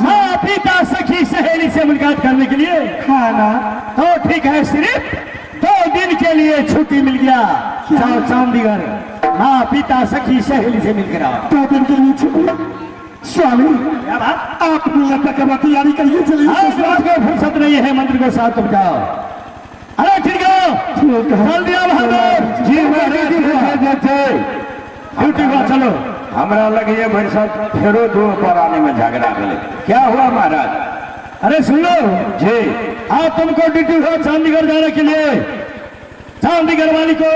माँ पिता सखी सहेली से मुलाकात करने के लिए। हाँ ना। तो ठीक है, सिर्फ 2 दिन के लिए छुट्टी मिल गया। जाओ चंडीगढ़, माँ पिता सखी सहेली से मिलकर आओ। 2 दिन के लिए छुट्टी? स्वामी क्या बात? आप मिलने का तैयारी करिए, चलिए। को फुर्सत नहीं है, मंत्र को साथ तुम जाओ। अरे ठीक है, जल्दी आओ बहादुर जी। ड्यूटी हुआ, चलो। हमरा लगे ये भाई साहब फेरो 2 पर आने में झगड़ा गए। क्या हुआ महाराज? अरे सुन लो जी, आप तुमको ड्यूटी हुआ चंडीगढ़ जाने के लिए। चंडीगढ़ वाली को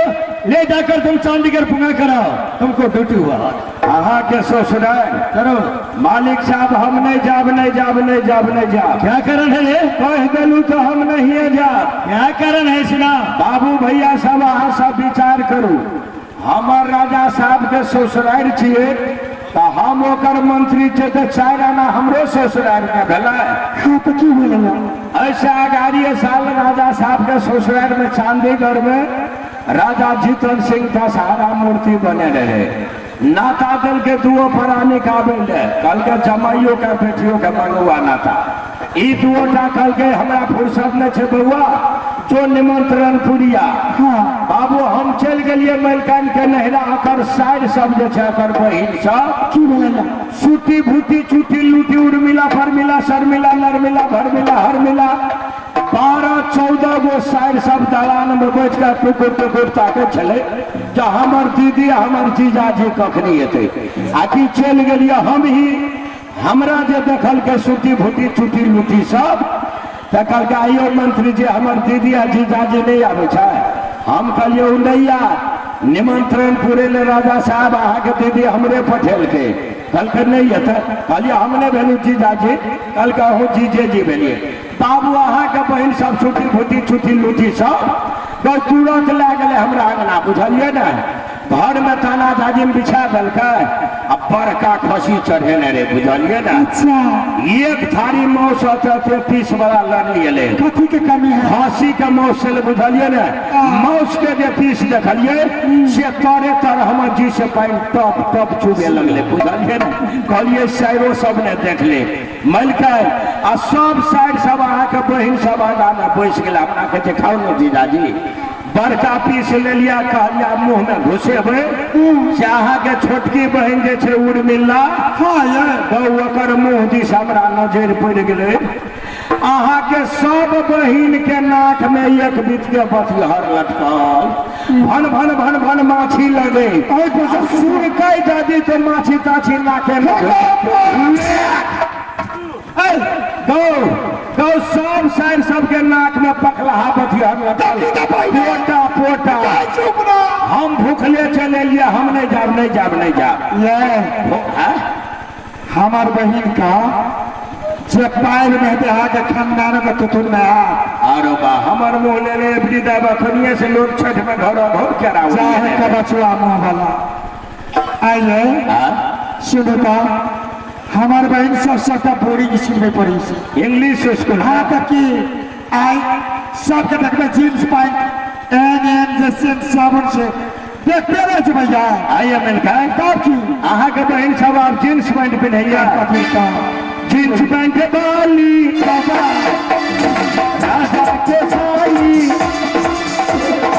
ले जाकर तुम चंडीगढ़ पुंगा कराओ, तुमको ड्यूटी हुआ। अहाँ के ससुराल करो। मालिक साहब हम नहीं जाब, नहीं जाब, नहीं जाब, नहीं जाब। क्या कारण है ये? कह दिलू तो हम नहीं जाब। क्या कारण है सुना? बाबू भैया सब अहाँ सब विचार करू। हमार राजा साहब के ससुराल छिए तो हम ओकर मंत्री थे तो 4 आना हमरो ससुराल के भेला। हाँ तो की बोलेगा? ऐसा 11 साल राजा साहब के ससुराल में चंडीगढ़ में राजा जीतन सिंह का सहारा मूर्ति बने रहे। नाता दल के 2 प्राणी काबिल कल के जमाइयों का बेटियों के मंगवा नाता। ई 2टा कल के हमारा फुर्सत न छे बउआ जो निमंत्रण पुरिया। हाँ बाबू हम चल गए मलकान के नहरा अकर साइड सब जे छे अकर बहिन सब की बोलेगा? सूटी भूटी चूटी लूटी उर्मिला फरमिला शर्मिला नरमिला भरमिला हरमिला 12-14 गो साइड सब दलान में बैठ कर टुकुर टुकुर ताके चले जो हमर दीदी हमर जीजाजी कखनी हेते। आखिर चल गलिए हम ही। हमरा जे देखल के सूटी भूटी चूटी लूटी सब तो कल के आइयो मंत्री जी हमर दीदी आ जीजाजी नहीं आवे छे। हम कहलिए नहीं यार निमंत्रण पूरे ले राजा साहब अहाँ के दीदी हमरे पठेल के। कल के नहीं हेते। कहलिए हमने भेलू जीजाजी। कल के अहूँ जीजे जी भेलिए। बाबू अहाँ के बहन सब छुट्टी फूटी छुट्टी लूटी सब तो तुरंत ला गए हमरा अंगना, बुझलिए ना। घर में ताना जाजिम बिछा दल अब बड़का खसी चढ़ेने रे, बुझलिए ना। अच्छा, एक थारी मौस 30 बड़ा लड़लिए कथी के कमी है? खसी के मौस से, बुझलिए ना। मौस के जे पीस देखलिए से तरे तर हमर जी से पानी टप टप चुबे लगले, बुझलिए ना। कहलिए साइरो सब ने देख ले मलके आ सब साइड सब अहाँ के बहिन सब आगा में बैस गेला। अपना के देखाओ न जीजाजी। बड़का पीस ले लिया, कहलिया मुँह में घुसेबे से अहाँ के छोटकी बहन जे छे उर्मिला। हाँ ये तो ओकर मुँह दिस हमरा नजर पड़ गेले। अहाँ के सब बहिन के नाक में एक बीत के बतिहर लटकल। भन भन भन भन माछी लगे। सुन कह दादी तो माछी ताछी नाके में गौ सब साइड सबके नाक में पकलहा बतिहर लटकल। पोटा पोटा हम भूखले चले लिए। हम नहीं जाब, नहीं जाब, नहीं जाब। ये हमार बहन का जे पायल में देहा के खानदान के तुतुन में आरो बा हमर मुँह ले ले वृद्धा बखनिए से लोग छठ में घर भोग कराओ चाहे का बचुआ मुँह वाला आइए सुनो का। हमार बहन सब सबका बोर्डिंग स्कूल में पढ़ी से इंग्लिश स्कूल। हाँ तक कि आई सबके देखते जीन्स पैंट एन जैसे साबुन से देखते रहे थे भैया। आइए मिलकर तब की अहाँ के बहन सब आप जींस पैंट पहनैया। कथी का जींस पैंट बाली बाबा राजा के साली। जींस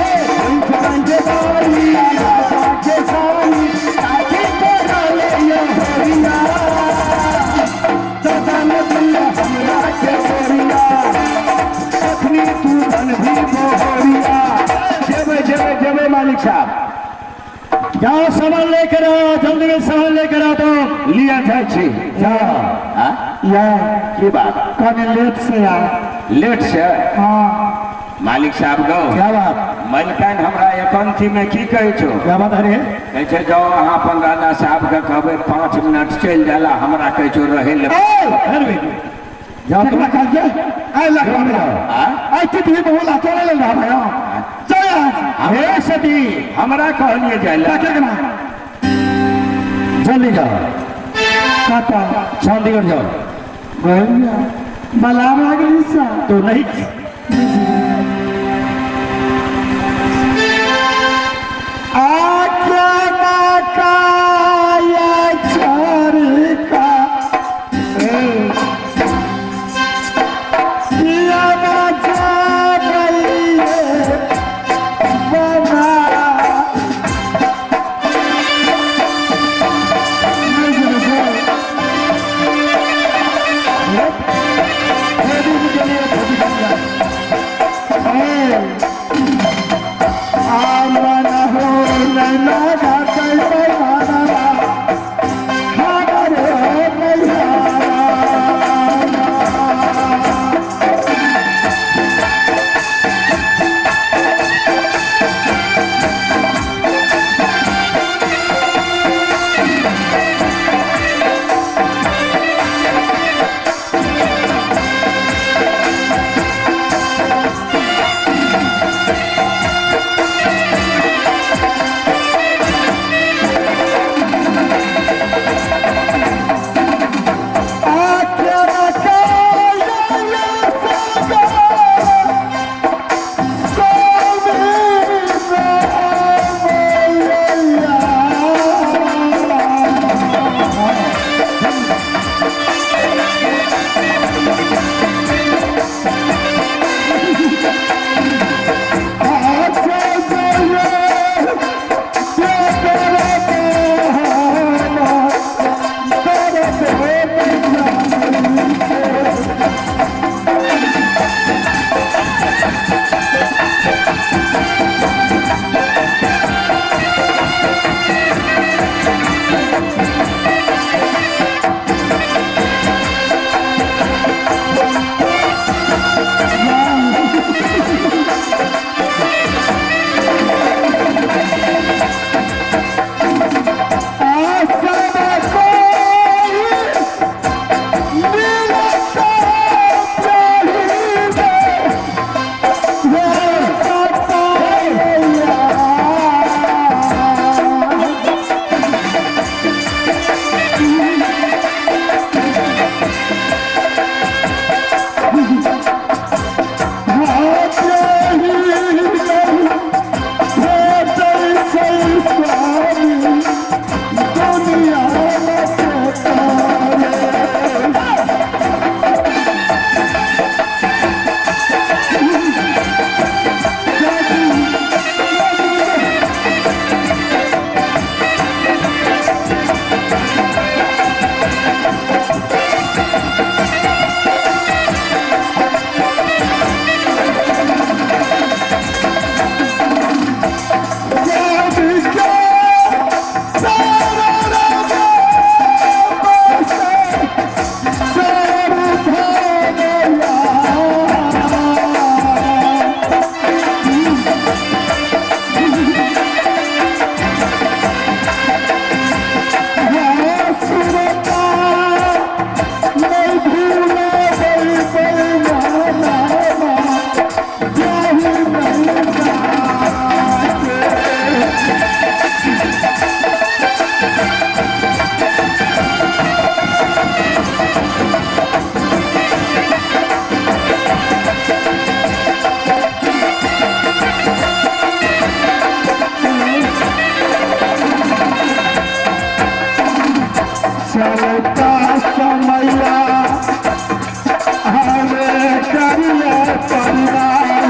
पैंट बाली राजा के साली। आखिर तो डाले ये हरिया दादा ने दिया हमरा के हरिया। अखनी तू बन भी मोहरिया। जेबे जेबे जेबे मालिक साहब जाओ सामान लेकर आओ, जल्दी में सामान लेकर आओ। तो लिया जाए छी ये की बात कने लेट से आए। लेट से हाँ मालिक साहब गौ क्या बात? मलकान हमरा एकांती में की कहे छो? क्या बात है रे? कहे छे जाओ अहाँ अपन राजा साहब के कहबे 5 मिनट चल जाला। हमरा कहे छो रहे ले जाओ तुम। कल के आई लगा मेरा आई कितनी बोला चले ले रहा भैया चल हे सती हमरा कहलिए जाइला ना जल्दी जाओ, काटा चंडीगढ़ जाओ। भैया मलाम आ गई सा तो नहीं आज्ञा ना का या चार का दरिया परिवार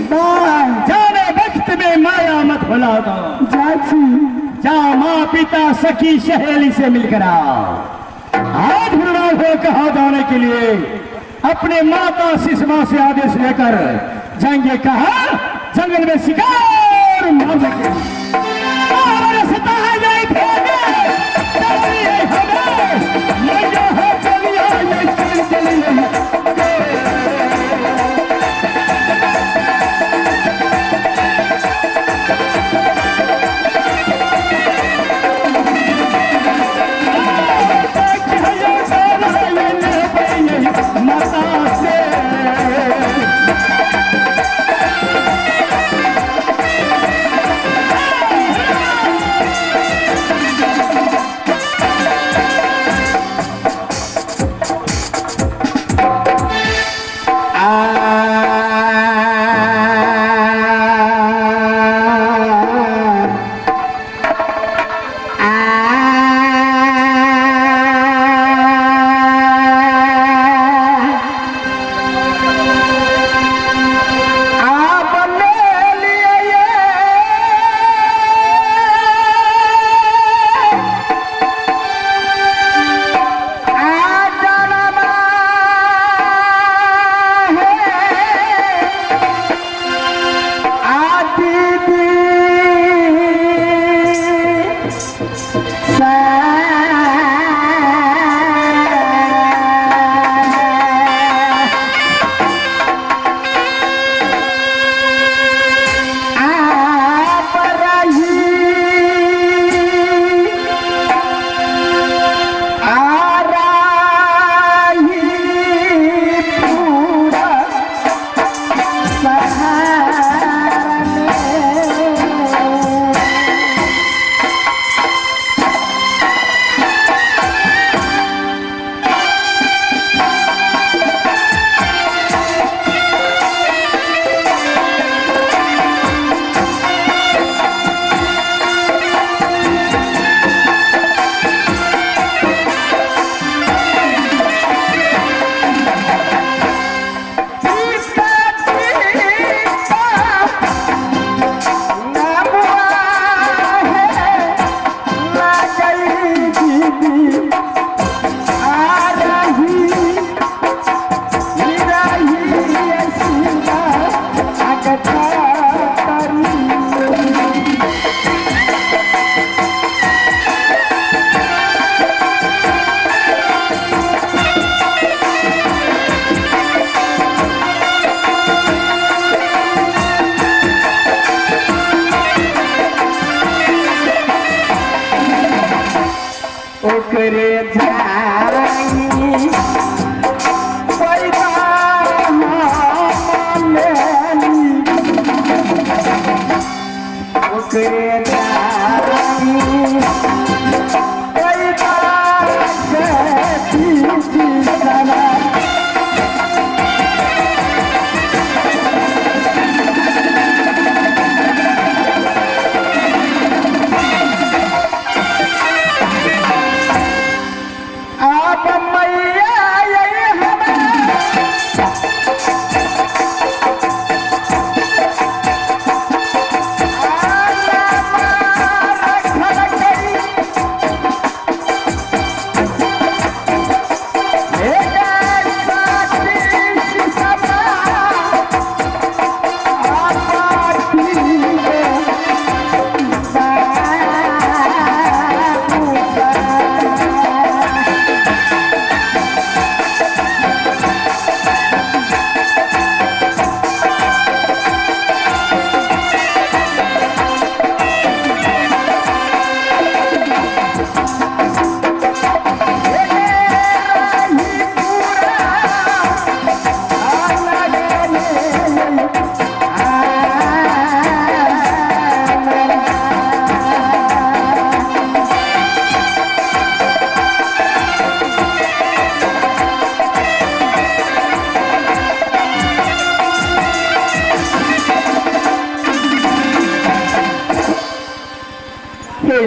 हुआ जाने वक्त में माया मत भुला दो। जा माँ पिता सखी सहेली से मिलकर आओ। हाथ भुला हो कहा जाने के लिए अपने माता सुषमा से आदेश लेकर जाएंगे। कहा जंगल में शिकार मारने के लिए। और रास्ता है यही फेंके, चलिए हमें, मैं यहाँ चलिए, ये चलिए। ओकरे जाई पैदा मानेली ओकरे जाई पैदा से सना मैया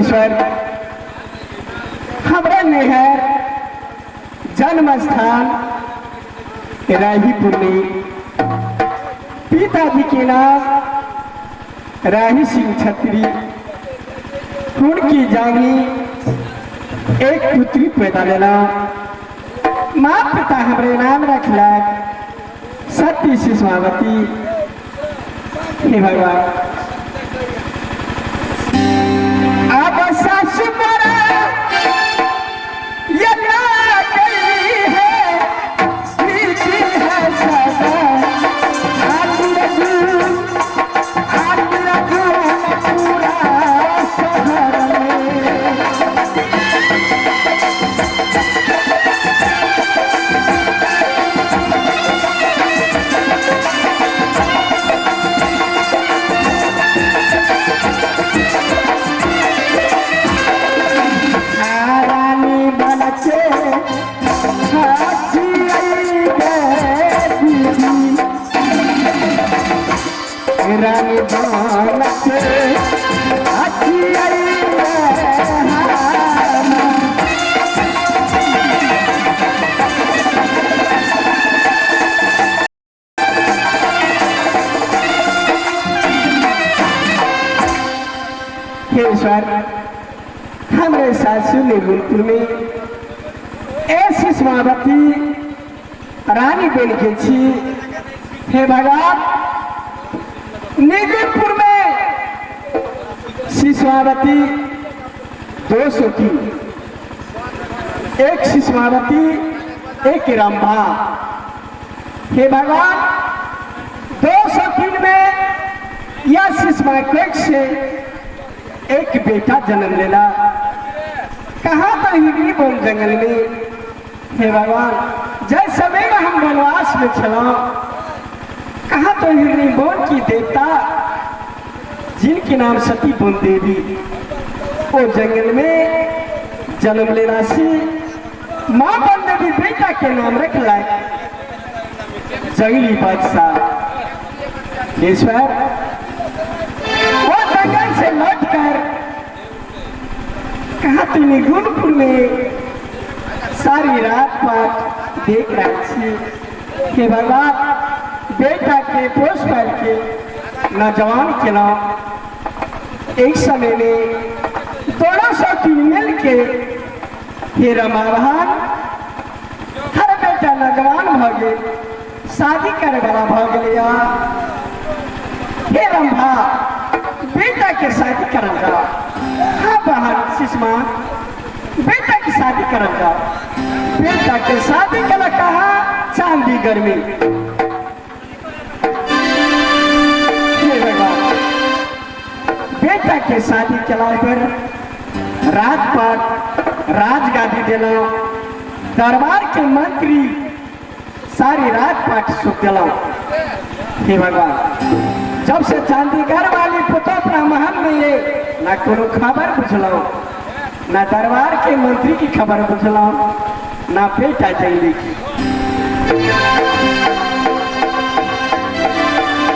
ईश्वर हमारा नेहर जन्म स्थान राहीपुर में पिताजी के नाम राही सिंह छत्री, उनकी जानी एक पुत्री पैदा लेना। माँ पिता हमारे नाम रखला सती शिष्मावती। हे भगवान अब सासु मरा ये ना गई है, नीति है सदा आज रखूं पूरा शहर में। रानी बनके हाथी आई गई, रानी बनके हाथी आई हे ईश्वर हमारे सासू निगुलपुर में ऐसी शिष्मावती रानी बन के छी। हे भगवान निगुलपुर में शिष्मावती 200 की, एक शिष्मावती एक रंभा। हे भगवान 203 में यह शिष्मावती से एक बेटा जन्म लेला। कहाँ था हिरनी बोल जंगल में। हे भगवान जैसे समय में हम वनवास में चला, कहाँ तो हिरनी बोल की देवता जिनके नाम सती बोल देवी, वो जंगल में जन्म लेना सी। माँ बोल देवी बेटा के नाम रख लाए जंगली बादशाह। ईश्वर वो जंगल से लौट कर कहा तुमने गुणपुर में सारी रात पाठ देख रही थी कि भगवान बेटा के पोष पर के नौजवान के नाम एक समय में 203 मिल के हे रमाभान हर बेटा नौजवान भागे शादी करे वाला भाग लिया। हे रंभा बेटा के शादी करल जा। हाँ बहन सुषमा बेटा की शादी करल जा। बेटा के शादी कला कहा चांदीगढ़ में। बेटा के शादी कला पर राजपाट राजगादी देना, दरबार के मंत्री सारी राजपाट सुख दिला। हे भगवान जब से चांदीगढ़ वाली पुतो अपना महल में ये ना कोनो खबर बुझलो, ना दरबार के मंत्री की खबर बुझलो, ना बेटा जैली की।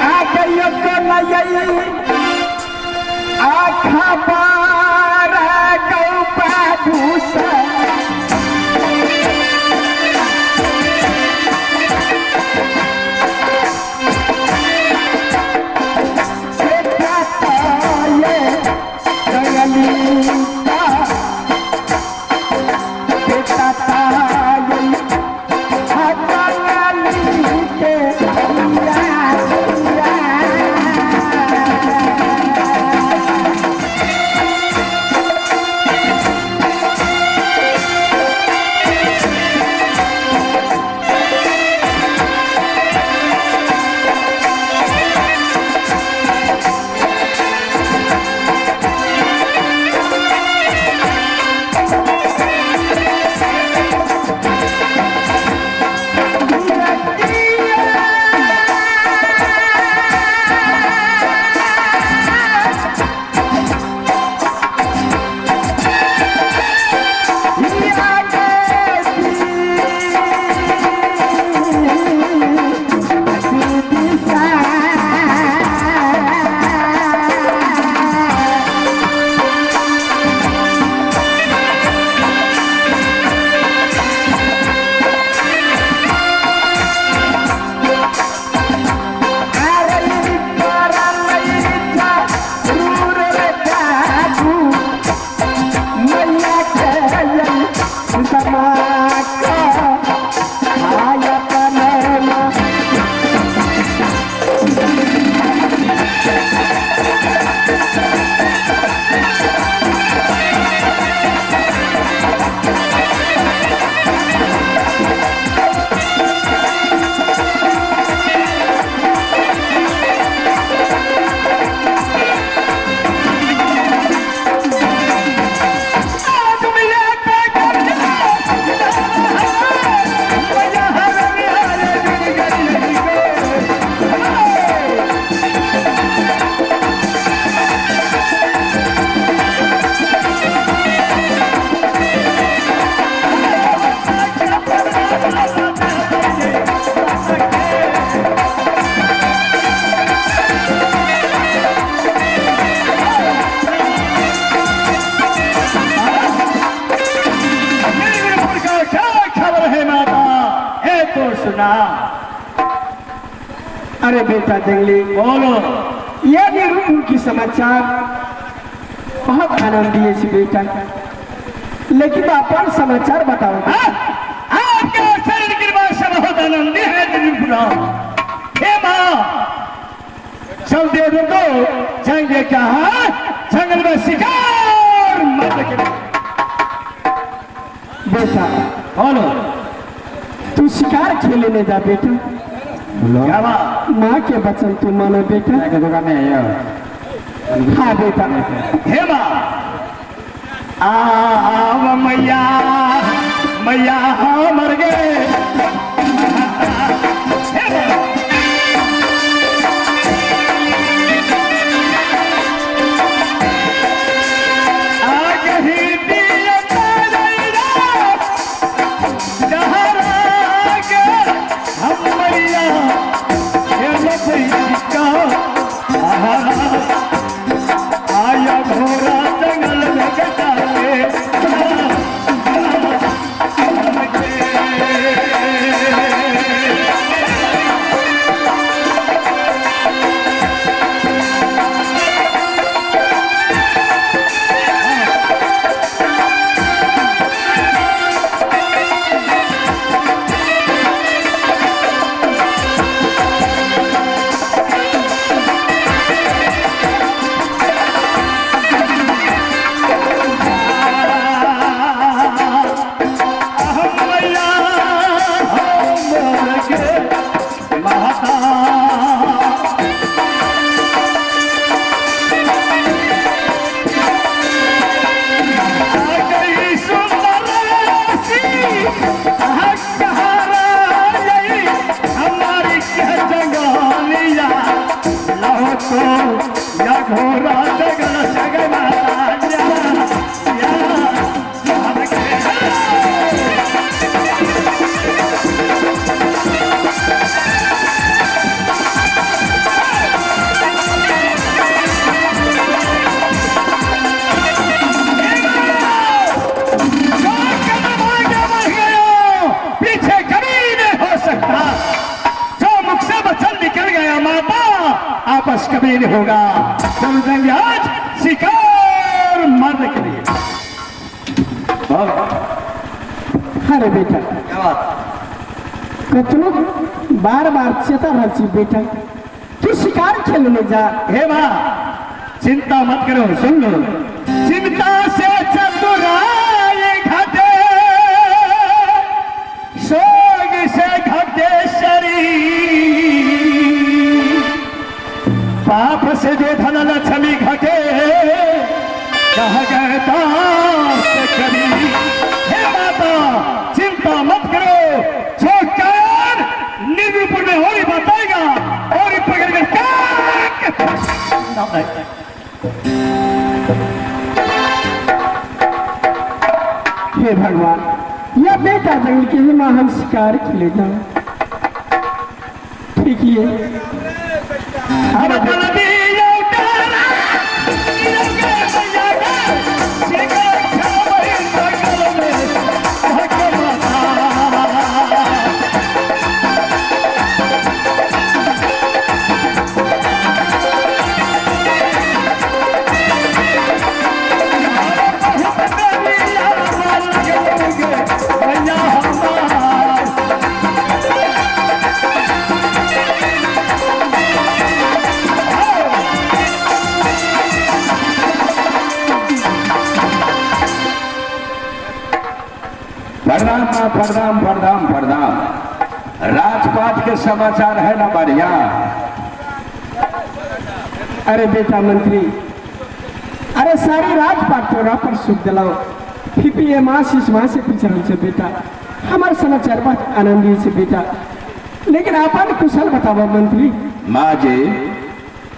आ गई तो नई आखा बारा गौ पादूसा सुना। अरे बेटा जंगली, बोलो। ये निरूपण की समाचार बहुत आनंदीय से बेटा, लेकिन अपन समाचार बताओ। आपके शरीर की भाषा बहुत आनंदी है निरूपण। हे माँ, चल दे दो तो जाएंगे कहा? जंगल में शिकार मत करो। बेटा बोलो। तू शिकार खेलने जा बेटा। क्या बात? माँ के वचन तू मानो बेटा। हाँ बेटा। हे माँ, आव मैया, मैया मर गए। हे माँ, आया घोड़ा जंगल में या घोड़ा जगल जगना पीछे कभी नहीं हो सकता। जो मुख से वचन निकल गया माता, आपस कभी नहीं होगा। चल जाएंगे आज शिकार मारने के लिए। अरे बेटा, क्या बात? कतनो बार बार चेता रही बेटा, तू शिकार खेलने जा। हे माँ, चिंता मत करो, सुन लो। चिंता से चतुराई घटे, सोग से घटे शरीर, पाप से जो धन लक्ष्मी घटे, कह गए दास करी। हे माता, चिंता मत करो। जो कान निरूपण में होरी बताएगा और पकड़ कर हे भगवान, यह बेटा जंगल के ही माँ हम शिकार खेले जाओ। ठीक है। अब बलदी योटारा, योगे बजागा, शिकार खावई जंगल में भगवाता। प्रणाम माँ, प्रणाम प्रणाम प्रणाम। राजपाट के समाचार है ना बढ़िया? अरे बेटा मंत्री, अरे सारी राजपाट तोरा पर सुख दिलाओ। फिर ये माँ माँ से पिछड़ से बेटा, हमारे समाचार बहुत आनंदी से बेटा, लेकिन आपन कुशल बताओ मंत्री। माँ जी,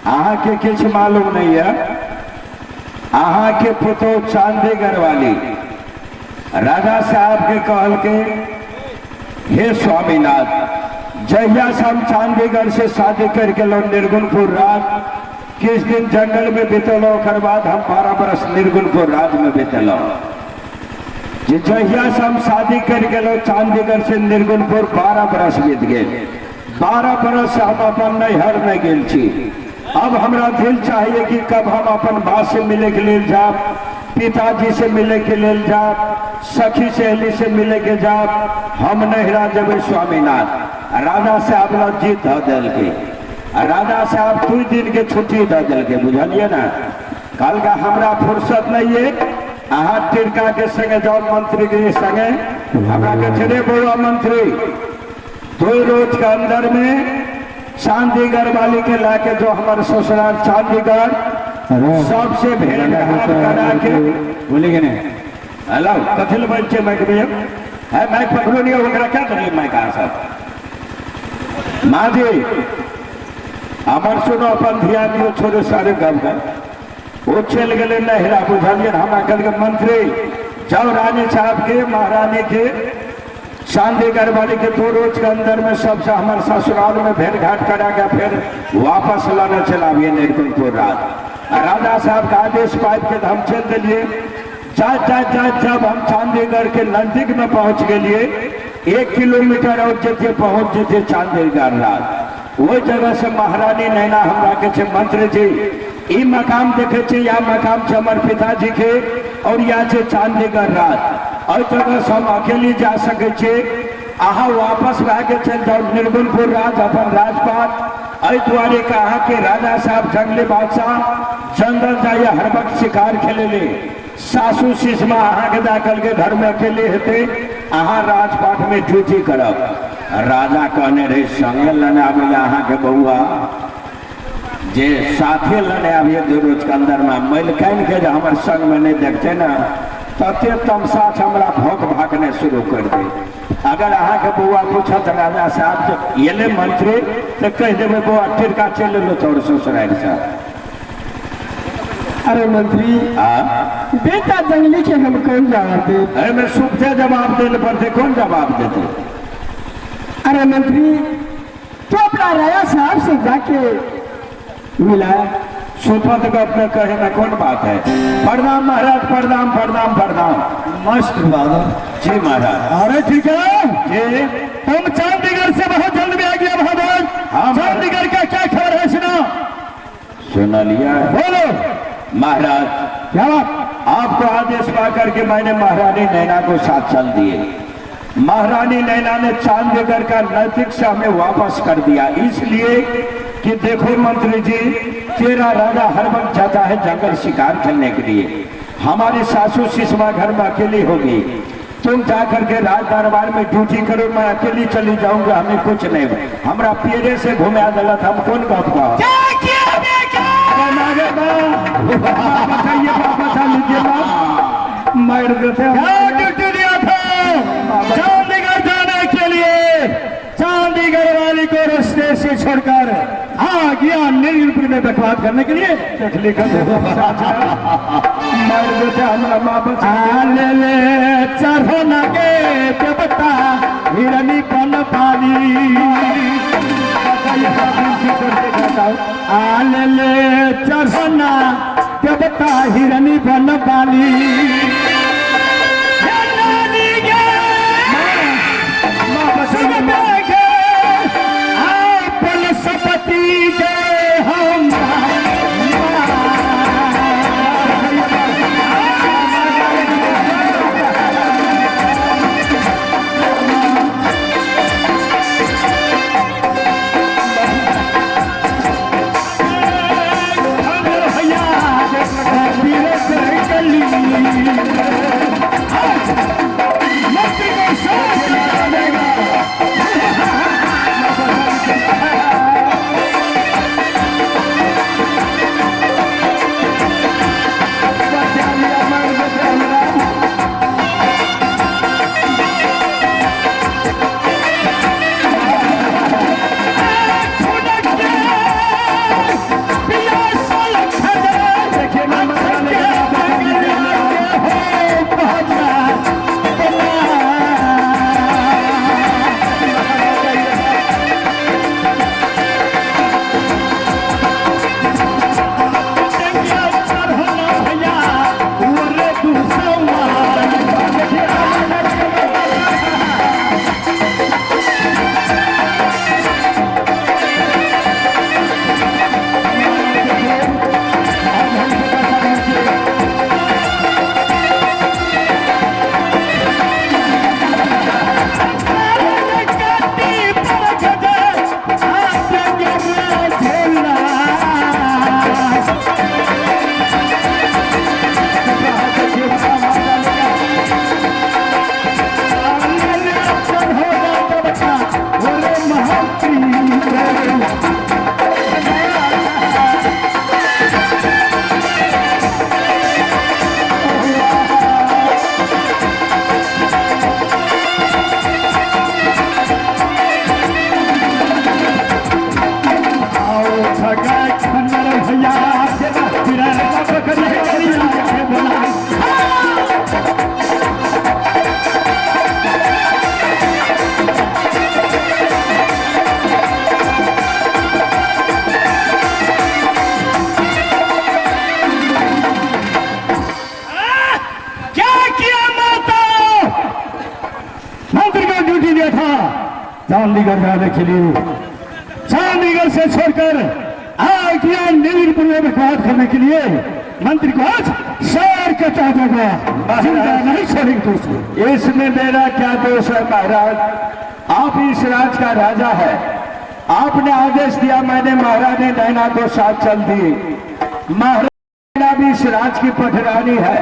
अहाँ के किछ मालूम नहीं है। अहाँ के पुतो चांदीगढ़ वाली राजा साहब के कहल के, हे स्वामीनाथ, जहिया से हम चांदीगढ़ से शादी करके लो निर्गुणपुर राज, किस दिन जंगल में बीतलो, ओकर बाद हम 12 बरस निर्गुणपुर राज में बीतलो। जे जहिया से हम शादी कर गए चांदीगढ़ से निर्गुणपुर 12 बरस बीत गए। 12 बरस से हम अपन नैहर में गेल छी। अब हमरा दिल चाहिए कि कब हम अपन माँ से मिले के लिए जाब, पिताजी से मिले के लिए जाब, सखी सहेली से मिले के जाब। हम नैहरा जब स्वामीनाथ राजा साहब लोग जीत ध दिल के, राजा साहब 2 दिन के छुट्टी द दिल के, बुझलिए ना। कल का हमरा फुर्सत नहीं है, अहाँ टिरका के संगे जाओ मंत्री के संगे। हमरा के चले बोलो मंत्री 2 रोज के अंदर में चांदीगढ़ वाली के लाके जो हमारे ससुराल चांदीगढ़ सबसे भेड़ घाट करा के बोलेंगे नहीं। हेलो कथिल बच्चे माइक में है, माइक पकड़ो नहीं होगा क्या करिए माइक कहा सब माँ जी हमार सुनो अपन ध्यान दियो, छोड़ो सारे गम का। वो चल गए नहरा, बुझलिए हम कल के मंत्री जाओ रानी साहब के महारानी के चांदीगढ़ वाली के 2 रोज के अंदर में सबसे हमारे ससुराल में भेंट घाट करा के फिर वापस लाना चलाइए निर्गुणपुर रात। राजा साहब का आदेश पाइप के हम चल दिलिए। जब हम चांदीगढ़ के नजदीक में पहुंच गए, 1 किलोमीटर और जैसे पहुंच जेते चांदीगढ़ रात, वो जगह से महारानी नैना हमरा के छे मंत्री जी ई मकाम देखे छे, या मकाम छे हमारे पिताजी के और या छे चांदीगढ़ रात। और जगह से हम अकेली जा सके छे, अहाँ वापस भागे चल जाओ निर्गुणपुर राज अपन राजपाट। अ द्वारे कहा कि राजा साहब जंगली बादशाह जंगल जाइए हर वक्त शिकार खेले ले, सासू सिसमा अहाँ के जाकर के घर में अकेले हेते, अहाँ राजपाट में ड्यूटी करब। राजा कहने रहे संगे लने आवे अहाँ के बउआ जे साथे लने आवे 2 रोज के अंदर में मैल कान के जो हमारे संग में नहीं देखते ना, तते तमसा हमरा भौंक भागने शुरू कर दे। अगर अहाँ के बउआ पूछत राजा साहब जब ये मंत्री तो कह देवे बउआ टिरका चल लो तोर ससुराल से। अरे मंत्री बेटा जंगली के हम कौन जवाब दे? अरे मैं सुबह जवाब देने पर थे, कौन जवाब देते? अरे मंत्री तो अपना राजा साहब से जाके मिलाया। सुपत को अपने कहे में कौन बात है? प्रणाम महाराज, प्रणाम प्रणाम प्रणाम। मस्त बात जी महाराज। अरे ठीक है जी तुम चांदीगढ़ से बहुत जल्द में आ गया महाराज। हाँ, चांदीगढ़ का क्या खबर है सुना? सुना लिया बोलो महाराज। क्या बात? आपको आदेश पा करके मैंने महारानी नैना को साथ चल दिए। महारानी नैना ने चांदीगढ़ का नैतिक से हमें वापस कर दिया, इसलिए कि देखो मंत्री जी तेरा राजा हर वक्त जाता है जंगल शिकार खेलने के लिए, हमारी सासू सिसमा घर में अकेली होगी, तुम जाकर के राज दरबार में ड्यूटी करो, मैं अकेली चली जाऊंगा, हमें कुछ नहीं, हमरा पेड़े से घुमा दिला था, हम कौन बात का बताइए बता लीजिए मार देते ड्यूटी दिया था चांदीगढ़ जाने के लिए, चांदीगढ़ वाली को रास्ते से छोड़कर आ गया निर्गुणपुर में बकवास करने के लिए। मार देते हमारा माँ बचा ले चढ़ना के देवता हिरनी बन पाली, ले चढ़ना देवता हिरनी बन पाली। सपति के हम भैया चंडीगढ़ जाने के लिए, चंडीगढ़ से छोड़कर आज यहाँ नीलपुर में बात करने के लिए मंत्री को आज शहर का चाहता गया, जिंदा नहीं छोड़ेंगे दोस्तों। इसमें मेरा क्या दोष है महाराज? आप इस राज का राजा है, आपने आदेश दिया, मैंने महारानी नैना को साथ चल दी। महारानी भी इस राज की पटरानी है,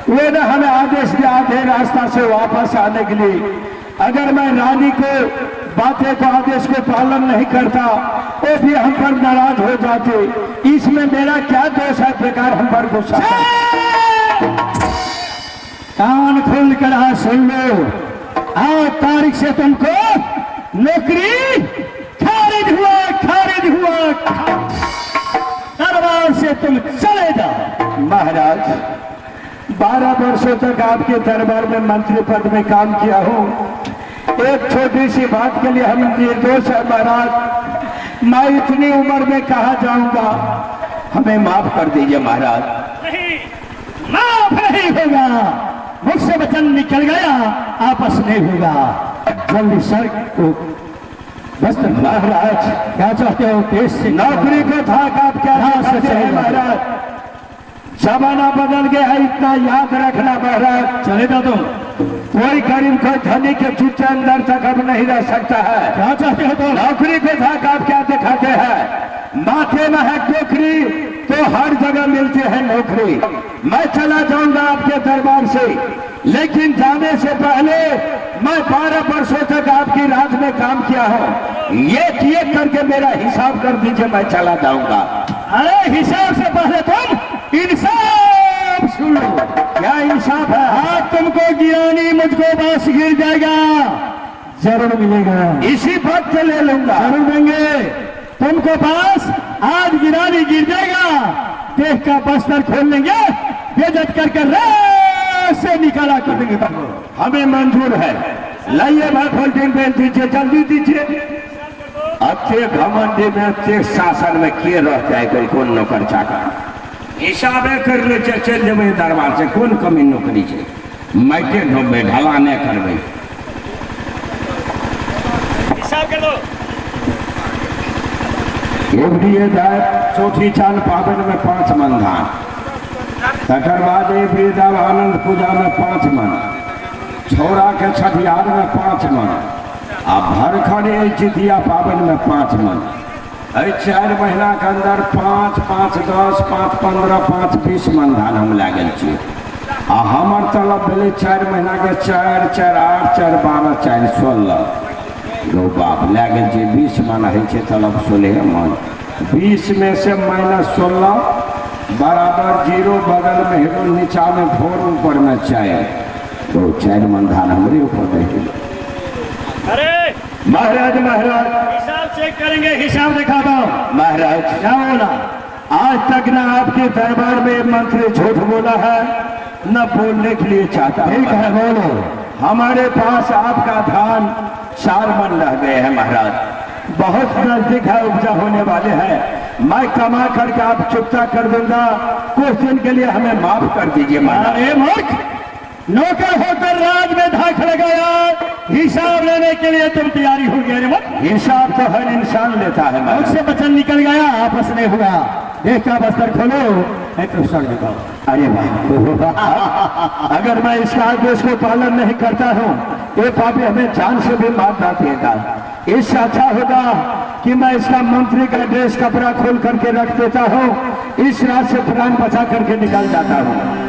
वे ने हमें आदेश दिया आधे रास्ता से वापस आने के लिए। अगर मैं रानी को बातें को आदेश को पालन नहीं करता वो भी हम पर नाराज हो जाते। इसमें मेरा क्या दोष है? बेकार हम पर गुस्सा। कान खोल कर आज सुन लो, आज तारीख से तुमको नौकरी खारिज हुआ, दरबार से तुम चले जाओ। महाराज 12 वर्षों तक आपके दरबार में मंत्री पद में काम किया हूँ, एक छोटी सी बात के लिए हम निर्दोष है महाराज। मैं इतनी उम्र में कहा जाऊंगा, हमें माफ कर दीजिए महाराज। नहीं, माफ नहीं होगा, मुझसे वचन निकल गया, आपस नहीं होगा। जल्दी सर को बस महाराज क्या चाहते हो? देश से नौकरी को था आप क्या से चाहते महाराज? जमाना बदल गया है, इतना याद रखना महाराज। चले जाओ तुम। कोई गरीब कोई धनी के चुट्टे अंदर तक अब नहीं रह सकता है। क्या चाहते हो तुम? नौकरी को धाक आप क्या दिखाते हैं? माथे में है टोकरी तो हर जगह मिलती है नौकरी। मैं चला जाऊंगा आपके दरबार से, लेकिन जाने से पहले मैं 12 वर्षों तक आपकी राज में काम किया हूँ, ये करके मेरा हिसाब कर दीजिए, मैं चला जाऊंगा। अरे हिसाब से पहले तुम इंसाफ सुन लो। क्या इंसाफ है? आज तुमको गिरानी, मुझको बस गिर जाएगा, जरूर मिलेगा, इसी वक्त ले लूंगा। जरूर देंगे तुमको पास। आज गिरानी गिर जाएगा, देख का बस्तर खोल लेंगे, बेजत करके से निकाला कर देंगे तुमको। हमें मंजूर है। लाइए भाई फोल्डिंग बेल दीजिए, जल्दी दीजिए। अच्छे घमंडी में अच्छे शासन में किए रहता है कोई कौन नौकर चाकर? हिसाब कर ले चल जब दरबार से कौन कमी नौकरी से मैटे ढोबे ढलाने करबे। हिसाब कर दो। एवरी चौथी चांद पावन में 5 मन धान, तकर बाद एवरी आनंद पूजा में 5 मन, छोरा के छठियार में 5 मन, आ भरखड़ जितिया पावन में 5 मन। 4 महीना के अंदर 5, 5, 10, 5, 15, 5, 20 मन धान हम लागल छी। आ हमर तलब भेले 4 महीना के 4, 4, 8, 4, 12, 4, 16 गो बाप लागल छी। 20 मन है तलब 16 मन। 20 में से -16 बराबर 0, बगल में हेरो, नीचा में 4, ऊपर में 4, तो 4 मन धान हमारे ऊपर रह। अरे महाराज हिसाब चेक करेंगे, हिसाब दिखा दो। महाराज क्या बोला? आज तक ना आपके दरबार में मंत्री झूठ बोला है, न बोलने के लिए चाहता है। ठीक है, बोलो। हमारे पास आपका धान 4 मन रह गए हैं महाराज, बहुत नजदीक है, उपजा होने वाले हैं। मैं कमा करके आप चुकता कर दूंगा, कुछ दिन के लिए हमें माफ कर दीजिए महाराज। अरे मूर्ख, नौकर होकर राज में धाक लगाया, हिसाब लेने के लिए तुम तैयारी हो गया? हिसाब तो हर इंसान लेता है। मुझसे वचन निकल गया, आपस नहीं हुआ। देख का बस्तर खोलो, है तो सर दिखाओ। अरे भाई अगर मैं इसका आदेश को पालन नहीं करता हूँ, ये पापी हमें जान से भी मारना देगा। इससे अच्छा होगा कि मैं इसका मंत्री का ड्रेस कपड़ा खोल करके रख देता हूँ, इस रात से प्राण बचा करके निकल जाता हूँ।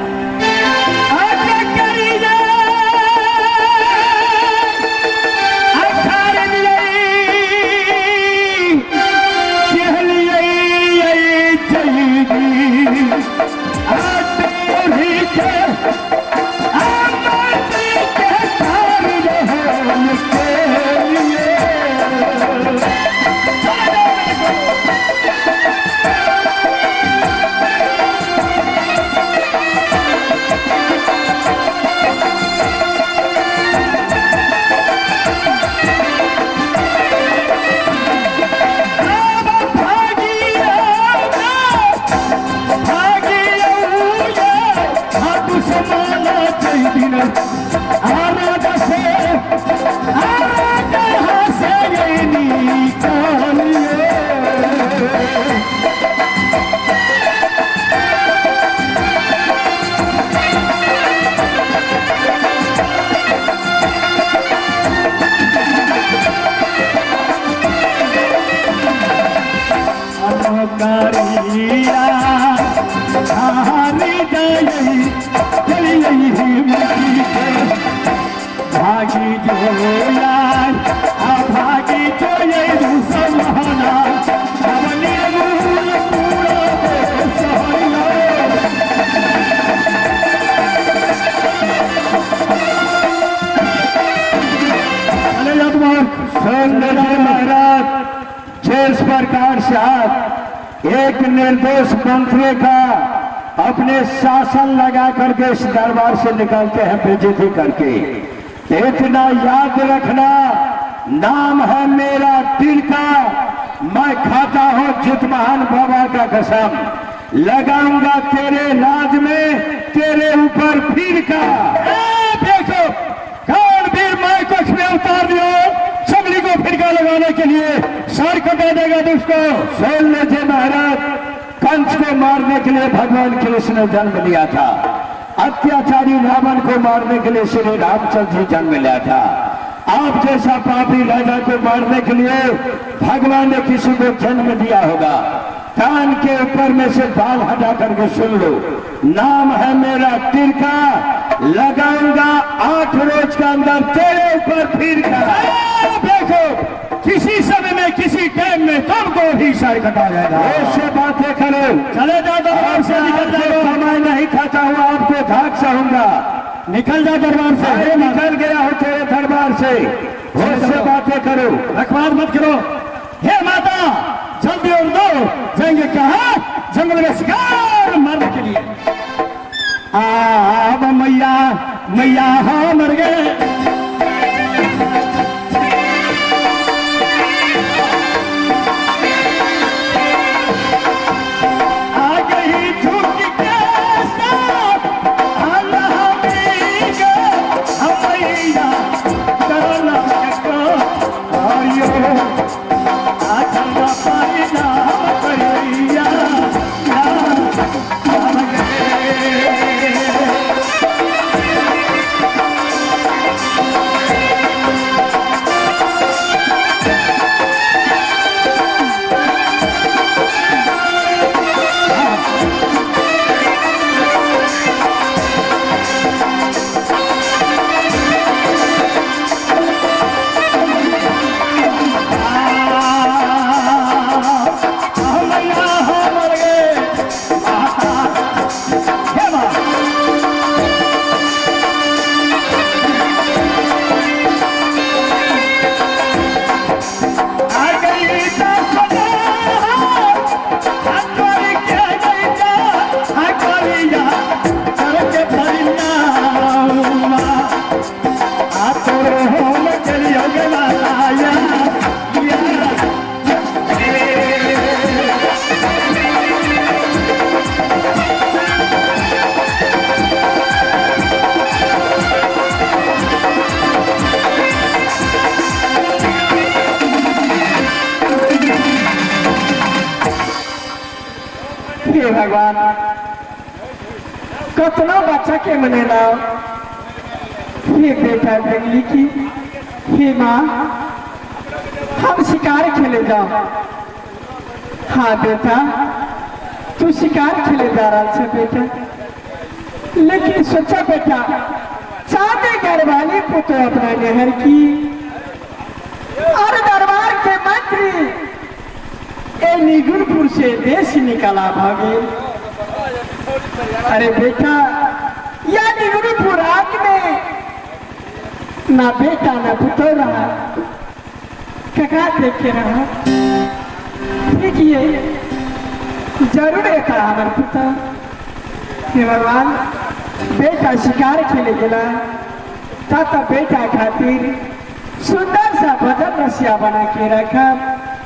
सुन लीजिए महाराज, जिस प्रकार से आप एक निर्दोष मंत्री का अपने शासन लगा करके इस दरबार से निकालते हैं बेइज्जती करके, इतना याद रखना, नाम है मेरा तिलका, मैं खाता हूं जितमहान बाबा का कसम, लगाऊंगा तेरे राज में तेरे ऊपर फिर का। देखो कौन वीर माय कक्ष में उतार दियो, सबली को फिरका लगाने के लिए सर कटा देगा दुष्ट को। सुन लीजिए महाराज, कंस को मारने के लिए भगवान कृष्ण ने जन्म लिया था, अत्याचारी रावण को मारने के लिए श्री रामचंद्र जी जन्म लिया था। आप जैसा पापी राजा को मारने के लिए भगवान ने किसी को जन्म दिया होगा। कान के ऊपर में से बाल हटा करके सुन लो, नाम है मेरा तिलका, लगाऊंगा 8 रोज के अंदर तेरे ऊपर फिर का। देखो किसी समय में किसी टाइम में तुमको भी सर कटा जाएगा। ऐसे बातें करो, चले जाओ दरबार से, निकल जाओ। मैं नहीं खाता हूँ, आपको धाक सहूंगा। निकल जाओ दरबार से। अरे निकल गया हो तेरे दरबार से, ऐसे बातें करो, रखवाद मत करो। हे माता जल्दी और दो, जाएंगे कहा जंगल में शिकार मारने के लिए। अब मैया मैया हाँ मर गए। भगवान कतना बच्चा के मनेला, हे बेटा जंगली की, हे माँ हम शिकार खेले जाओ। हाँ बेटा तू शिकार खेले जा रहा है बेटा, लेकिन सोचा बेटा चाहते घर वाली पुतो अपना नहर की और दरबार के मंत्री ए निगुरपुर से देश निकाला भागे। अरे बेटा या निगुरपुर आग में ना बेटा ना पुतो रहा, कका देख के रहा, देखिए जरूर एक हमारे पुता हे भगवान बेटा शिकार खेले गला ताता बेटा खातिर सुंदर सा भजन रसिया बना के रखा।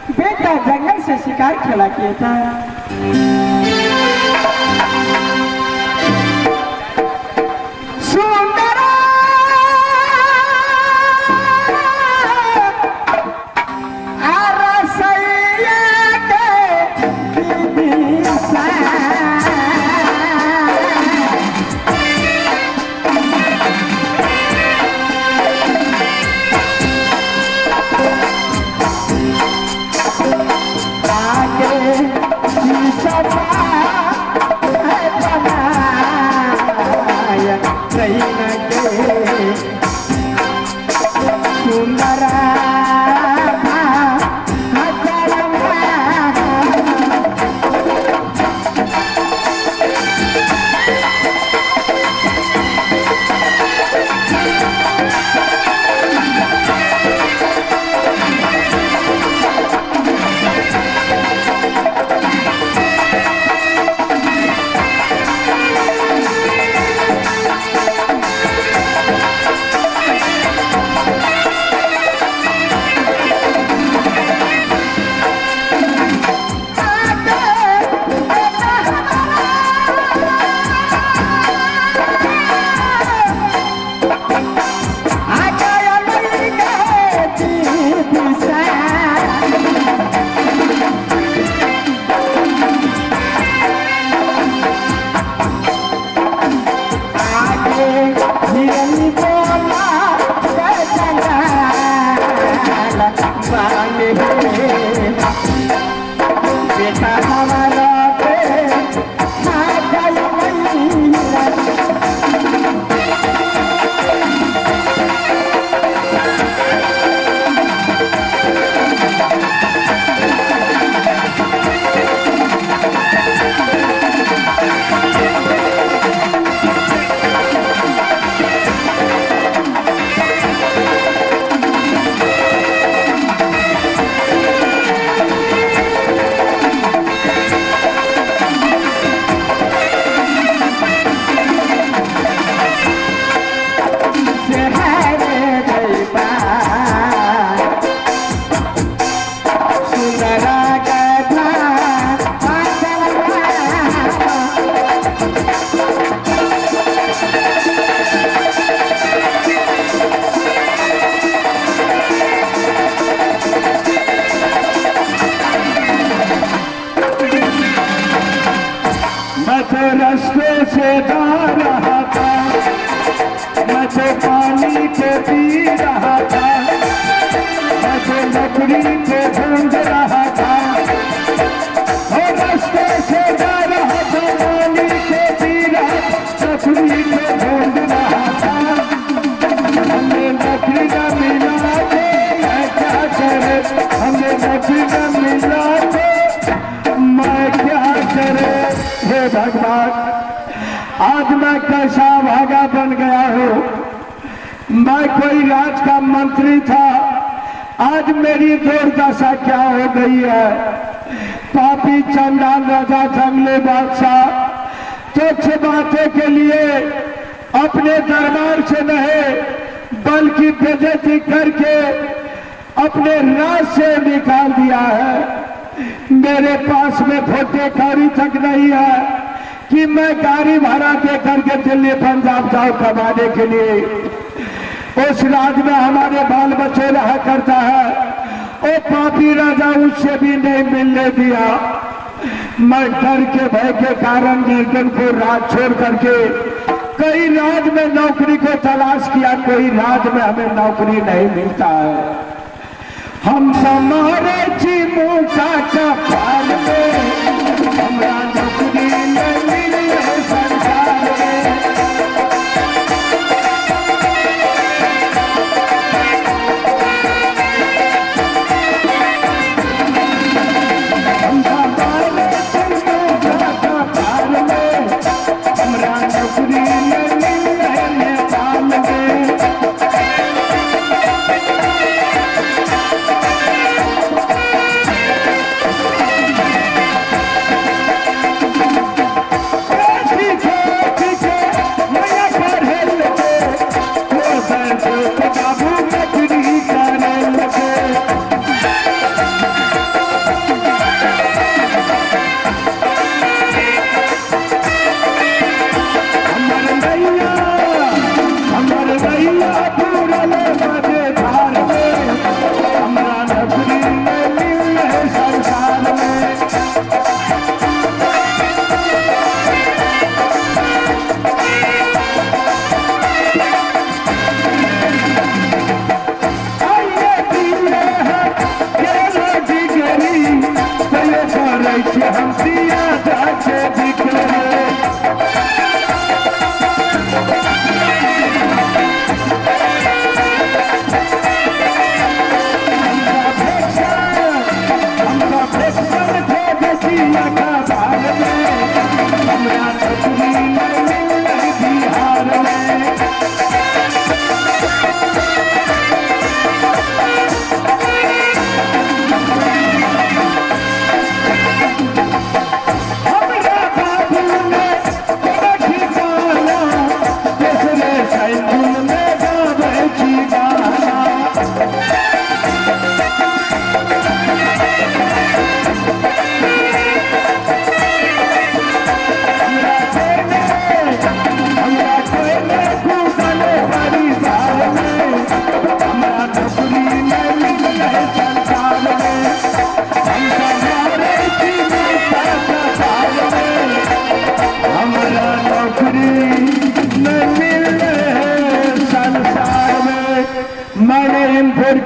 बेटा जंगल से शिकार खेला किया था, सुंदर आगे हमें नौकरी न मिला तो मैं क्या करे। हे भगवान, आज मैं कैसा भागा बन गया हूँ। मैं कोई राज का मंत्री था, आज मेरी दुर्दशा क्या हो गई है। पापी चंडाल राजा जंगली बादशाह तुच्छ बातों के लिए अपने दरबार से नहीं बल्कि बेइज्जती करके अपने राज से निकाल दिया है। मेरे पास में फोटे कौड़ी तक नहीं है कि मैं गाड़ी भाड़ा दे करके दिल्ली पंजाब जाऊं कमाने के लिए। उस राज में हमारे बाल बच्चे रहा करता है, वो पापी राजा उससे भी नहीं मिलने दिया। मैं डर के भय के कारण निर्धनपुर राज छोड़ करके कई राज में नौकरी को तलाश किया, कोई राज में हमें नौकरी नहीं मिलता है। हम हमारे चीमू का पाल में हमारा नौकरी नहीं मिली है सरकार में। हम हमारे चीमू का पाल में हमारा नौकरी नहीं मिली है नेपाल में।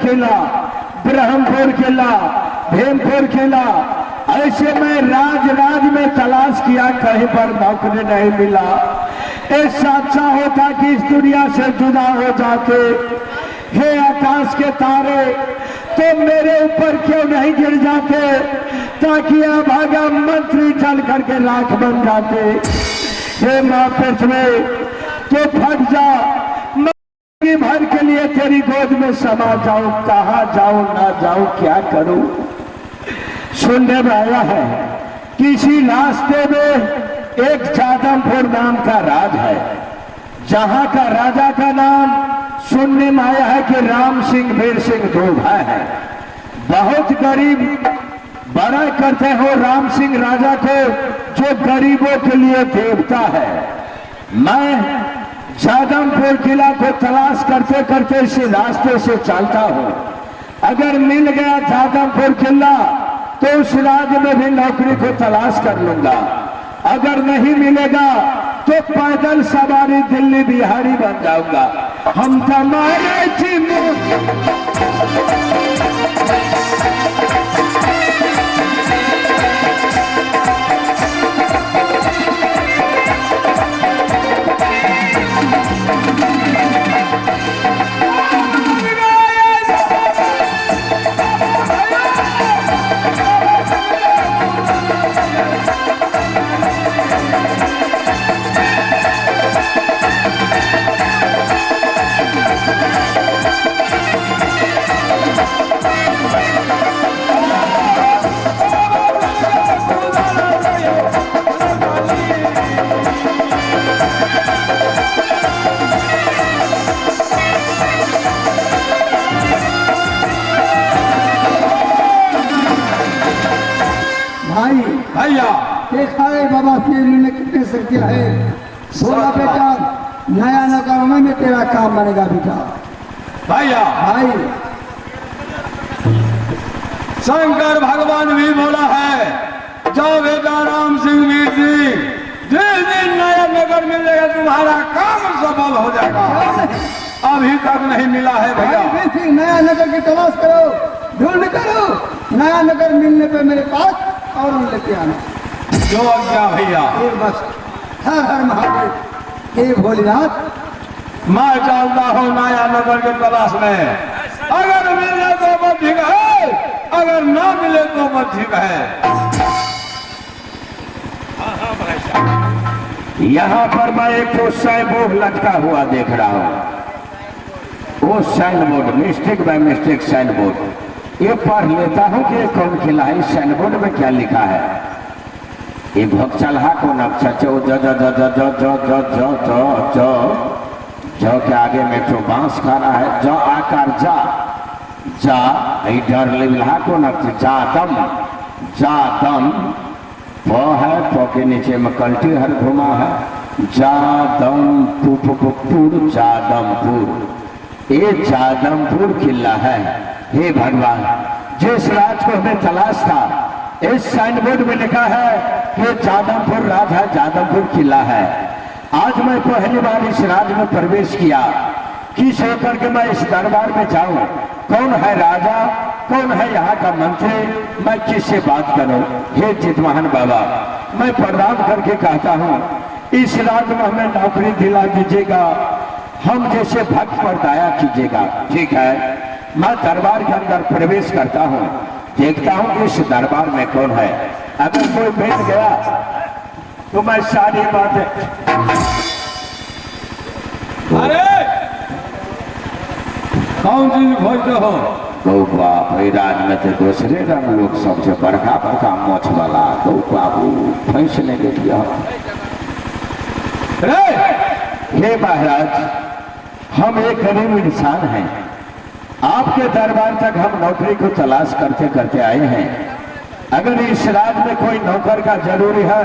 किला, ब्रह्मपुर किला, भीमपुर किला, ऐसे में राज में तलाश किया, कहीं पर नौकरी नहीं मिला। ऐसा अच्छा होता कि इस दुनिया से जुदा हो जाते। हे आकाश के तारे, तो मेरे ऊपर क्यों नहीं गिर जाते, ताकि अभागा मंत्री चल करके राख बन जाते। हे माँ पृथ्वी, तो फट जा, मैं भर के लिए तेरी गोद में समा जाऊं, कहाँ जाऊं ना जाऊं, क्या करूं। सुनने में आया है किसी रास्ते में एक जादमपुर नाम का राज है, जहां का राजा का नाम सुनने में आया है कि राम सिंह वीर सिंह दो भाई है। बहुत गरीब बड़ा करते हो राम सिंह राजा को, जो गरीबों के लिए देवता है। मैं जादमपुर किला को तलाश करते करते इसी रास्ते से चलता हूँ। अगर मिल गया जादमपुर किला तो उस राज्य में भी नौकरी को तलाश कर लूंगा। अगर नहीं मिलेगा तो पैदल सवारी दिल्ली बिहारी बन जाऊंगा। हम तुम्हारे चिमू Hey! भैया देखा है बाबा फिर ने कितने से किया है। बोला बेटा नया नगर में तेरा काम बनेगा बेटा। भैया भाई शंकर भगवान भी बोला है, जाओ बेटा राम सिंह वीर सिंह, जिस दिन नया नगर मिलेगा तुम्हारा काम सफल हो जाएगा। अभी तक नहीं मिला है भैया। भाई नया नगर की तलाश करो, ढूंढ करो। नया नगर मिलने पे मेरे पास और लेके आना। जो आज्ञा भैया। ये बस हर हर महादेव। हे भोलेनाथ मैं चलता हूँ नया नगर की तलाश में। अगर मिले तो बस ठीक है, अगर ना मिले तो बस ठीक है। यहाँ पर मैं एक तो साइन बोर्ड लटका हुआ देख रहा हूँ। वो sign board mistake by mistake sign board, ये पढ़ लेता हूँ कि ये कौन खिला है। इस साइन बोर्ड में क्या लिखा है? ये भक्त चलहा कौन अक्षर जो जो जो जो जो जो जो जो जो जो जो जो के आगे में तो बांस खा रहा है। जो आकार जा जा डर लिहा कौन अक्षर जादम जादम वो है। तो के नीचे में कल्टी हर घुमा है। जादमपुर जादमपुर, ये जादमपुर किला है। हे भगवान, जिस राज को हमें तलाश था इस साइन बोर्ड में लिखा है कि जादमपुर राज है, जादमपुर किला है। आज मैं पहली बार इस राज में प्रवेश किया। किस होकर के मैं इस दरबार में जाऊं? कौन है राजा, कौन है यहाँ का मंत्री, मैं किससे बात करूं? हे चितवाहन बाबा, मैं प्रणाम करके कहता हूँ इस राज में हमें नौकरी दिला दीजिएगा, हम जैसे भक्त पर दया कीजिएगा। ठीक है, मैं दरबार के अंदर प्रवेश करता हूँ, देखता हूँ कि इस दरबार में कौन है। अगर कोई बैठ गया तो मैं सारी बातें। अरे कौन चीज खोजते हो? गौ बाप, राज में तो दूसरे रंग लोग सबसे बड़का बड़का मोछ वाला गौ बाबू भैंस ने ले लिया। हे महाराज, हम एक गरीब इंसान हैं, आपके दरबार तक हम नौकरी को तलाश करते करते आए हैं। अगर इस राज में कोई नौकर का जरूरी है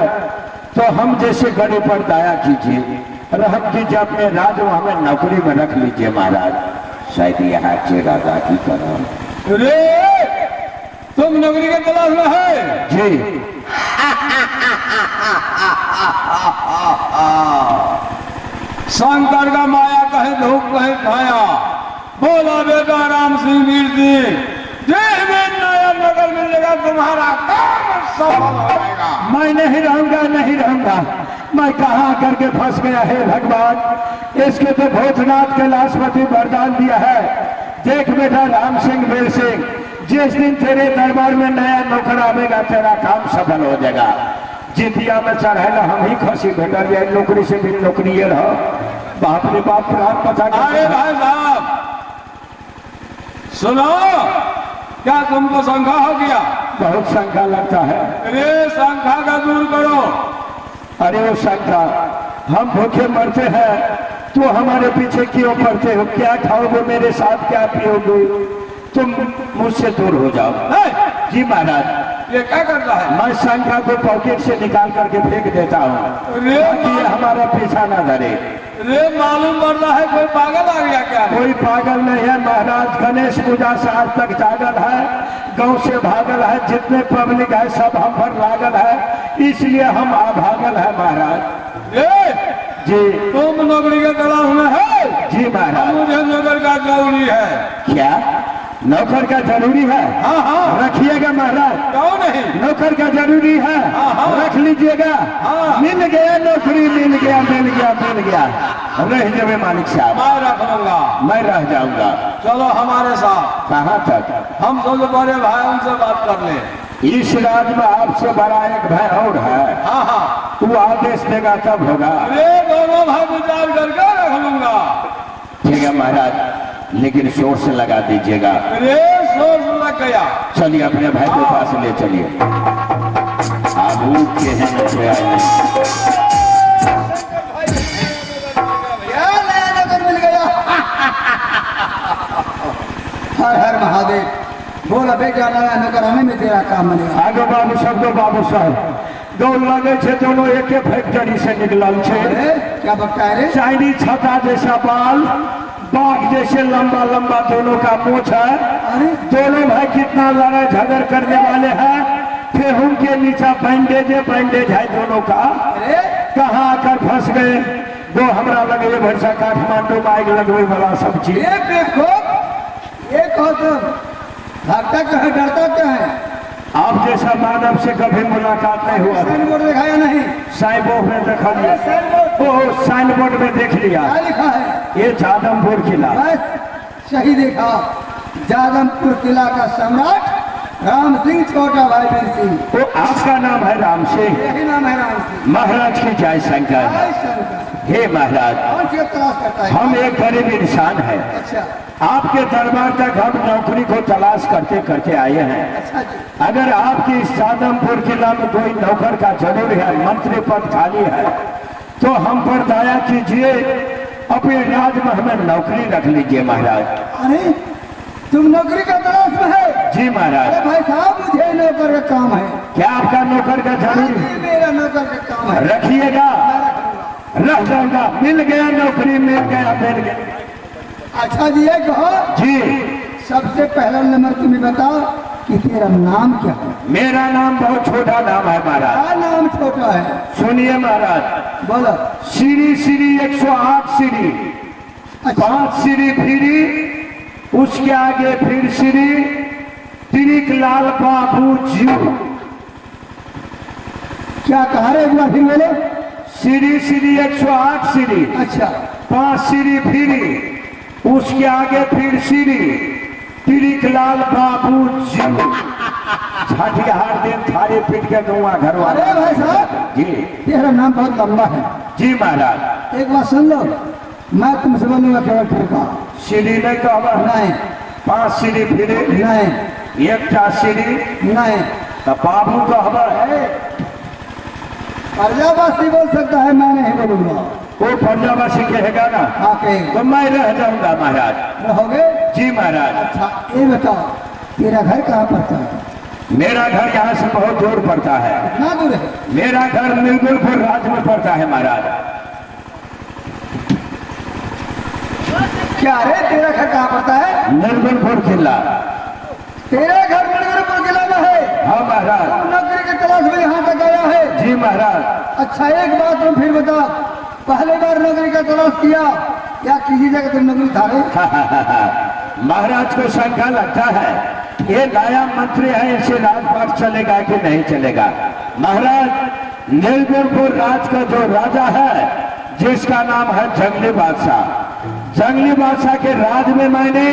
तो हम जैसे गरीब पर दया कीजिए, रहम कीजिए, अपने राज में हमें नौकरी में रख लीजिए महाराज। शायद यहाँ के राजा की तरह। रे तुम नौकरी के तलाश में है? जी। शंकर का माया कहे धूप कहे छाया, बोला बेटा राम सिंह वीर सिंह, जिस दिन नया नगर मिलेगा तुम्हारा काम सफल हो जाएगा। मैं नहीं रहूंगा, नहीं रहूंगा। मैं कहाँ करके फंस गया है भगवान। इसके तो भूतनाथ कैलाशपति वरदान दिया है, देख बेटा राम सिंह वीर सिंह, जिस दिन तेरे दरबार में नया नौकर आवेगा तेरा काम सफल हो जाएगा। जितिया में चढ़ेगा हम ही खसी भेटा जाए, नौकरी से भी नौकरी ये रहो। बाप रे बाप, प्राण पता। अरे भाई साहब सुनो, क्या तुमको शंका हो गया? बहुत शंका लगता है। अरे शंका का दूर करो। अरे वो शंका, हम भूखे मरते हैं तो हमारे पीछे क्यों पड़ते हो? क्या खाओगे मेरे साथ, क्या पियोगे? तुम मुझसे दूर हो जाओ। जी महाराज, ये क्या करता है? मैं शंका को पॉकेट से निकाल करके फेंक देता हूँ ताकि ये हमारा पीछा ना धरे। रे मालूम पड़ रहा है कोई पागल आ गया क्या? कोई पागल नहीं है महाराज, गणेश पूजा से आज तक जागल है, गांव से भागल है, जितने पब्लिक है सब हम पर लागल है, इसलिए हम अभागल है महाराज। जी तुम नौकरी के तलाश में है? जी महाराज, मुझे नौकर का जरूरी है। क्या नौकर का जरूरी है? हाँ हाँ, रखिएगा महाराज। क्यों नहीं? नौकर का जरूरी है। हाँ हाँ, रख लीजिएगा। हाँ, मिल गया नौकरी, मिल गया मिल गया मिल गया। रह जाए मालिक साहब। मैं रख लूंगा। मैं रह जाऊंगा। चलो हमारे साथ। कहाँ तक? हम सब बड़े भाई उनसे बात कर ले। इस राज में आपसे बड़ा एक भाई और है। हाँ हाँ, तू आदेश देगा तब होगा। अरे दोनों भाई विचार करके रख लूंगा। ठीक है महाराज, लेकिन शोर से लगा दीजिएगा। अरे शोर लग गया। चलिए अपने भाई के पास ले चलिए। आप के हैं नया नगर मिल गया। हर हर महादेव। बोला बेटा नया नगर हमें में तेरा काम बनेगा। आगे बाबू साहब, बाबू साहब दौड़ लगे छे दोनों एक फैक्ट्री से निकलल छे। अरे क्या बकता है रे? चाइनी छता जैसा बाल, बाघ जैसे लंबा लंबा दोनों का मूंछ है। अरे दोनों भाई कितना लड़ाई झगड़ करने वाले हैं। ठेहुन के नीचे बैंडेज है दोनों का। अरे कहाँ आकर फंस गए। वो हमरा लगे ये भरसा काठमांडू में आग लगवे वाला सब चीज। ये देखो, ये कहो तुम भागता क्या है, डरता क्या है? आप जैसा मानव से कभी मुलाकात नहीं हुआ। साइन बोर्ड दिखाया नहीं? साइन बोर्ड में देखा लिया। साइन बोर्ड वो साइन बोर्ड में देख लिया। क्या लिखा है? ये जादमपुर किला। बस सही देखा, जादमपुर किला का सम्राट राम सिंह, छोटा भाई वीर सिंह। तो आपका नाम है राम सिंह। यही नाम है राम सिंह। महाराज की जय शंकर। जय शंकर। हे महाराज, कौन सी तलाश करता है? हम एक गरीब इंसान हैं। अच्छा आपके दरबार तक हम नौकरी को तलाश करते करते आए हैं। अच्छा जी। अगर आपके इस जादमपुर किला में कोई नौकर का जरूर है, मंत्री पद खाली है, तो हम पर दया कीजिए, अपने राज में हमें नौकरी रख लीजिए महाराज। अरे तुम नौकरी का तलाश में है? जी महाराज। अरे भाई साहब, मुझे नौकर का काम है। क्या आपका नौकर का हाँ जरूर जी, मेरा नौकर का काम है। रखिएगा। मैं रखूंगा। रह जाऊंगा। मिल गया नौकरी, मिल गया। अच्छा जी, ये कहो जी, सबसे पहला नंबर तुम्हें बताओ कि तेरा नाम क्या है? मेरा नाम बहुत छोटा नाम है महाराज। क्या नाम छोटा है? सुनिए महाराज, बोलो। सीढ़ी सीढ़ी 108 सीढ़ी, अच्छा 5 सीढ़ी फिरी, उसके आगे फिर सीढ़ी, तिरिक लाल बाबू जी। क्या कहा रे, एक बार फिर बोलो। सीढ़ी सीढ़ी 108 सीढ़ी, अच्छा 5 सीढ़ी फिरी, उसके आगे फिर सीढ़ी, तिरिक लाल बाबू जी। छठिहार दिन थारे पीट के गौआ घर वाले। अरे भाई साहब, जी तेरा नाम बहुत लंबा है। जी महाराज। एक बात सुन लो, मैं तुमसे बोलूंगा केवल फिर का सीढ़ी नहीं कहब, नहीं 5 सीढ़ी फिरी, नहीं एकटा सीढ़ी नहीं। तो बाबू कहब। प्रजावासी बोल सकता है, मैं नहीं बोलूंगा। वो पंजाबासी कहेगा ना, हाँ कहेगा। तो मैं रह जाऊंगा महाराज। रहोगे? जी महाराज। अच्छा ये बताओ, तेरा घर कहाँ पड़ता है? मेरा घर यहाँ से बहुत दूर पड़ता है। कितना दूर है? मेरा घर निर्गुणपुर राज्य में पड़ता है महाराज। क्या रे, तेरा घर कहाँ पड़ता है? निर्गुणपुर किला। तेरा घर निर्गुणपुर किला में है? हाँ महाराज। तुम नौकरी की तलाश में यहाँ तक आया है? जी महाराज। अच्छा एक बात तुम फिर बताओ, पहले बार नौकरी का तलाश किया या किसी जगह तुम नौकरी था रे? महाराज को शंका लगता है, ये नया मंत्री है, इसे राजपाट चलेगा कि नहीं चलेगा। महाराज, निर्गुणपुर राज का जो राजा है, जिसका नाम है जंगली बादशाह, जंगली बादशाह के राज में मैंने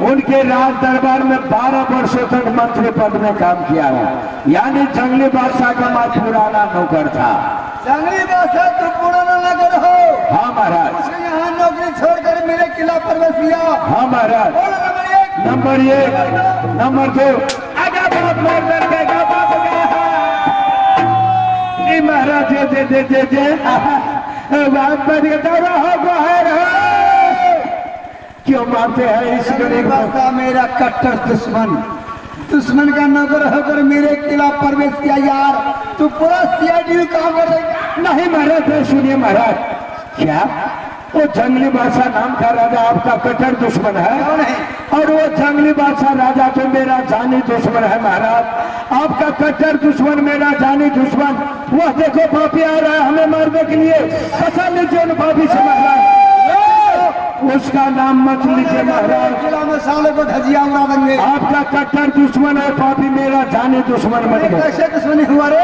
उनके राज दरबार में 12 वर्षों तक मंत्री पद में काम किया हूँ। यानी जंगली बादशाह का मैं पुराना नौकर था। जंगली बादशाह तुम पुराना नगर हो? हाँ महाराज। उसने यहाँ नौकरी छोड़कर मेरे किला प्रवेश किया? हाँ महाराज। बोलो नंबर एक। नंबर 1। नंबर 2, आगा बाप मार करके गा बाप गया। जी महाराज, जे बात पर क्यों मारते हैं इस गरीब को? बादशाह मेरा कट्टर दुश्मन का नौकर होकर मेरे किला प्रवेश किया यार, तू पूरा सीआईडी काम कर देगा। नहीं महाराज, सुनिए महाराज, क्या वो जंगली बादशाह नाम का राजा आपका कट्टर दुश्मन है? कौन है? और वो जंगली बादशाह राजा तो मेरा जानी दुश्मन है महाराज। आपका कट्टर दुश्मन, मेरा जानी दुश्मन। वह देखो पापी आ रहा है हमें मारने के लिए। पता लीजिए उन पापी से महाराज, उसका नाम मत लीजिए महाराज। किला में सालों को धजिया उड़ा देंगे। आपका कट्टर दुश्मन है पापी, मेरा जानी दुश्मन मत लो। कैसे दुश्मनी हुआ रे?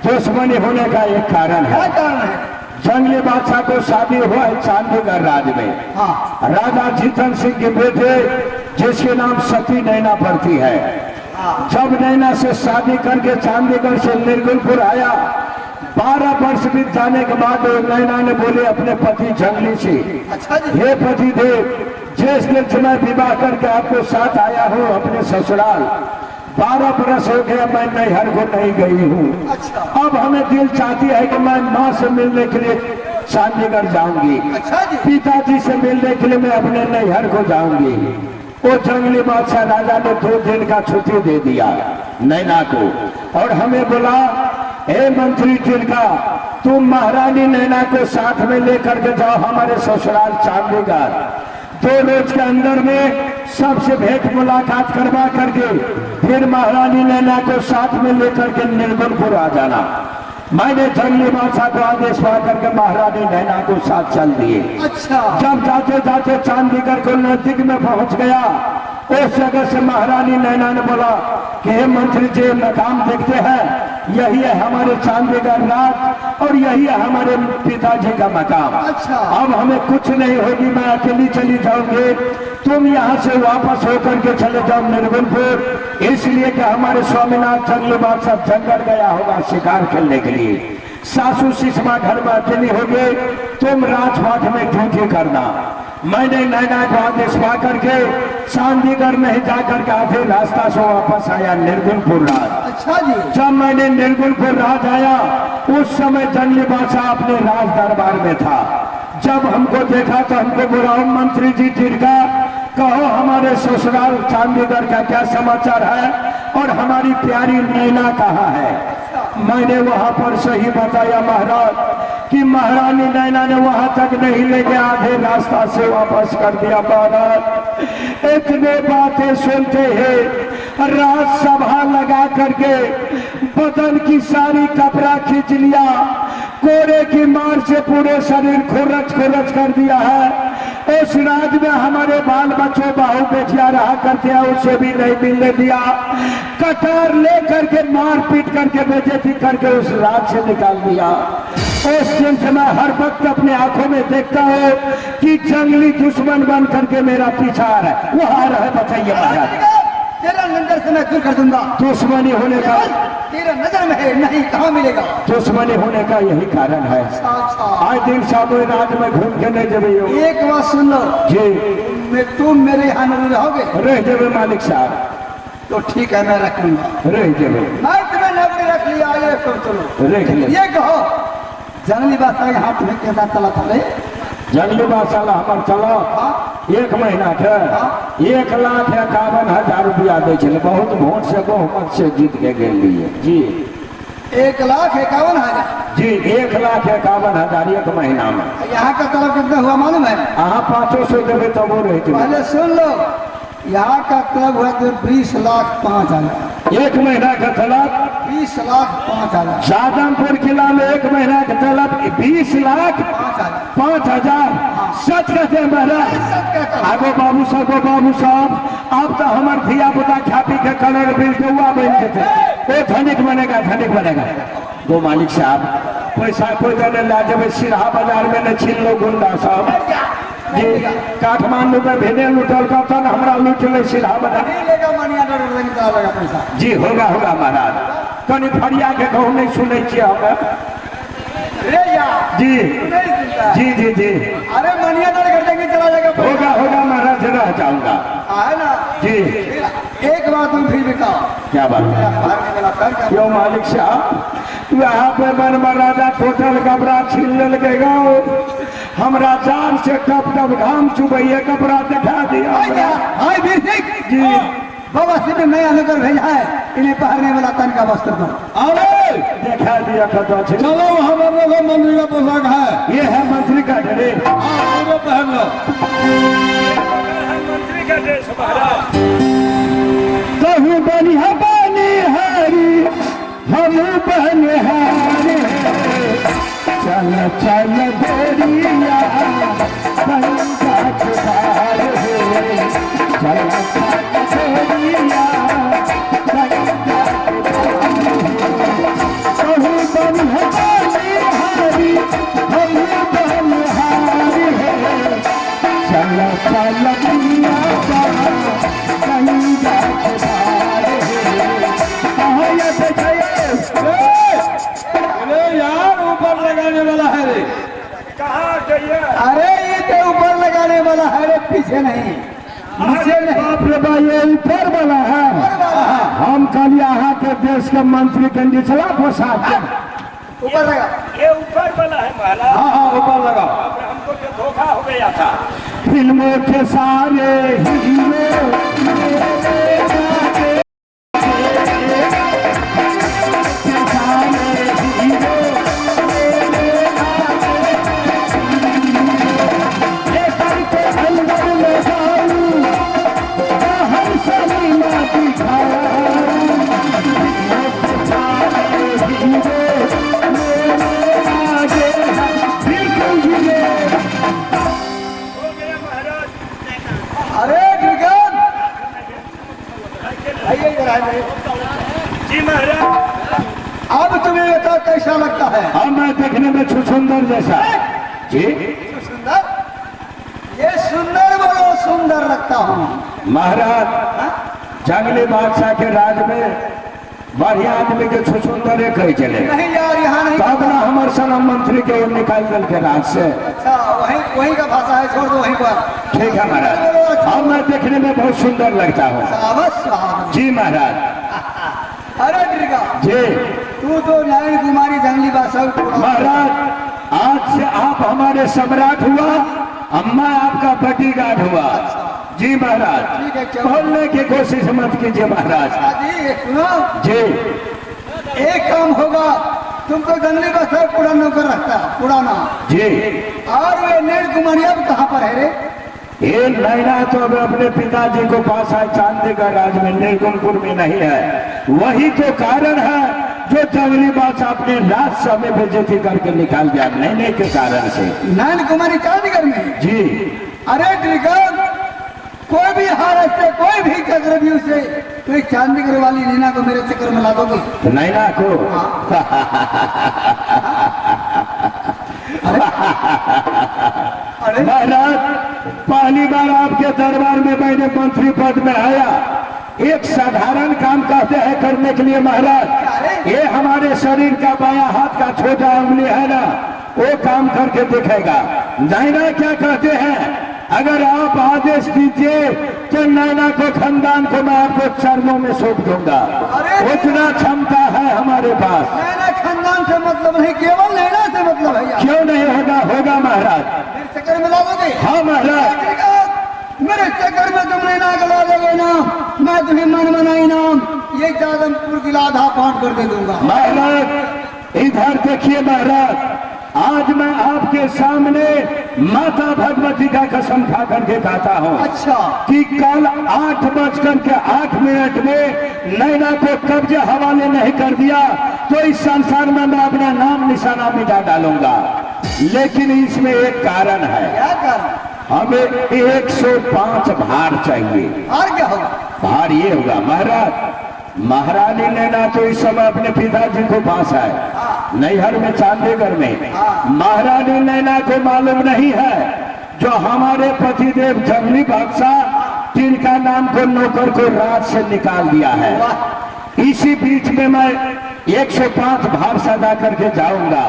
दुश्मनी होने का एक कारण क्या है। कारण है? जंगली बादशाह को शादी हुआ है चांदीगढ़ राज में। हाँ राजा जीतन सिंह के बेटे, जिसके नाम सती नैना पड़ती है। जब नैना से शादी करके चांदीगढ़ से निर्गुणपुर आया, 12 वर्ष बीत जाने के बाद नैना ने बोले अपने पति जंगली से, अच्छा जी। हे पति देव, जिस दिन से मैं विवाह करके आपको साथ आया हूँ अपने ससुराल, 12 बरस हो गया मैं नैहर को नहीं गई हूँ। अच्छा अब हमें दिल चाहती है कि मैं माँ से मिलने के लिए चांदीगढ़ जाऊंगी, अच्छा जी। पिताजी से मिलने के लिए मैं अपने नैहर को जाऊंगी। वो जंगली बादशाह राजा ने 2 दिन का छुट्टी दे दिया नैना को, और हमें बोला हे मंत्री तिलका, तुम महारानी नैना को साथ में लेकर के जाओ हमारे ससुराल चांदीगढ़। 2 रोज के अंदर में सबसे भेंट मुलाकात करवा करके फिर महारानी नैना को साथ में लेकर के निर्गुणपुर आ जाना। मैंने जंगली बादशाह को आदेश पा करके महारानी नैना को साथ चल दिए। अच्छा। जब जाते जाते चांदीगढ़ को नजदीक में पहुंच गया, उस जगह से महारानी नैना ने बोला कि हे मंत्री जी, मकाम देखते हैं, यही है हमारे चांदीगढ़ राज और यही है हमारे पिताजी का मकाम। अच्छा। अब हमें कुछ नहीं होगी, मैं अकेली चली जाऊंगी, तुम यहाँ से वापस होकर के चले जाओ निर्गुणपुर, इसलिए कि हमारे स्वामीनाथ जंगली बादशाह जंगल गया होगा शिकार खेलने के लिए। सासू सुषमा घर में अकेली होगी, तुम राजपाट में ड्यूटी करना। मैंने नैना को आदेश पा करके चांदीगढ़ नहीं जाकर के आधे रास्ता से वापस आया निर्गुणपुर राज। अच्छा जी। जब मैंने निर्गुणपुर राज आया, उस समय जंगली बादशाह अपने राज दरबार में था। जब हमको देखा तो हमको बोला, मंत्री जी तिलका, कहो हमारे ससुराल चांदीगढ़ का क्या समाचार है और हमारी प्यारी नैना कहाँ है। मैंने वहां पर सही बताया महाराज कि महारानी नैना ने वहां तक नहीं लेके आधे रास्ता से वापस कर दिया। महाराज इतने बातें सुनते हैं, राज सभा लगा करके बदन की सारी कपड़ा खींच लिया, कोरे की मार से पूरे शरीर खुरच खुरच कर दिया है। उस राज में हमारे बाल बच्चों बहू बेटियां रहा करते हैं, उसे भी नहीं मिलने दिया। कटार ले करके मार पीट करके बेइज्जती करके उस राज से निकाल दिया। उस दिन से मैं हर वक्त अपने आंखों में देखता हूँ कि जंगली दुश्मन बन करके मेरा पीछा आ रहा है। वो आ रहा है, बताइए महाराज। तेरा नजर से मैं दूर कर दूंगा। दुश्मनी होने का तेरा नजर में है, नहीं कहाँ मिलेगा। दुश्मनी होने का यही कारण है। आज दिन शाम रात में घूम के नहीं जब एक बात सुन लो जी, तुम मेरे यहाँ नहीं रहोगे। रह जब मालिक साहब, तो ठीक है, मैं रख लूंगा। रह जब मैं तुम्हें नौकरी रख लिया, ये सब चलो रख ले। ये कहो जंगली बादशाह यहाँ तुम्हें कैसा चला था? जंगली बादशाह हमार चलो 1 महीना के 1,51,000 रुपया दे छे, बहुत वोट से बहुमत से जीत के गेलिए जी। 1,51,000 जी, 1,51,000 1 महीना में। यहाँ का तलब कितना हुआ मालूम है? अहाँ 500 देवे तब वो रहते। पहले सुन लो, यहाँ का तलब हुआ तो 20,05,000। 1 महीना का तलब 20,05,000। शाहजहांपुर किला में 1 महीना का तलब 20,05,000। सच कहते हैं महाराज। आगो बाबू साहब, अब तो हमारे धिया पुता खा पी के कलर बिल के हुआ बन थे, वो धनिक बनेगा। वो मालिक साहब पैसा कोई देने ला जब सिरहा बाजार में न छीन लो गुंडा साहब जी। काठमांडू में भेने लुटल का था, हमारा लूट ले सिरहा बाजार पैसा जी। होगा महाराज, कनी फरिया के कहूँ नहीं सुने हमें जी। अरे मनिया घर जाके चला जाएगा। होगा महाराज, रह जाऊंगा है ना जी। एक बात तुम फिर भी कहो। क्या बात है? क्यों मालिक साहब, यहाँ पे मन महाराजा टोटल कपड़ा छीन लगेगा। हमरा जान से टप घाम चुबैया कपड़ा दिखा दिया जी। बाबा सिर्फ नया नगर भेजा है, इन्हें पहनने वाला तन का वस्त्र दो। अरे दिखा दिया था। चलो हम लोग मंत्री का पोशाक है, ये है मंत्री का ड्रेस। वो पहन लो। मंत्री का ड्रेस महाराज। तहु बनिहारी हम बनिहारी, चल चल गोरिया गंगा जुबार है, चल चल गोरिया गंगा तहु बनिहारी हम बनिहारी है, चल चल गोरिया गंगा जुबार है। यार ऊपर लगाने वाला है रे। कहाँ जाइए? अरे ये तो ऊपर लगाने वाला है रे, पीछे नहीं। नीचे नहीं। बाप रे बा, ये ऊपर वाला है। हम कल यहाँ के देश के मंत्री के निचला पोशाक ऊपर लगा। ये ऊपर वाला है महाराज। हाँ ऊपर लगा। हमको तो धोखा हो गया था। फिल्मों के सारे हीरो जी महाराज। अब तुम्हें बताओ कैसा लगता है? अब मैं देखने में छुछुंदर जैसा। जी सुंदर, ये सुंदर बोलो, सुंदर लगता हूँ महाराज। जंगली बादशाह के राज में बढ़िया आदमी के छुछुंदर कही चले। नहीं यार, यहाँ नहीं। तब ना हमारे सनम मंत्री के निकाल दल के राज से। अच्छा, वहीं का भाषा है, छोड़ दो वहीं पर। ठीक है महाराज। अब मैं देखने में बहुत सुंदर लगता हूँ। शाबाश। जी महाराज। अरे ड्रिगा जी तू तो नारायण कुमारी जंगली बादशाह। महाराज, आज से आप हमारे सम्राट हुआ, अम्मा आपका बॉडीगार्ड हुआ। जी महाराज। ठीक है, चलो। बोलने की कोशिश मत कीजिए महाराज। जी सुनो, जी एक काम होगा, तुमको जंगली बादशाह पूरा नौकर रखता है, पुराना। जी। और वे नारायण कुमारी अब कहाँ पर है रे? ये नैना तो अब अपने पिताजी को पास है, चांदीगढ़ राज में, निर्गुणपुर में नहीं है। वही तो कारण है जो जंगली बादशाह अपने राजसभा में बेइज्जती करके निकाल दिया, नैने के कारण से। नारायण कुमारी चांदीगढ़ में? जी। अरे ड्रिगा, कोई भी हालत से, कोई भी चक्रव्यूह से, तो एक चांदीगढ़ वाली नीना को मेरे चक्कर में ला दोगे? नैना को? अरे महाराज, पहली बार आपके दरबार में मैंने मंत्री पद में आया। एक साधारण काम कहते हैं करने के लिए महाराज, ये हमारे शरीर का बायां हाथ का छोटा उंगली है ना, वो काम करके दिखेगा। नैना क्या कहते हैं, अगर आप आदेश दीजिए तो नैना को, खानदान को मैं आपको चरणों में सौंप दूंगा। उतना क्षमता है हमारे पास। नैना खानदान से मतलब नहीं, केवल नैना से मतलब है यार। क्यों नहीं होगा? होगा महाराज। मेरे चक्कर में ला दोगे? हाँ महाराज। मेरे चक्कर में तुम नैना को ला दोगे ना, मैं तुम्हें मन मनाई नाम ये जादमपुर की आधा पाठ कर दे दूंगा। महाराज इधर देखिए महाराज, आज मैं आपके सामने माता भगवती का कसम खा करके कहता हूँ। अच्छा। कि कल 8:08 में नैना को कब्जे हवाले नहीं कर दिया तो इस संसार में मैं अपना नाम निशाना मिटा डालूंगा। लेकिन इसमें एक कारण है। क्या कारण? हमें 105 भार चाहिए। और क्या होगा? भार ये होगा महाराज, महारानी नैना तो इस समय अपने पिताजी को पास है, नैहर में चांदीगढ़ में। महारानी नैना को मालूम नहीं है जो हमारे पतिदेव जंगली बादशाह जिनका नाम को नौकर को राज से निकाल दिया है। इसी बीच में मैं 105 भार सदा करके जाऊंगा।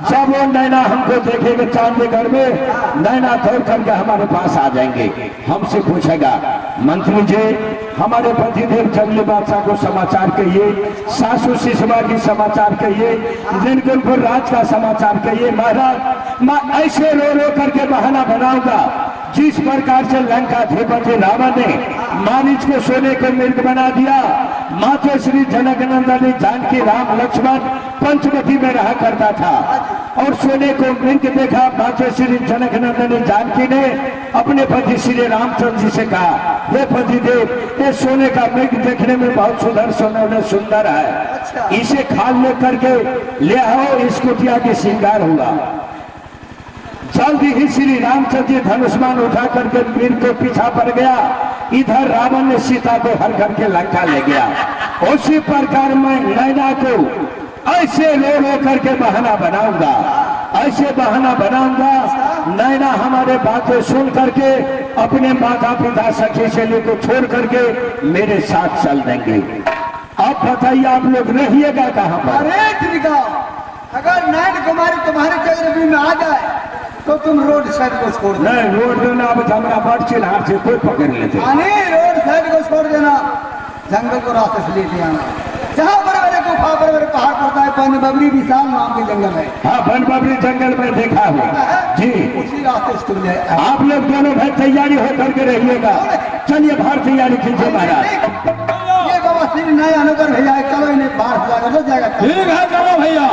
जब वो नैना हमको देखेंगे चांदीगढ़ में, नैना दौड़ करके हमारे पास आ जाएंगे, हमसे पूछेगा, मंत्री जी हमारे पतिदेव जंगली बादशाह को समाचार कहिए, सासू सिसवा की समाचार कहिए, निर्गुणपुर राज का समाचार कहिए। महाराज मैं ऐसे रो रो करके बहाना बनाऊंगा जिस प्रकार से लंकाधिपति रावण ने मारीच को सोने को मृग बना दिया, माते श्री जनक नंदन जानकी राम लक्ष्मण पंचवटी में रहा करता था और सोने को मृग देखा। माते श्री जनक नंदन जानकी ने अपने पति श्री रामचंद्र जी से कहा, हे पतिदेव ये सोने का मृग देखने में बहुत सुंदर है, इसे खाल ले करके ले आओ, इस कुटिया के श्रृंगार हुआ। जल्दी ही श्री रामचंद्र जी धनुष्मान उठा करके वीर को पीछा पड़ गया। इधर रावण ने सीता को हर करके लंका ले गया। उसी प्रकार मैं नैना को ऐसे रो रो करके बहाना बनाऊंगा, ऐसे बहाना बनाऊंगा, नैना हमारे बातें सुन करके अपने माता पिता सखी सहेली को छोड़ करके मेरे साथ चल देंगे। अब बताइए आप लोग रहिएगा कहाँ पर? अरे ड्रिगा, अगर नारायण कुमारी तुम्हारे चक्रव्यूह में आ जाए तो तुम रोड साइड को छोड़ देना। नहीं, रोड देना अब हमारा बड़ चिल्हार से कोई पकड़ लेते। रोड साइड को छोड़ देना, जंगल को रास्ते से लेते आना, जहाँ बड़े बड़े गुफा बड़े बड़े पहाड़ पड़ता है, बन बबरी विशाल नाम के जंगल है। हाँ, बन बबरी जंगल में देखा हुआ जी। उसी रास्ते से तुम ले आप लोग दोनों भाई तैयारी हो करके रहिएगा। चलिए बाहर तैयारी कीजिए महाराज। ये बाबा श्री नया नगर भैया, चलो इन्हें बाहर जाकर हो जाएगा। ठीक है, चलो भैया।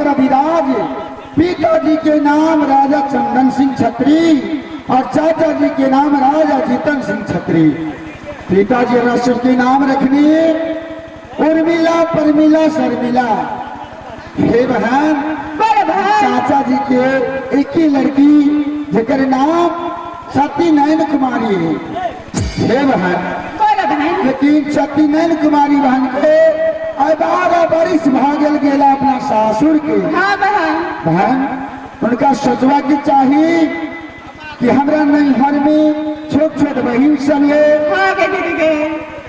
और अधिराज पिताजी के नाम राजा चंदन सिंह छत्री और चाचा जी के नाम राजा जीतन सिंह छत्री। पिताजी रसुल के नाम रखनी उर्मिला परमिला शर्मिला। हे बहन चाचा जी के एक ही लड़की जेकर नाम सती नयन कुमारी है। हे बहन लेकिन सती नयन कुमारी बहन के 12 बरिस भागल गेला अपना सासुर के। बहन उनका सोचवा की चाहिए कि हमरा नैहर में छोट छोट बहन सब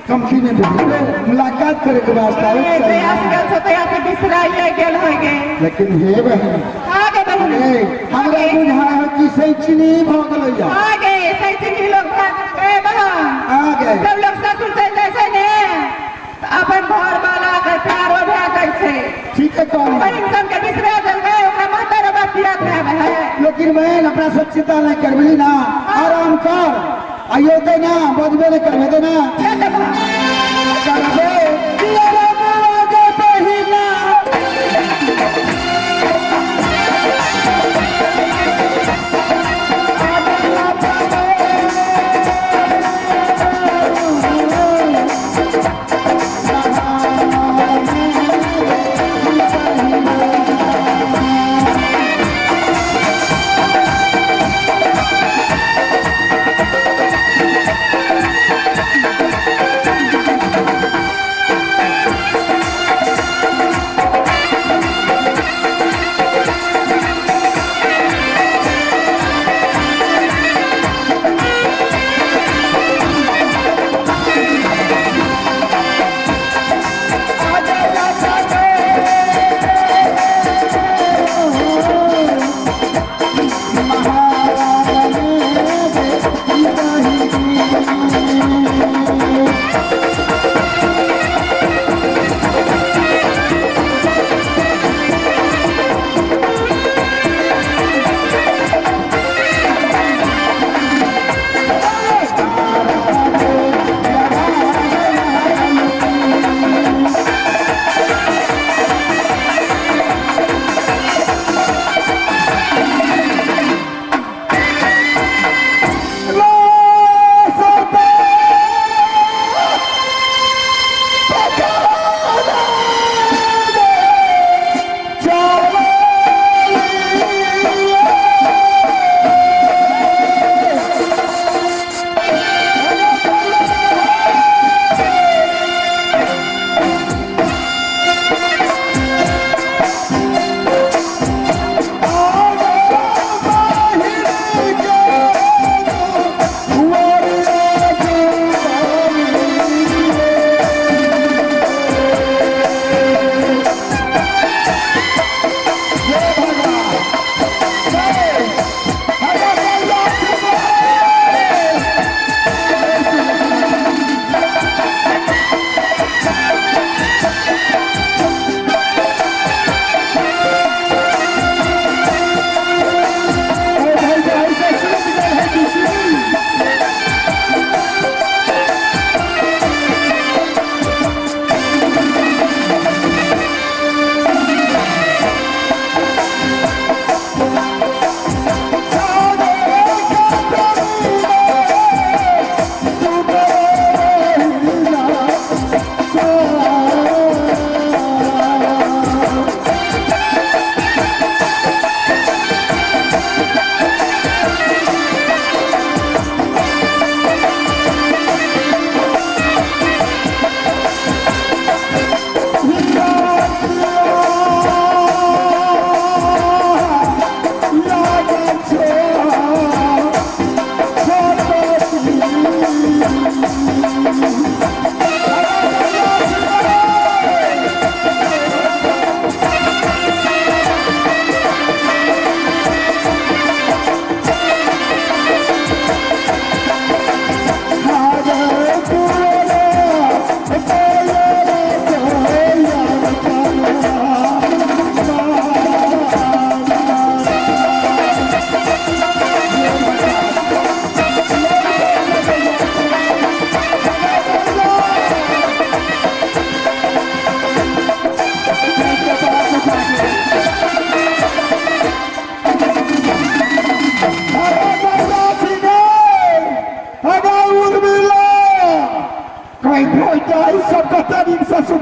कंपनी में मुलाकात करे के वास्ते लेकिन हे बहन हमरा बुझा है कि सैचनी भोगल जा आ गए सब लोग ससुर से जैसे ने अपन घर वाला के प्यारो भे कैसे ठीक है कौन बहन सब के बिसरा चल गए ओकरा माता रे बात याद में है। लेकिन बहन अपना सब चिंता नहीं करबली ना आराम कर आइयो ते ना बदबे नहीं करबे ते ना करबे तेरा आगे बहिना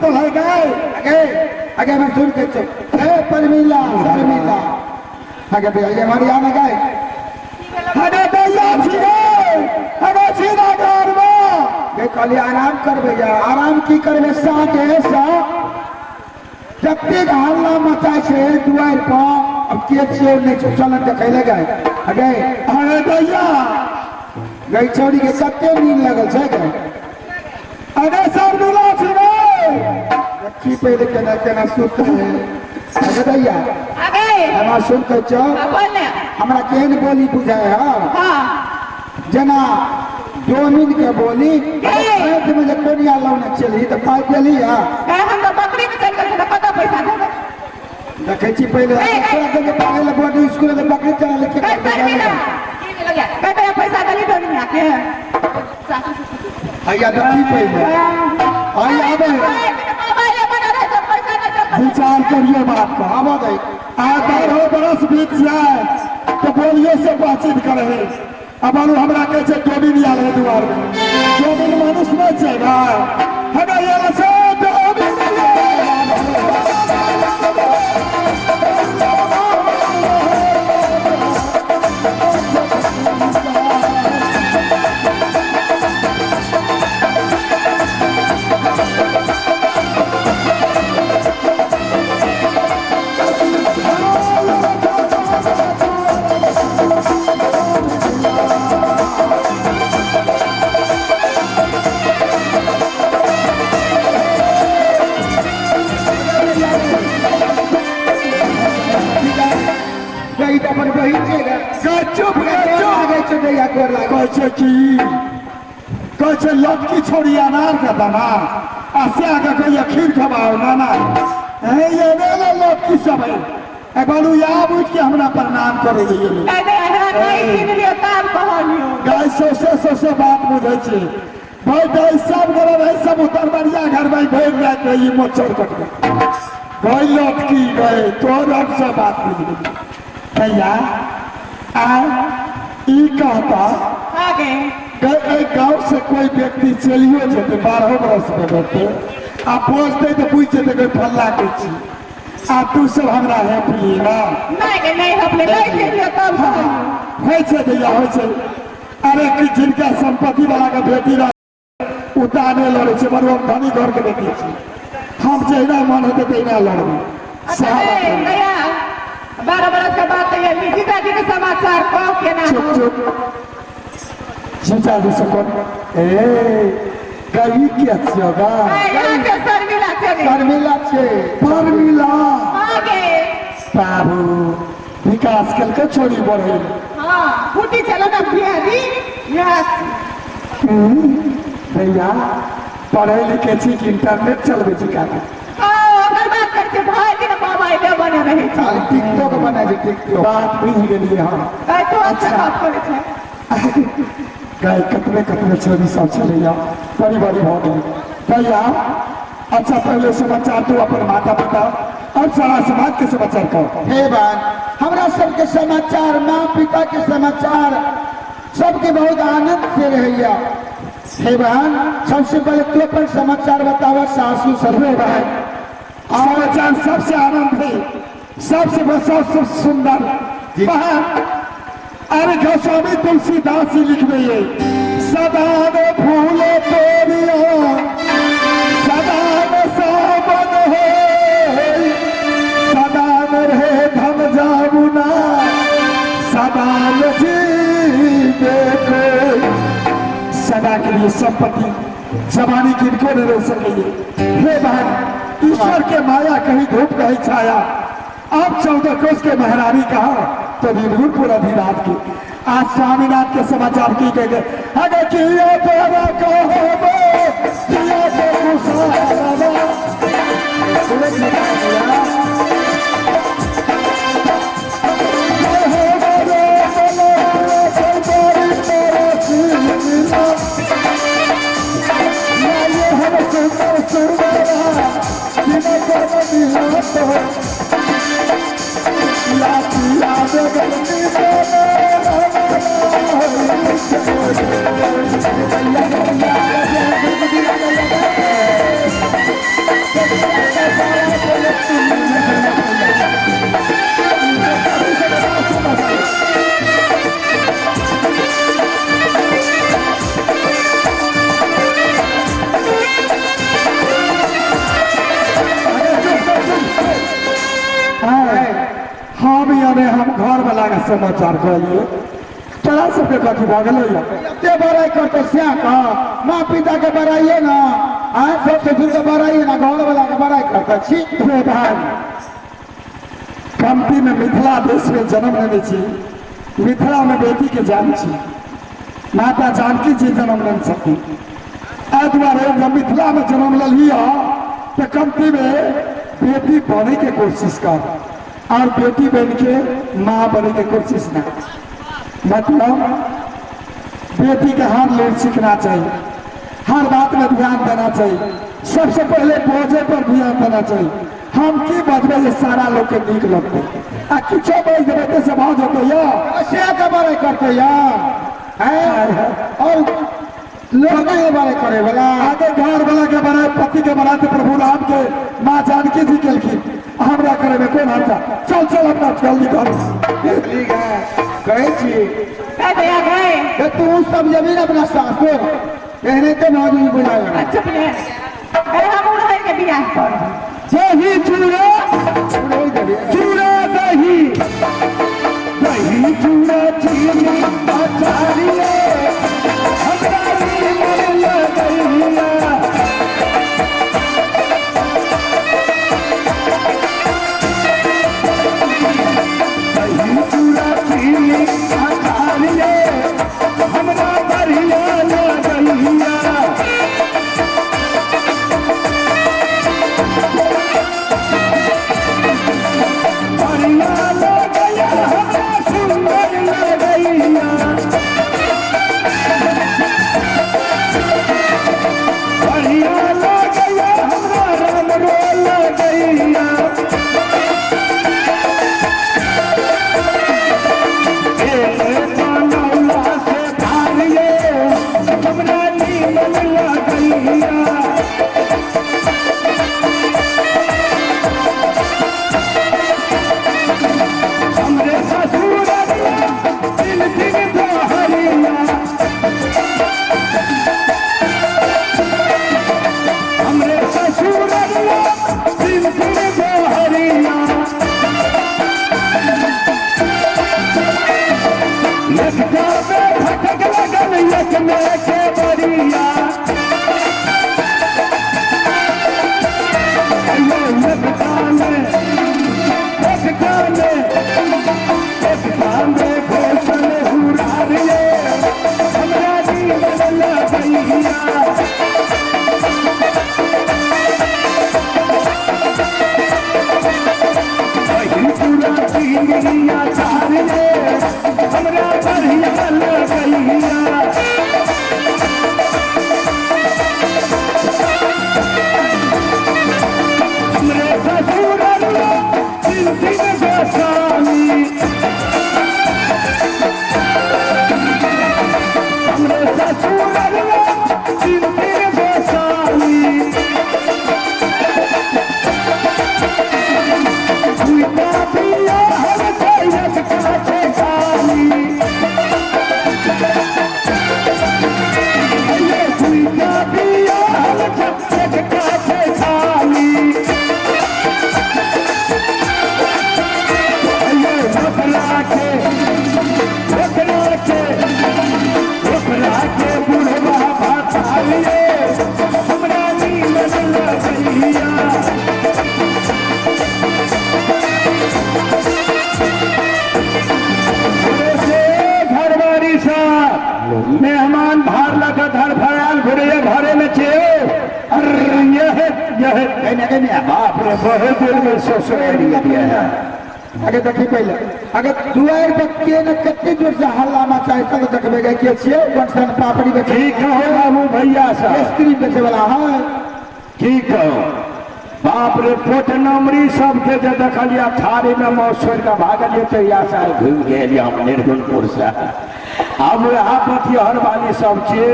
तो है गए आगे आगे मैं सुन के चुप ए परमिला शर्मिला आगे भैया ये हमारी आने गए अरे दैया छिए अरे सीधा घर में ये कल आराम कर भैया आराम की करबे साथे सा जब तक हल्ला मचाए छे दुआर पर अब के छिए नहीं चलन देखे लगे आगे अरे दैया गई छोड़ी के कते नींद लगल छे गए अरे शर्मिला छिए रखी पहले केना सुत है आगे भैया आगे हमारा सुन के चो बोल ने हमरा केहन बोली बुझाए हां हाँ जना डोमिन के बोली पेट में जे कोनिया लौने चली तो पाई देली हां हम तो बकरी में चल कर पता पैसा देबे देखे छी पहले थोड़ा के पहले बोर्ड स्कूल में बकरी चला लेके कैसे मिला की मिल गया कहते पैसा दली तो नहीं आके आया देखी पहले आया आबे मोबाइल बना रहे सब पैसा ना चल विचार करिए बात का आवा दे आ 12 बरस बीत जाए तो बोलिए से बातचीत करे अब आलू हमरा कहे छे डोमिन आल है दुआर में डोमिन मनुष्य में छे ना हमरा ये से डोमिन गई तो अपन बहिन छे चुप आगे चले या कर लागे कहे की कहे लटकी छोड़ी अनार का दाना आसे आगे कहे खीर खवाओ नाना है ये मेरे लटकी सब है ए बालू या बुझ के हमरा प्रणाम करे लिए कहते हैं नहीं छीन लियो काम कहलियो गाय सोसे बात बुझे छे भाई गाय सब गला रहे सब उतर बढ़िया घर में भेज जात रही मोचर कट गए भाई लटकी गए तो रब से बात बुझ गई भैया आ ई कहता आगे गाँव से कोई व्यक्ति चलियो जेते 12 बरस में रहते आ पहुँचते तो पूछ जेते कोई फल्ला के छी आ तू सब हमरा है प्ली ना नहीं अपने नहीं छीन लियो तब होइ छै भैया होइ छै अरे कि जिनका संपत्ति वाला का बेटी रह उतारे लड़े छै बड़ हम धनी घर के बेटी छी हम जहिना मन होते तहिना लड़बे अच्छा भैया 12 बरस के बाद तो ये जीजा जी के समाचार कहो के ना चुप चुप जीजा जी से कौन ए गई क्या छियोगा यहाँ के शर्मिला चली शर्मिला छे परमिला आगे बाबू विकास कल के छोड़ी बढ़े हाँ फूटी चलो ना बिहारी यस भैया पढ़े लिखे छी कि इंटरनेट चलबे छी का अगर बात करते भाई दिन मोबाइल बने रहे छी खाली टिकटॉक बना जे टिकटॉक बात बुझ गेलिए हम तो अच्छा बात करे छे गाय कतने छोरी सब चलैया बड़ी बड़ी हो गई भैया अच्छा पहले समाचार तू अपन माता पिता और सारा समाज के समाचार कहो हे बात हमरा सबके समाचार माँ पिता के समाचार सबके बहुत आनंद से रहिया हे बहन सबसे पहले तू अपन समाचार बतावा सासू ससुर बहन समाचार सबसे आनंद है सबसे सुंदर बहन अरे गोस्वामी तुलसीदास जी लिखबे ये सदा में फूल तोरियो सदा में सावन हो सदा में रहे धन जामुना सदा में जीवे को सदा के लिए संपत्ति जवानी किनको न रह सकेगी हे बहन ईश्वर के माया कहीं धूप कहीं छाया अब 14 कोस के महारानी कहा तो निर्गुणपुर अधिनाथ की आज स्वामीनाथ के समाचार की गए अगर किया तेरा कहो किया तो वाला का समाचार कहलिए तोरा सबके कथी भऽ गेलै या ते बड़ाई करते श्याम का माँ पिता के बड़ाइए ना आज सब ससुर के बड़ाइए ना घर वाला के बड़ाई करते छी हे भाई कमती में मिथिला देश में जन्म लेने छी मिथिला में बेटी के जान छी माता जानकी जी जन्म लेने छथिन एहि दुआरे जब मिथिला में जन्म लिया तो कमती में बेटी बने के कोशिश कर और बेटी बन के माँ बने के कोशिश ना मतलब बेटी के हर लोग सीखना चाहिए हर बात में ध्यान देना चाहिए सबसे पहले बोझे पर ध्यान देना चाहिए हम की बजबे जे सारा लोग के नीक लगते आ किछो बज देवे तो से भाव होते या से के बड़ाई करते या है और लोग नहीं बड़ाई करे वाला आगे घर वाला के बनाए पति के बनाते प्रभु राम के माँ जानकी जी केलखिन हमरा करे में कौन हाथ चल चल अपना जल्दी कर ठीक है कहे छी कह दिया गए कि तू सब जमीन अपना सासुर कहने ते मौजूद बुझाएगा चुप ले अरे हम उड़ के बियाह कर दही चूड़ा चूड़ा दही दही चूड़ा चीनी अचारिये हमरा नीमन लगैया दही चूड़ा चीनी अचारिये हमरा बढ़िया लगैया बढ़िया लगैया हमरा सुंदर लगैया बढ़िया लगैया हमरा रमरो लगैया बनौला से धारिये हमरा नीमन लगैया हमरे ससुररिया दिन दिन दोहरिया हमरे ससुररिया दिन दिन दोहरिया लखता में भटक लगल एक में के बरिया लखता में घोषण हुरारिये हमरा नीमन लगैया दही चूड़ा चीनी अचारिये हमरा बढ़िया लगैया हमरे ससुररिया दिन दिन गोसावी हमरे ससुररिया दिन दिन गोसावी भूता पिया हम कैलक काछे खाली ये भूता पिया हम कैलक काछे खाली ओकरा के बुढ़वा भातालिये हमरा नीमन लगैया घरवारी साहब मेहमान भार लगा धर भराल घुड़िया घरे में छे अरे यह बाप रे बहुत देर में ससुरारी दिया है आगे देखी पहले अगर दुआर पर के न कितनी जोर से हल्ला मचाए तब देखबे गए के छिए बक्सन पापड़ी बेचे ठीक कहो बाबू भैया साहब आइसक्रीम बेचे वाला है ठीक कहो बाप रे पोटनमरी सबके जे देखलिया थारी में मौसर का भागलिए तो या से घूम गेल हम निर्गुणपुर से अब यहाँ पतिहर वाली सब छे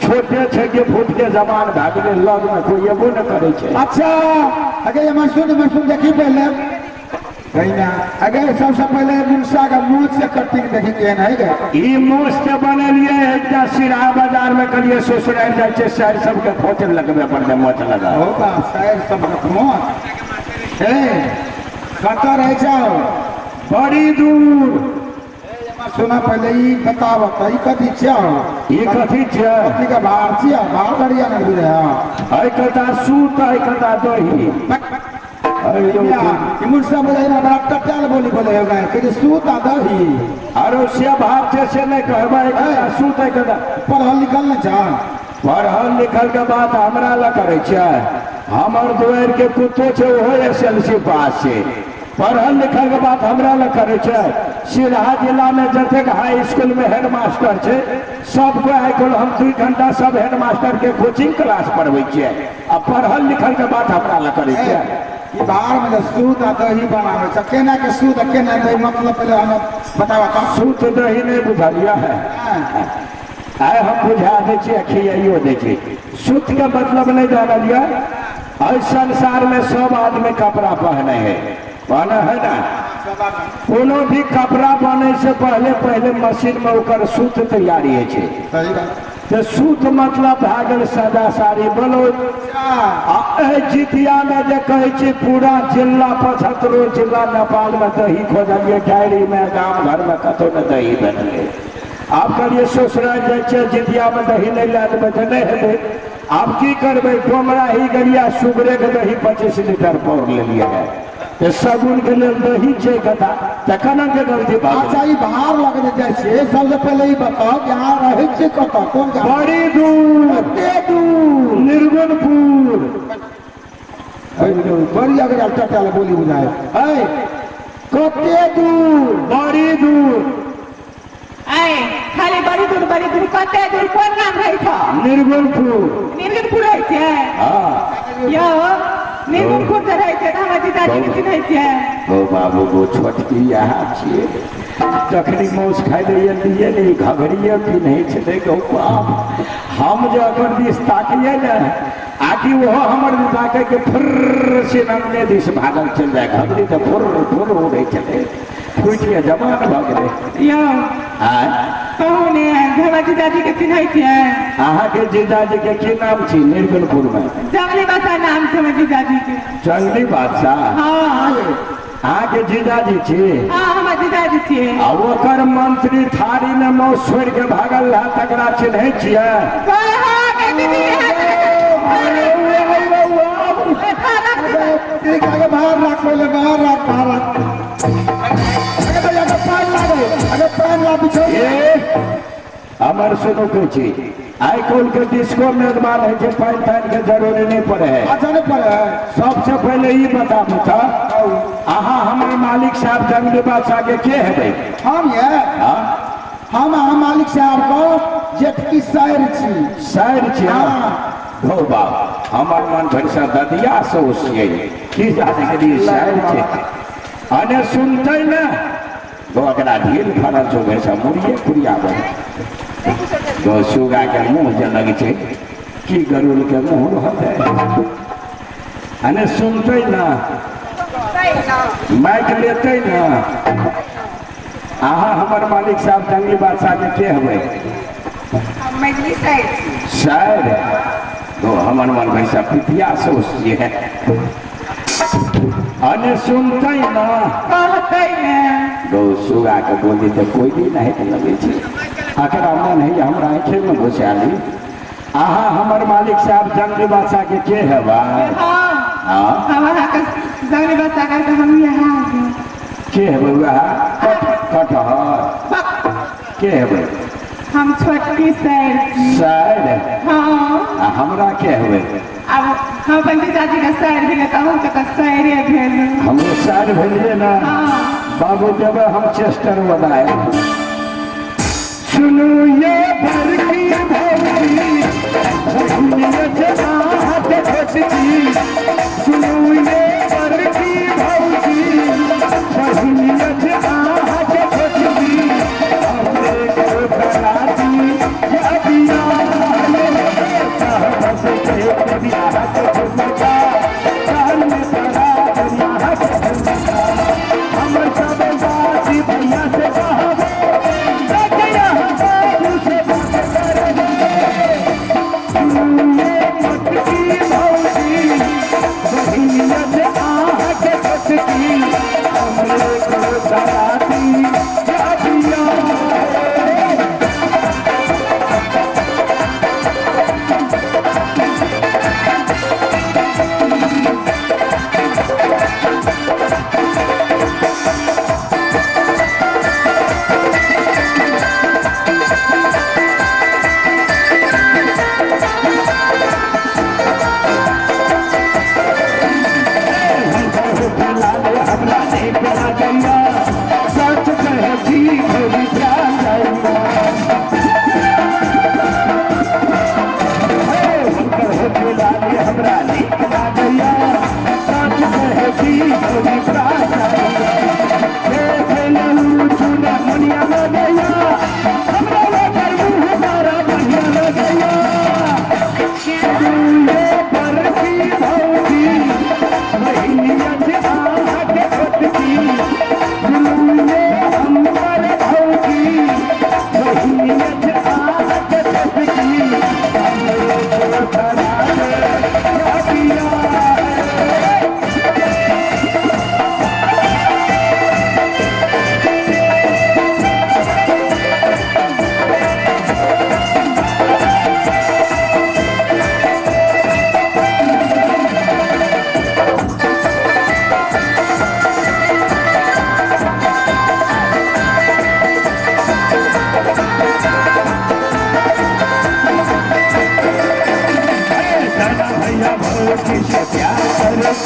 छोटे छे के फूट के जमान भागले लग में कोई एबो न करे छे अच्छा अगर ये मशरूम देखी पहले कहीं अगर सबसे पहले मुंसा का मूछ से कटिंग देखेंगे नहीं गए ई मूछ के बनलिए एकटा सिरा बाजार में कलिए ससुराल जाय छे शहर सबके खोचन लगबे पर मोच लगा होगा शायर सब मोच ए कतर रह जाओ बड़ी दूर सुना पहले ही बताओ ई कथी छिया ये कथी छै कथी का बाहर छिया बाहर बढ़िया नहीं बुझे आई कथा सूत आई कथा दही मुर्सा बोले ना बड़ा टटाल बोली बोले हो गए कि सूत आ दही आरो से भाव छै से नहीं कहबै कथा सूत आई कथा पढ़ल लिखल न जा पढ़ल लिखल के बात हमरा ला करे छै हमर दुआर के कुत्तो छै ओहो एसएलसी पास छै पढ़ल लिखल के बात हमरा ला करे छै सिरहा जिला में जतेक हाई स्कूल में हेडमास्टर छै सबको आइ काल्हि हम 2 घंटा सब हेडमास्टर के कोचिंग क्लास पढ़बै छियै आ पढ़ल लिखल के बात हमरा ला करे छै ये बाहर में जो सूत आ दही बनावे छै केना के सूत आ केना दही मतलब पहले हम बतावा तो सूत दही नहीं बुझलिया है आइ हम बुझा दै छियै खियाइयो दै छियै सूत के मतलब नहीं जानलिया इस संसार में सब आदमी कपड़ा पहने है पहने है ना कोनो भी कपड़ा बने से पहले मशीन में ओकर सूत तैयारी है छै सही बात तो सूत मतलब भए गेल सादा साड़ी बोलो जितिया में जे कहै छै पूरा जिला 75 जिला नेपाल में दही खोजलिए डायरी में गांव घर में कतौ न दही बनले आप करिए ससुराल जाय छै जितिया में दही नहीं ला देबै तऽ नहीं हेतै आप की करबै डोमरा ही गरिया सुगरे के दही 25 लीटर पौर लेलिए है तो सगुन के लेल दही छै कथा तखन के गलती बात अच्छा ई बाहर लगने जाय छै सबसे पहले ई बताओ कि यहाँ रहै छै कतऽ कोन गाँव बड़ी दूर कते दूर निर्गुणपुर बड़ी अगर टटाल बोली बुझाए है कते दूर बड़ी दूर आए खाली बड़ी दूर कते दूर कोन नाम रहै छ निर्गुणपुर निर्गुणपुर रहै छै हाँ यो निर्गुणपुर जे रहै छै हमर जीजाजी के चिन्है छियै ओ बाबू वो छोटकी यहाँ छियै जखनी मौस खाइ रहिए लिए नहीं घघरिए पिन्है छलै गौ बाप हम जे अगर दिस ताकिए ने आकि ओहो हमर ताकै के फुर्र से नमने दिस भागल चल जाए घघरी तऽ फुर्र फुर्र उड़ै छलै फुटिए जवान भऽ गेलै यो आय कहू ने हमर जीजाजी के चिन्है छियै अहाँके जीजाजी के की नाम छी निर्गुणपुर में जंगली बादशाह नाम छै हमर जीजाजी के जंगली बादशाह हाँ अहाँके जीजाजी छी हाँ हमर जीजाजी छियै आ ओकर मंत्री थारी में मौस छोड़ के भागल रहा तकरा चिन्है छियै कहाँ के दीदी बाहर रख पहले बाहर रख अगर पान ला बिछो हमर सुनो के छी आइ काल्हि के डिस्को मेजबान है छै पानि तानि के जरूरी नहीं पड़े है अच्छा नहीं पड़े सबसे पहले ई बताबू तऽ अहाँ हमर मालिक साहब जंगली बादशाह के हेबै हम ये हम मालिक साहब को जेठकी शायर छी शायर छी हो बाप हमर मन भरिसा ददिया से ओसियै की जाने के लिए शायर छै अने सुनतै ने तो अकरा ढील फड़ल छौ भैंसा मुड़िए खुरियाबै तो सुगा के मुँह जे लगे छै की गरुड़ के मुँह रहतै अने सुनतै ना माइक लेतै ना अहाँ हमर मालिक साहब जंगली बादशाह के हेबै शायर तो हमर मन भैंसा पितिया से ओसिए है अने सुनतै ना कहतै ने गौ सुगा के बोली तो कोई भी नहीं लगे छै अकरा मन है हमरा आँखे में घुसाली अहाँ हमर मालिक साहब जंगली बादशाह के हेबै हाँ हमारा के जंगली बादशाह के हम यहाँ आ गए के हेबै वएह कटहर के हेबै हम छोटकी शायर हाँ हमरा के हेबै अब हम अपन जीजाजी के शायर भेलै तऽ अहूँ के शायरे भेल हमरो शायर भेलिए ना बाबू देवे हम चेस्टर बनाए सुनू ये भर की भौरी सुनू ये भर की भैया से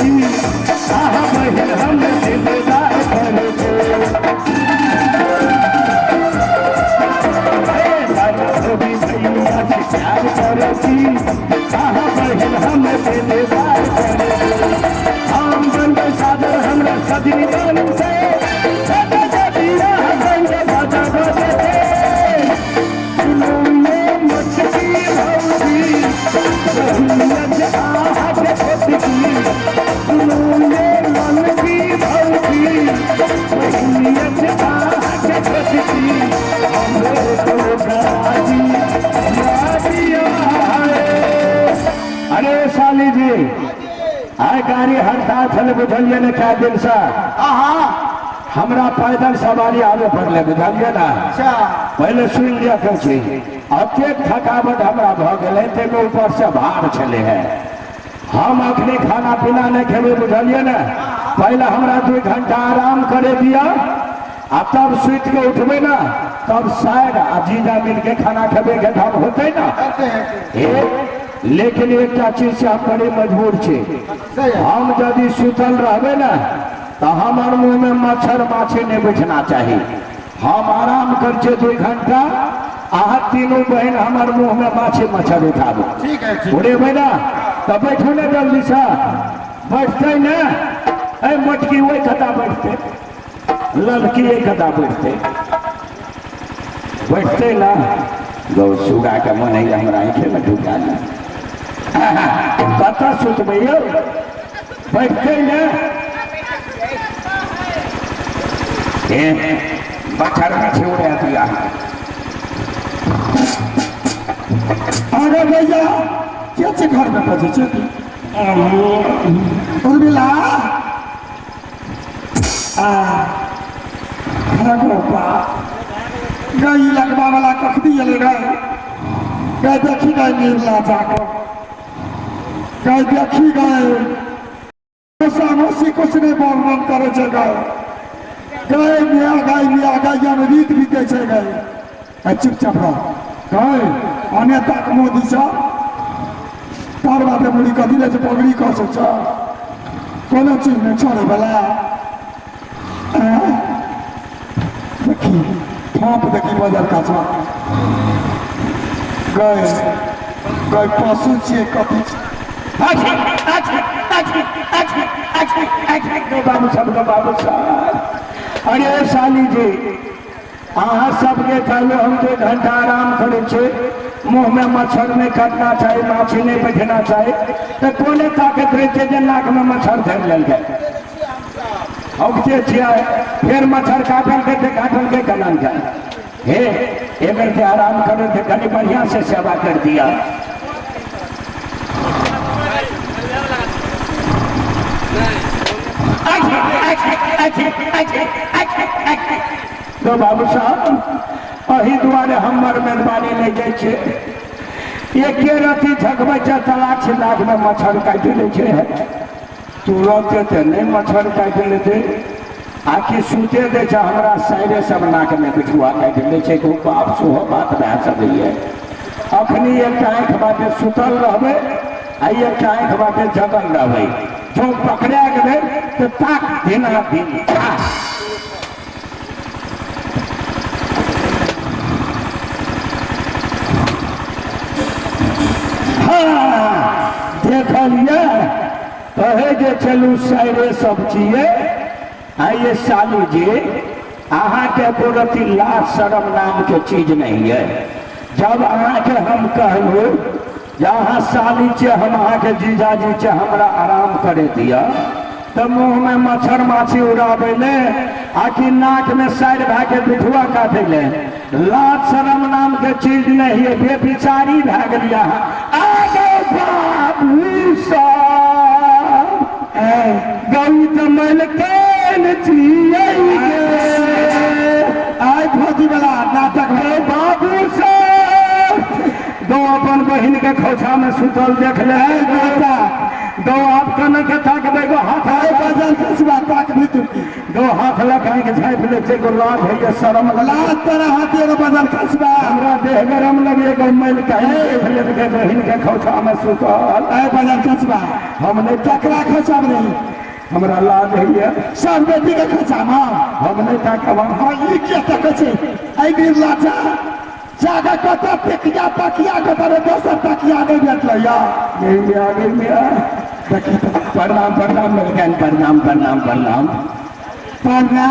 छी आहा बहिन हम दिलदार करे छी भी भैया से प्यार करे छी आहा बहिन हम दिलदार करे हम बंद सादर हमरा सजनी बन से सदा जदीरा बंद बाजा बजे सुनो ये मछली भौजी सहियत आहा के छोटी सुनो ये मन की भौजी सहियत आहा के छोटी हमरे तो गाजी यादिया अरे साली जी आय गाड़ी हड़ताल चले बुझलिए ने क्या दिन से हमरा पैदल सवारी आवे पड़ले बुझलिए ना पहले सुन लिया कर छी अत्यंत थकावट हमरा भ गेले ते में ऊपर से भार चले है हम अखनी खाना पीना नहीं खेबे बुझलिए ना पहले हमरा 2 घंटा आराम करे दिया आ तब सुत के उठबे ना तब शायद जीजा मिल के खाना खेबे के ढंग होते ना लेकिन एक चीज से हम बड़े मजबूर छे हम यदि सुतल रहबे ना तो हमार मुंह में मच्छर माछी नहीं बैठना चाहिए हम आराम कर 2 घंटा आहा तीनों बहन हमार मुंह में माछी मच्छर उठाबो उड़े ना तब बैठो ना जल्दी से बैठते ना ऐ मटकी वही कदा बैठते लड़की एक कदा बैठते ना गौ सुगा के मन है हमरा आंखे में ढुका ना कता सुतबे यौ बैठते ना मच्छर में छिड़े दिया अरे भैया क्या से घर में बजे छे उर्मिला गई लगवा वाला कखदी अले गए देखी गए निर्मला जाकर गए देखी गए कुछ नहीं बोल करे छे गए मिया गए में रीत बीते छे गए चुपचाप रह गए अने तक मोदी साहब तार बाटे मुड़ी कथी ले पगड़ी कस कोनो चीज नहीं छोड़े वाला देखी फाँप देखी बजर काचवा गए पशु छे कथी बाबू साहब अरे साली जी अहाँ सबके कहलो हम 2 घंटा आराम करे छे मुंह में मच्छर नहीं काटना चाहिए माछी नहीं बैठना चाहिए तो कोने ताकत रहते जे नाक में मच्छर धर लेल औकते छिया फिर मच्छर काटल के कलन जाए हे एकर के आराम करे थे कनी बढ़िया से सेवा कर दिया तो बाबू साहब अही दुआरे हमर मेहरबानी नहीं जाए छे एक रति झकबै तलाक से लाख में मच्छर काट ले छे तुरंत नहीं मच्छर काट लेते आखिर सूते दे हमरा साइडे सब नाक में बिठुआ काट ले छे को बाप सुहो बात रह सकैए अखनी एक आँख बाटे सुतल रहबे आ एक आँख बाटे जगल रहबे जो पकड़ा गए तो ताक देना दिन देखलिए कहे जे चलू साइडे सब चीजे आइए सालू जी अहाँ के बोलती लाज शर्म नाम के चीज नहीं है जब अहाँ के हम कहलू जहाँ साली चे हम अहाँ के जीजाजी चे हमरा आराम करे दिया तो मुंह में मच्छर माछी उड़ाबे ले आखिर नाक में साइड भा के बिठुआ काटे ले लाज शर्म नाम के चीज नहीं है बेबिचारी भा गया आगे बाबू साहब गऊ तमल के आई भौजी वाला नाटक है बाबू साहब दो अपन बहन के खोछा में सुतल देख ले बेटा दो आपका न के था कि देखो हाथ अरे बाजार कसबा ताक भी तुकी दो हाथ लगाए के झाइप ले से को लाभ है ये शर्म लात तेरा हाथी रे बाजार कसबा हमरा देह गरम लगे को मैल कहे भले के बहिन के खौचा में सुतल अरे बाजार कसबा हमने टकरा खचाब नहीं हमरा लाज है सब बेटी के खचामा हमने था कवा हाँ ये क्या तक छे आई बीर लाचा जागा कत तकिया कत रे दोसर तकिया नहीं भेटल या गिर मिया देखी तो प्रणाम प्रणाम मिलकन प्रणाम प्रणाम प्रणाम पन्ना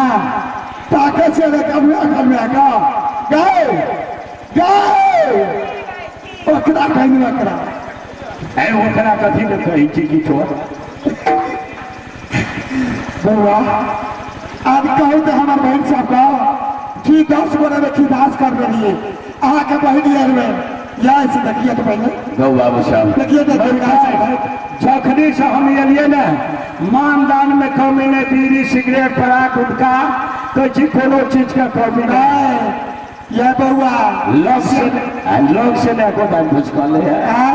ताके से रे कमिया का गए ओकरा कहनी ओकरा है ओकरा कथी ने कही छी की छोड़ बउआ आज कहू तो हमार बहन सब का कि 10 गोरे में खिदास कर देलिए अहाँ के बहन यार में या ऐसे देखिए तो पहले गौ बाबू साहब देखिए तो जखनी से हम एलिए न मानदान में कमी नहीं बीड़ी सिगरेट पराग गुटखा तो जी कोनो चीज का कमी नहीं ये बउआ लोग से ना को दान कुछ कर ले हाँ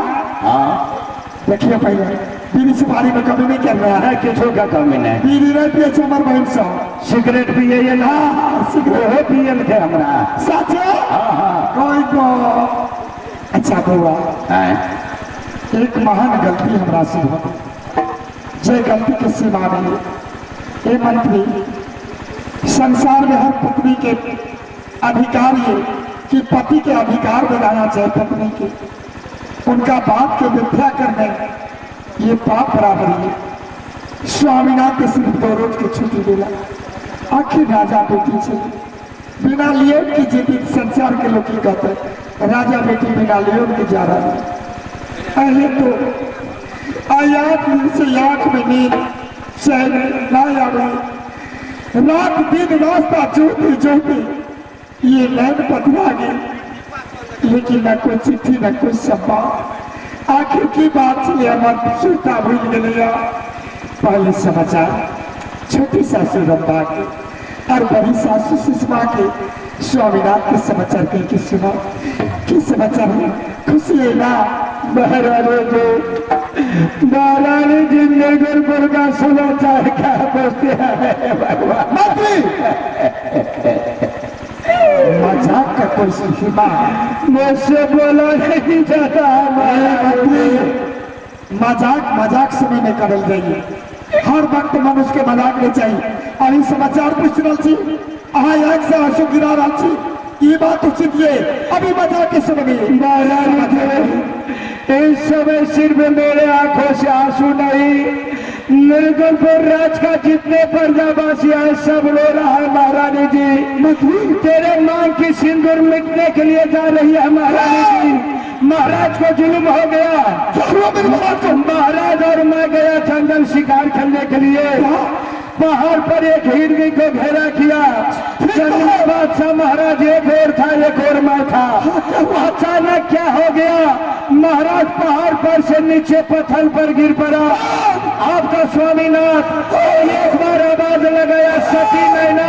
देखिए पहले बीड़ी सुपारी में कमी नहीं कर रहा है है किसी का कमी नहीं बीड़ी नहीं पिए छे हमार बहन सब सिगरेट पिए ये ना सिगरेट हो पिए थे हमरा सच हाँ हाँ कोई को अच्छा बउआ एक महान गलती हमरा से हो जे गलती के सीमा नहीं ये मंत्री संसार में हर पत्नी के अधिकार ये कि पति के अधिकार बनाना चाहिए पत्नी के उनका बाप के मिथ्या करने ये पाप बराबर है स्वामीनाथ के सिर्फ 2 रोज की छुट्टी मिला आखिर राजा बेटी से बिना लिए की जीती संसार के लोग की कहते राजा बेटी बिना लिए की जा रहा है पहले तो आयात से आंख में नींद चैन ना आवे रात दिन रास्ता जोती जोती ये नैन पतला गई लेकिन न कोई चिट्ठी न कोई संवाद आखिर की बात से हमारे सुनता भूल गया पहले समाचार छोटी सासू रंबा के और बड़ी सासू सुषमा के स्वामीनाथ के समाचार कह के सुना कि समाचार है खुशी है ना महारानी जी नगरपुर का समाचार क्या पूछते हैं भगवान मंत्री मजाक का कोई सीमा मुझसे बोला नहीं जाता मजाक समय में करल जाइए हर वक्त मनुष्य के मजाक नहीं चाहिए अभी समाचार पूछ रहा छी अहाँ एक से आंसू गिरा रहा छी ये बात उचित ये अभी मजाक के समय में इस समय सिर्फ मेरे आंखों से आंसू नहीं नरगलपुर राज का जितने प्रजावासी आए सब रो रहा है महारानी जी तेरे मांग की सिंदूर मिटने के लिए जा रही है महारानी जी महाराज को जुल्म हो गया महाराज और मैं गया जंगल शिकार खेलने के लिए पहाड़ पर एक हिरनी को घेरा किया जंगल बादशाह महाराज एक और था एक और मैं था अचानक क्या हो गया महाराज पहाड़ पर से नीचे पत्थर पर गिर पड़ा आपका स्वामीनाथ एक बार आवाज लगाया सती नैना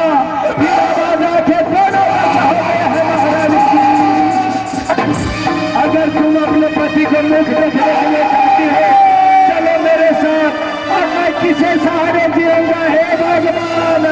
फिर आवाज आके दोनों हो गया है महाराज जी अगर तुम अपने पति को मुख देखने के लिए चाहती हो चलो मेरे साथ और मैं किसे सहारे जिऊंगा हे भगवान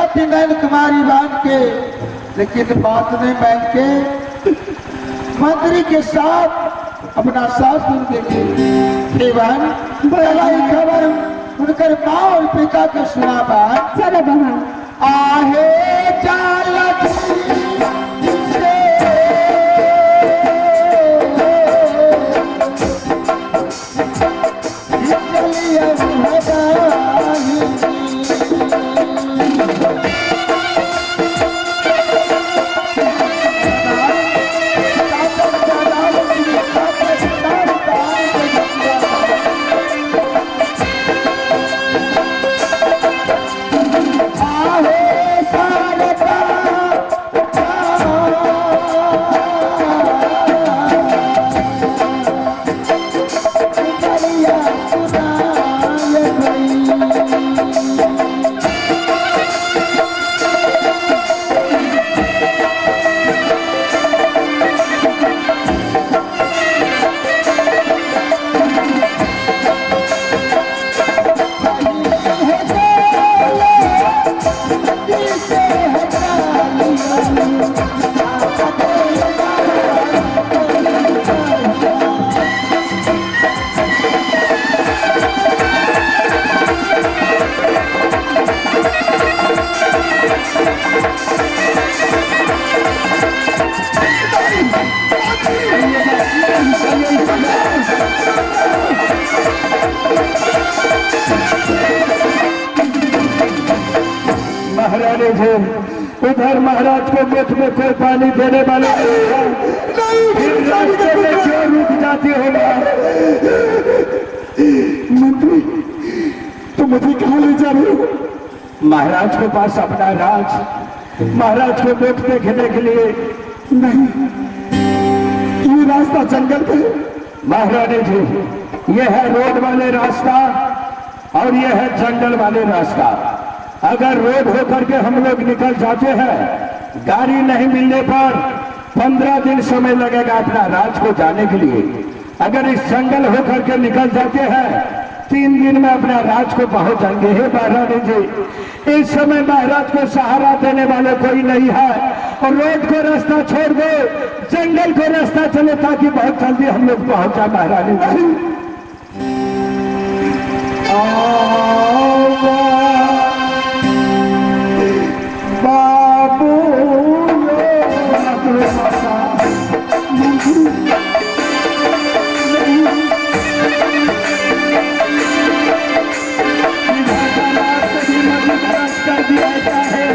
थी नैन कुमारी बांध के, लेकिन बात नहीं मान के मंत्री के साथ अपना सास सुन देखे। बहन बड़ी खबर उनकर माँ और पिता के सुना बात। चलो बहन। आहे जाल महारानी जी, उधर महाराज को मुख में कोई पानी देने वाला नहीं, रास्ते में क्यों रुक जाती हो? मंत्री तो मुझे कहाँ ले जा रहे हो? महाराज के पास अपना राज, महाराज को मुख देखने के लिए। नहीं, ये रास्ता जंगल पे है। महारानी जी, ये है रोड वाले रास्ता और ये है जंगल वाले रास्ता। अगर रोड होकर के हम लोग निकल जाते हैं, गाड़ी नहीं मिलने पर 15 दिन समय लगेगा अपना राज को जाने के लिए। अगर इस जंगल होकर के निकल जाते हैं, 3 दिन में अपना राज को पहुंच जाएंगे। हे महारानी जी, इस समय महाराज को सहारा देने वाले कोई नहीं है, और रोड को रास्ता छोड़ दो, जंगल को रास्ता चले ताकि बहुत जल्दी हम लोग पहुंच जाए। महारानी जी, बाबू कर दिया है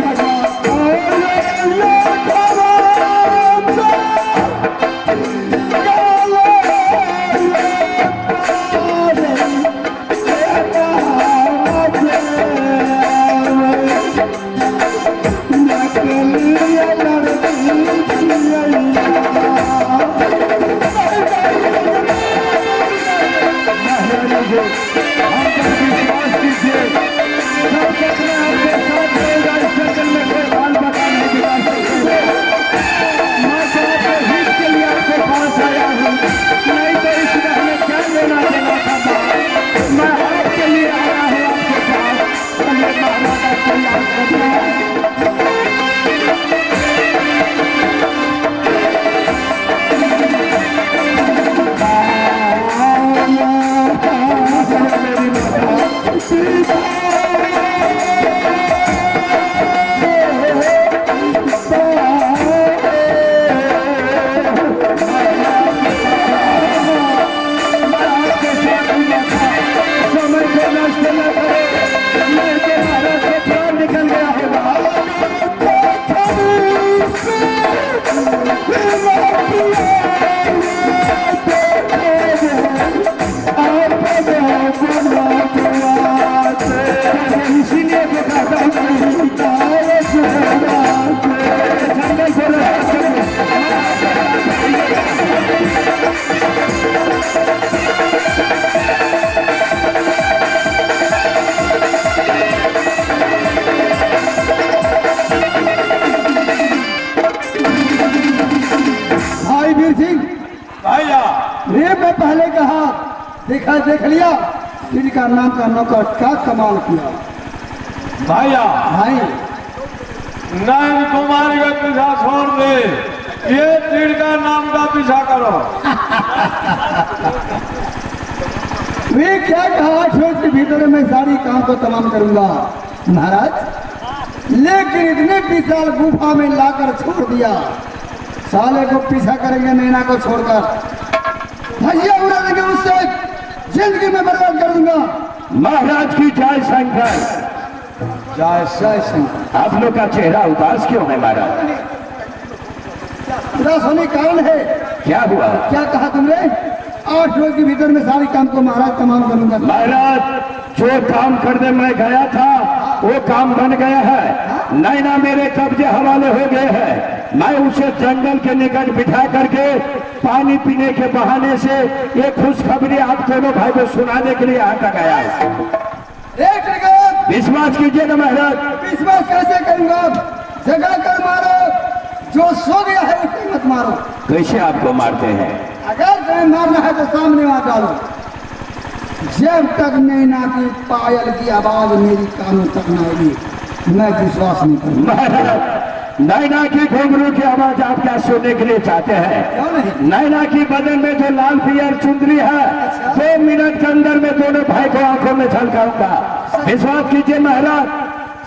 देखा देख लिया इनका नाम का नौकर क्या कमाल किया भाइया भाई। नैन कुमारी का पीछा छोड़ दे, ये तीर का नाम का पीछा करो। वे क्या कहा, 8 रोज के भीतर मैं सारी काम को तमाम करूंगा महाराज, लेकिन इतने विशाल गुफा में लाकर छोड़ दिया, साले को पीछा करेंगे नैना को छोड़कर, भैया उड़ा देंगे, उससे जिंदगी में बर्बाद कर दूंगा। महाराज की जय शंकर। जय जय शंकर। आप लोग का चेहरा उदास क्यों है महाराज? उदास होने का कारण है, क्या हुआ? क्या कहा तुमने? 8 रोज के भीतर में सारी काम को महाराज तमाम करूंगा। महाराज जो काम करने मैं गया था वो काम बन गया है। नैना मेरे कब्जे हवाले हो गए हैं। मैं उसे जंगल के निकट बिठा करके पानी पीने के बहाने से ये खुशखबरी आप दोनों भाई को सुनाने के लिए आता गया है। विश्वास कीजिए ना महाराज। विश्वास कैसे करूंगा? जगा कर मारो, जो सो गया है उसे मत मारो। कैसे आपको मारते हैं? अगर तुम्हें मारना है तो सामने आ डालो। जब तक नैना की पायल की आवाज मेरी कानों तक न आएगी, मैं विश्वास नहीं करूंगा। महाराज नैना की घुंघरू की आवाज आप क्या सुनने के लिए चाहते हैं? क्यों नहीं? नैना की बदन में जो लाल पियर चुंदरी है, 2 मिनट के अंदर में दोनों भाई को आंखों में झलकाऊंगा। विश्वास कीजिए महाराज।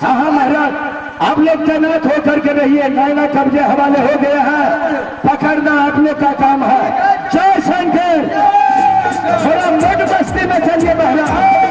हाँ महाराज, आप लोग तैनात होकर के रहिए। नैना कब्जे हवाले हो गए हैं, पकड़ना आप लोग का काम है। जय शंकर। थोड़ा मोट बस्ती में चलिए महाराज।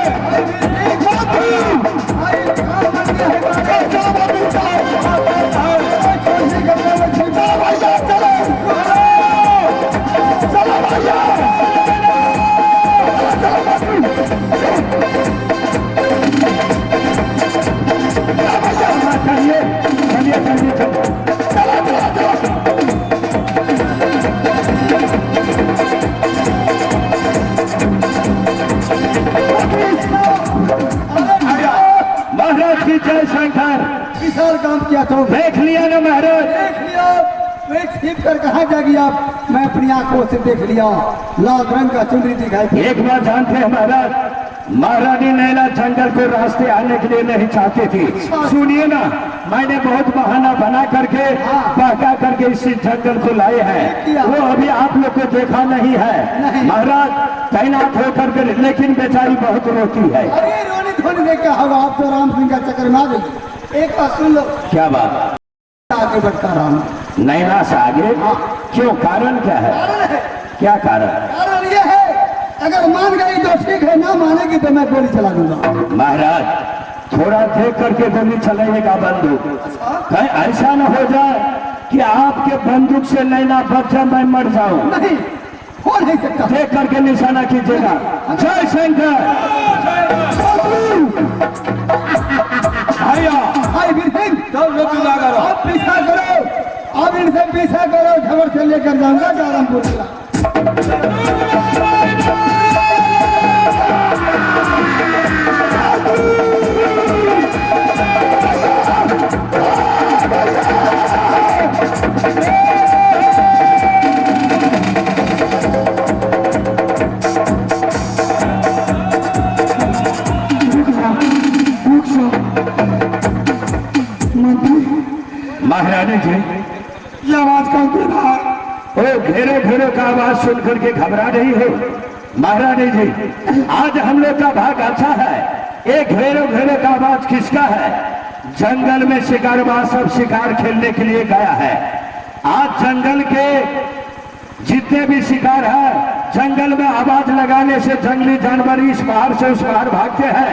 महाराज की जय शंकर। विशाल काम किया तो देख लिया ना महाराज? देख लिया। वे छिप कर कहाँ जागी आप? मैं अपनी आंखों से देख लिया, लाल रंग का चुनरी दिखाई। एक बात जानते हैं महाराज, महारानी नैना जंगल को रास्ते आने के लिए नहीं चाहती थी। सुनिए ना, मैंने बहुत बहाना बना करके बहका करके इस जंगल को लाए हैं। वो अभी आप लोग को देखा नहीं है महाराज, तैनात होकर के, लेकिन बेचारी बहुत रोती है। अरे रोनी धोनी देख क्या होगा? आप तो राम सिंह का चक्कर में आ गई। एक बात सुन लो, क्या बात? आगे बढ़ता रहा नैना से आगे क्यों? कारण क्या है? क्या कारण? कारण ये है, अगर मान गई तो ठीक है, ना मानेगी तो मैं गोली चला दूंगा। महाराज थोड़ा देख करके गोली चलाइएगा बंदूक। कहीं ऐसा न हो जाए कि आपके बंदूक से नैना बच जाए, मैं मर जाऊं। नहीं, हो नहीं सकता। देख करके निशाना कीजिएगा। जय शंकर। भैया भाई वीर सिंह, सब लोग पीछा करो। अब पीछा करो, अब इनसे पीछा करो। झबर से लेकर जाऊंगा जालमपुर जिला। महारानी जी, ये आवाज कौन दे रहा है? ओ घेरो घेरो का आवाज सुन करके घबरा रही हो? महारानी जी, आज हम लोग का भाग अच्छा है। एक घेरो घेरो का आवाज किसका है? जंगल में शिकारबाज सब शिकार खेलने के लिए गया है। आज जंगल के जितने भी शिकार है, जंगल में आवाज लगाने से जंगली जानवर इस बाहर से उस बाहर भागते हैं।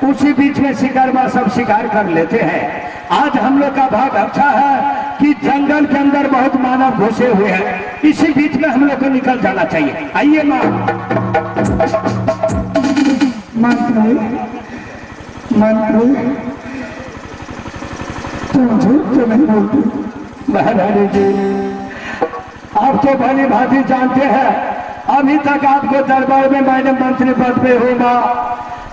उसी बीच में शिकारबाज सब शिकार कर लेते हैं। आज हम लोग का भाग अच्छा है कि जंगल के अंदर बहुत मानव घुसे हुए हैं। इसी बीच में हम लोग को निकल जाना चाहिए। आइए माँ। मंत्री, मंत्री, तुम झूठ तो नहीं बोलते। महारानी जी, आप तो भली भांति जानते हैं, अभी तक आपको दरबार में मैंने मंत्री पद पे हूँ।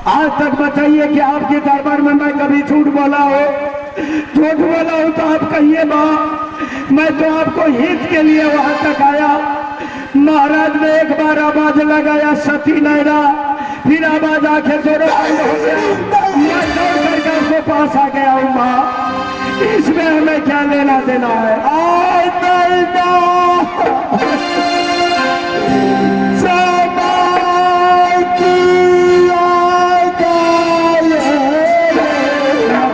आज तक बताइए कि आपके दरबार में मैं कभी झूठ बोला हो? झूठ बोला हो तो आप कहिए माँ। मैं तो आपको हित के लिए वहां तक आया। महाराज ने एक बार आवाज लगाया सती नैना, फिर आवाज आके दोनों बंद हो गया। मैं दौड़ करके उसके पास आ गया हूँ माँ। इसमें हमें क्या लेना देना है? आय दैदा समय की आगाह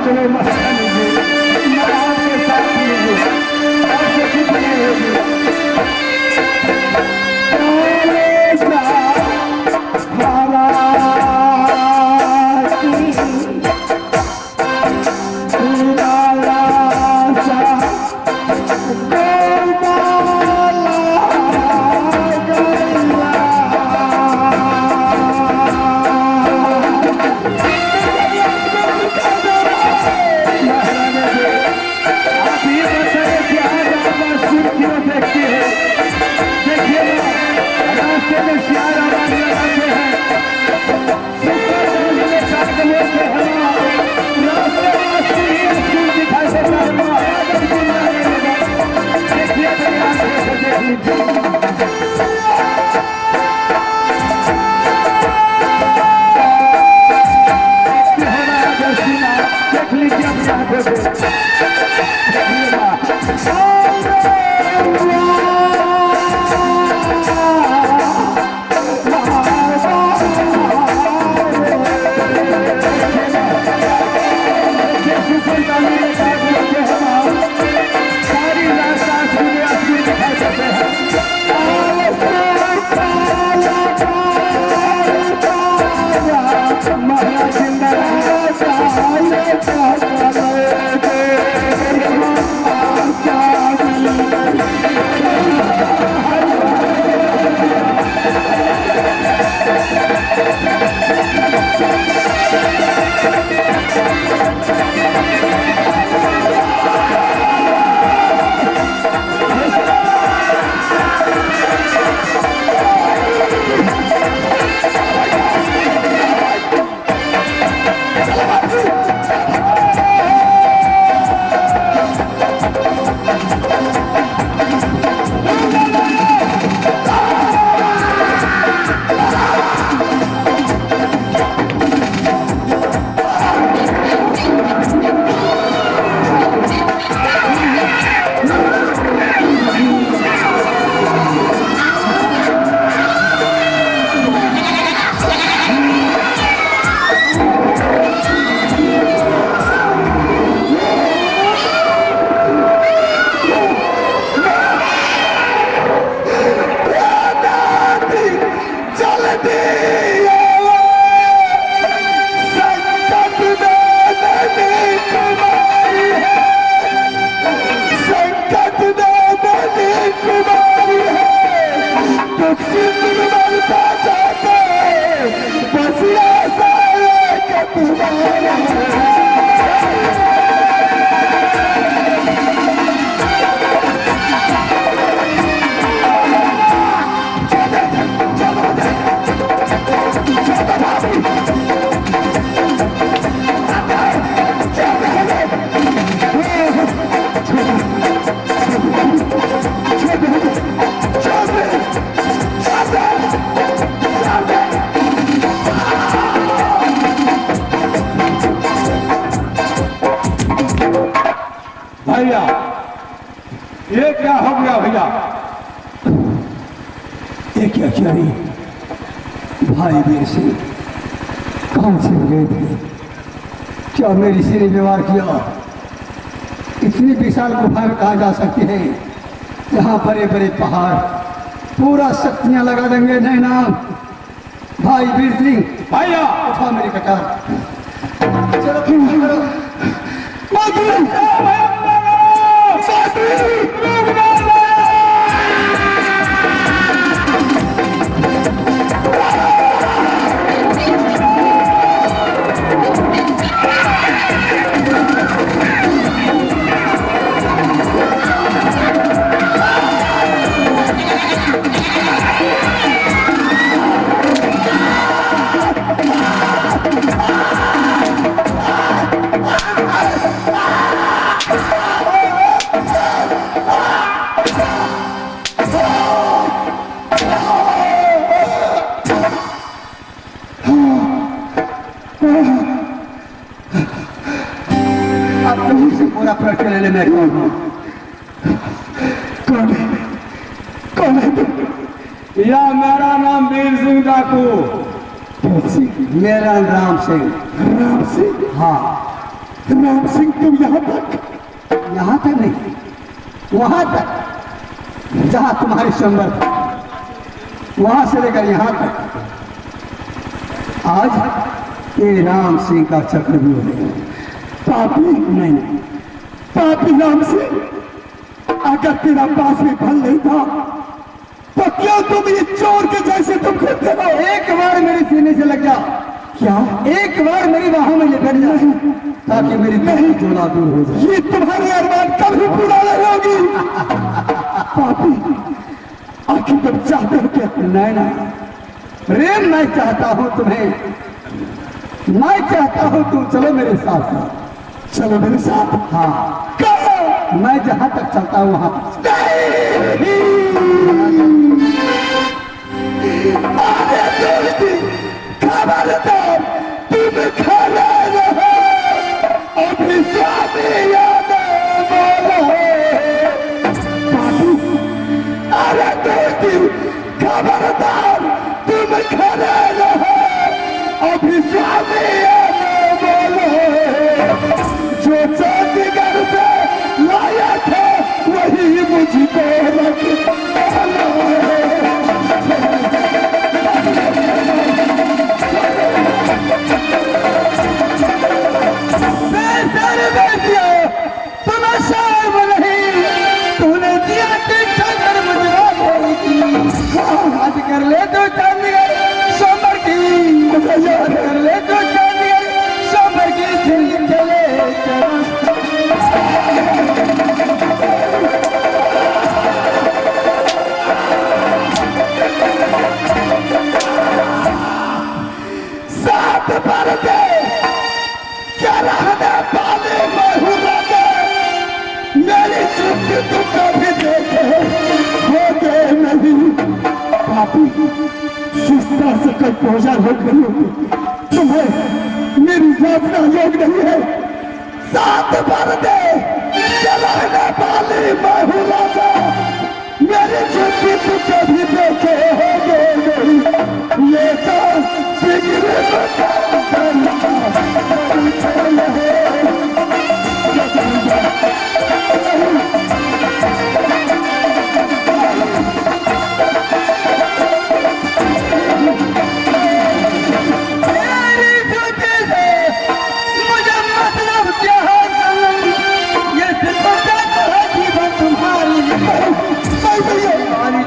चलो महारानी जी, मैं आपके साथ ही हूँ, आपसे कुछ नहीं होगी। भैया ये क्या हो गया भैया? ये क्या किया रे? भाई वीर सिंह कहाँ से गए थे? क्या मेरी सिर ने व्यवहार किया? इतनी विशाल गुफा में कहा जा सकती है जहाँ बड़े बड़े पहाड़ पूरा शक्तियाँ लगा देंगे। नहीं ना भाई वीर सिंह, भैया उठा मेरी कटार। चलो बोले मैं कौन हूँ? कौन है? कौन है तुम? या मेरा नाम वीर सिंह डाकू। मेरा राम सिंह। राम सिंह? हाँ। राम सिंह तुम यहाँ तक? यहाँ तक नहीं, वहां तक जहां तुम्हारी संबर था, वहां से लेकर यहाँ तक आज ये राम सिंह का चक्रव्यूह है। पापी नहीं, पापी राम सिंह, अगर तेरा पास में फल नहीं था तो क्यों तुम ये चोर के जैसे तुम करते हो? एक बार मेरे सीने से लग जा। क्या? एक बार मेरी बाहों में लिपट जाए ताकि मेरी नहीं जोड़ा दूर हो जाए। ये तुम्हारे अरमान कभी पूरा नहीं होगी। पापी, आखिर तुम चाहते हो क्या? नहीं, प्रेम मैं चाहता हूं तुम्हें, मैं चाहता हूं तुम चलो मेरे साथ साथ। चलो मेरे साथ? हाँ। कहाँ? मैं जहां तक चलता हूं वहां तक। अरे दोस्ती, खबरदार, तुम खड़े रहो, अभी स्वामी याद बोलो। बाबू, अरे दोस्ती, खबरदार, तुम खड़े रहो, अभी स्वामी याद बोलो। जो चंडीगढ़ से लाया था वही मुझको तुम्हें शर्म नहीं? तूने दिया टिकट मुझे कर ले तो चंडीगढ़ सोमर की, याद कर ले तो चंडीगढ़ सोमर की दिल चले साथ भर दे, क्या रहने पाले महुआ दे, मेरी छुट्टी तुम कभी देखे हो गए नहीं। पापी, जिस तरह से कोई पूजा लोग नहीं होती, तुम्हें मेरी यातना योग नहीं है। साथ भर दे, क्या रहने पाले महुआ दे, मेरी छुट्टी तुम कभी देखे हो गए नहीं। ये तो बिगड़े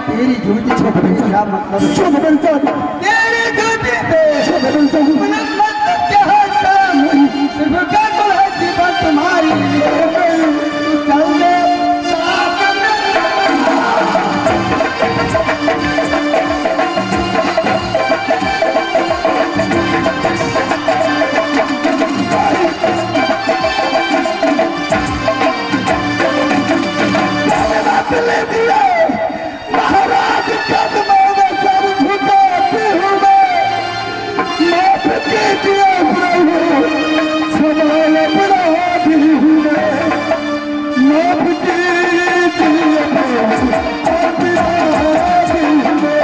तेरी झूठी छोटी क्या मतलब? छोड़ तेरी झूठी से मतलब क्या है? सिर्फ क्या है जीवन तुम्हारी चल दे महाराज कदमों में सर झुकाती हूँ मैं, माफ कीजिए प्रभु, सवाल अपराधी हूँ मैं, माफ कीजिए प्रभु, अपराधी हूँ मैं।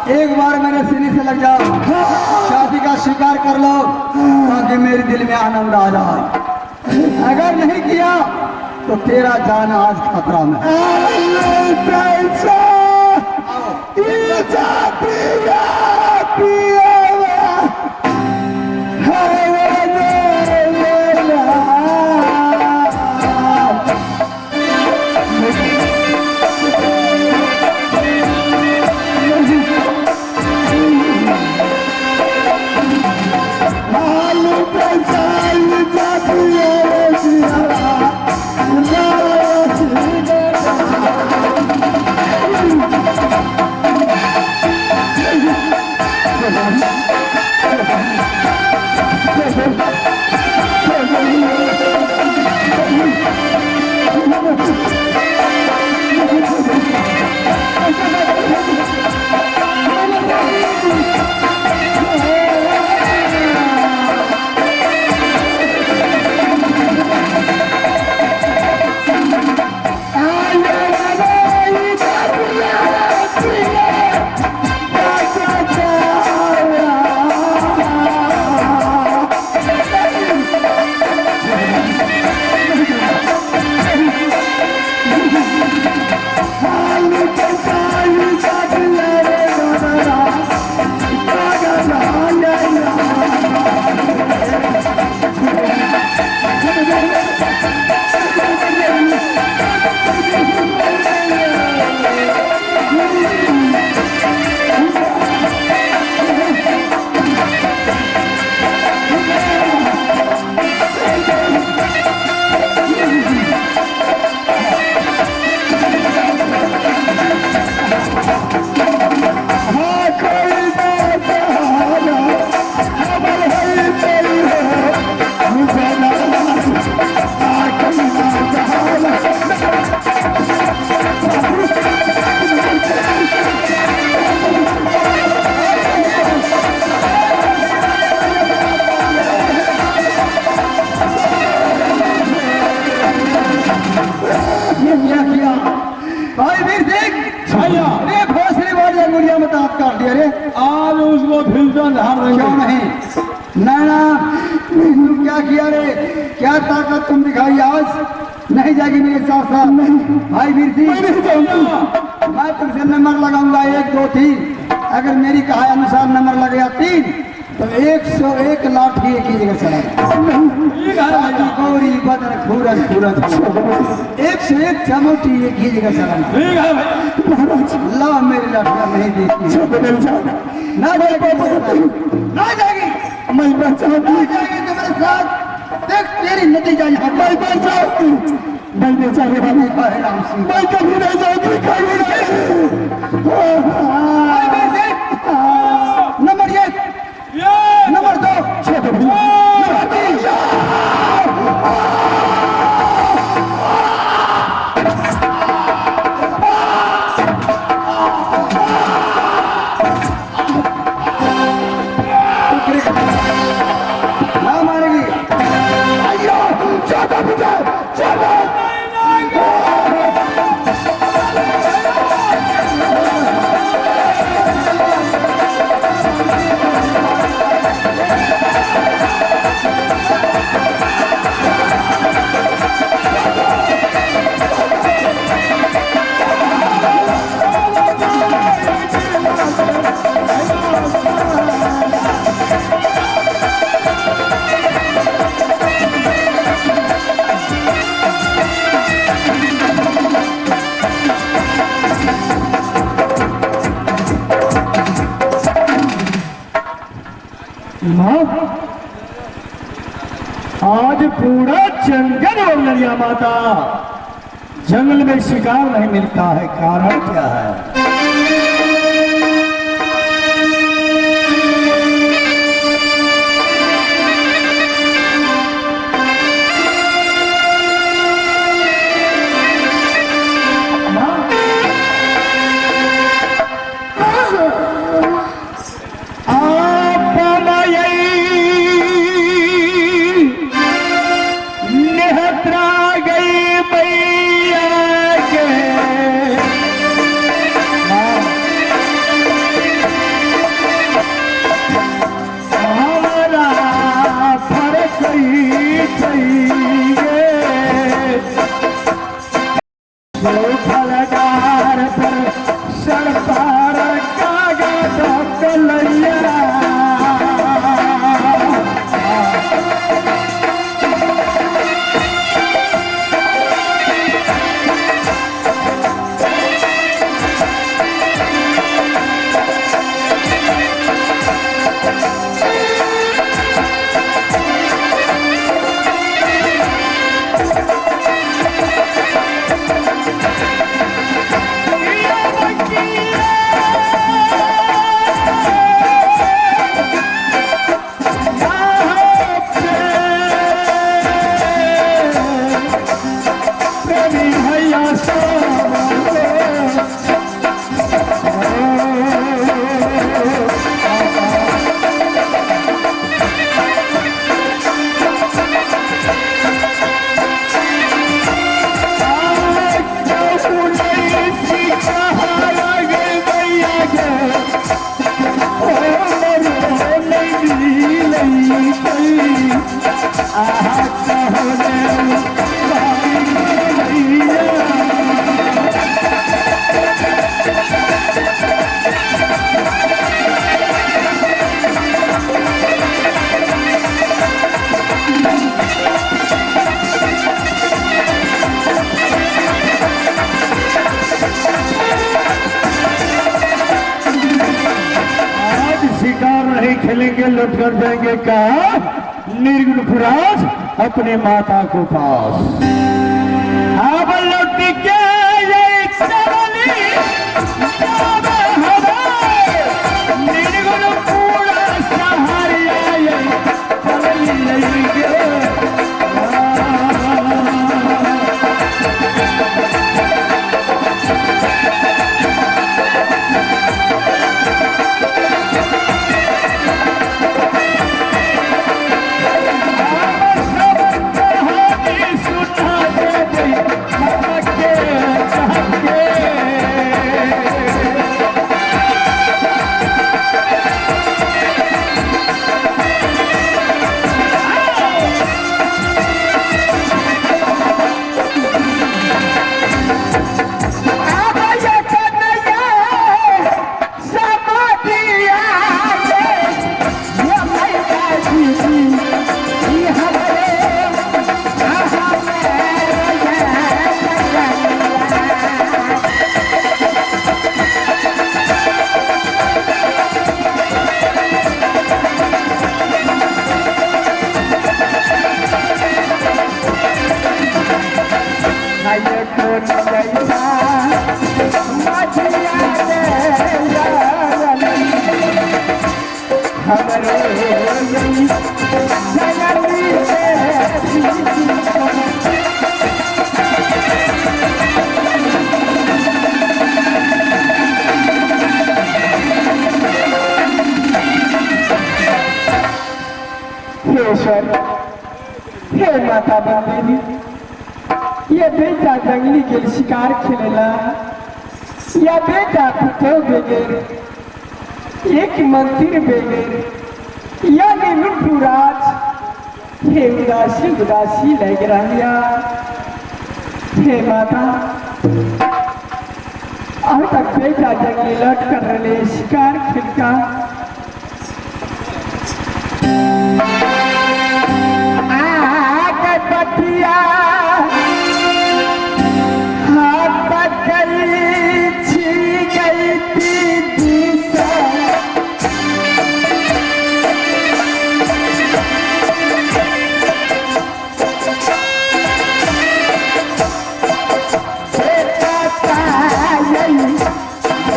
एक बार मेरे सीने से लग जाओ, शादी का स्वीकार कर लो ताकि मेरे दिल में आनंद आ जाए। अगर नहीं किया तो तेरा जान आज खतरा में है। भाई वीर सिंह भैया अरे भोसड़ी वाली अंगुलियां में दांत काट दिया रे आज उसको फिल्टर धार देंगे। क्यों नहीं नैना तुम क्या किया रे क्या ताकत तुम दिखाई आज नहीं जाएगी मेरे साथ साथ भाई वीर सिंह मैं तुमसे नंबर लगाऊंगा 1 2 3 अगर मेरी कहा अनुसार नंबर लग गया 3 तो 101 लाठी एक ही जगह चला गौरी बदन खूरन खूरन 101 चमोटी एक ही जगह चला ठीक है भाई। ला मेरी लाठियां नहीं देखती ना जाएगी मैं बचा ना जाएगी तुम्हारे साथ देख तेरी नतीजा यहाँ मैं बचाऊंगी मैं बेचारे वाले पर राम सिंह मैं कभी नहीं जाऊंगी कभी नहीं नंबर 1 नंबर 2 छोटे भैया नंबर 3 ना मारेगी छोटा भैया छोटा आज पूरा जंगल और नरिया माता जंगल में शिकार नहीं मिलता है कारण क्या है खेलेंगे लौट कर जाएंगे का निर्गुण पुराज अपने माता को पास अब लौट के ये चली निर्गुण पुराज सहारिया ये चली लेंगे सुना माता बंदेरी ये बेटा जंगली के शिकार खेलेला या बेटा पुतो बेगेर एक मंदिर बेगेर या नुपुराज हे उदासी उदासी लग रहा हे माता अब तक बेटा जंगली लौट कर रहे शिकार खेलता पतिया हाथ गई छी गई थी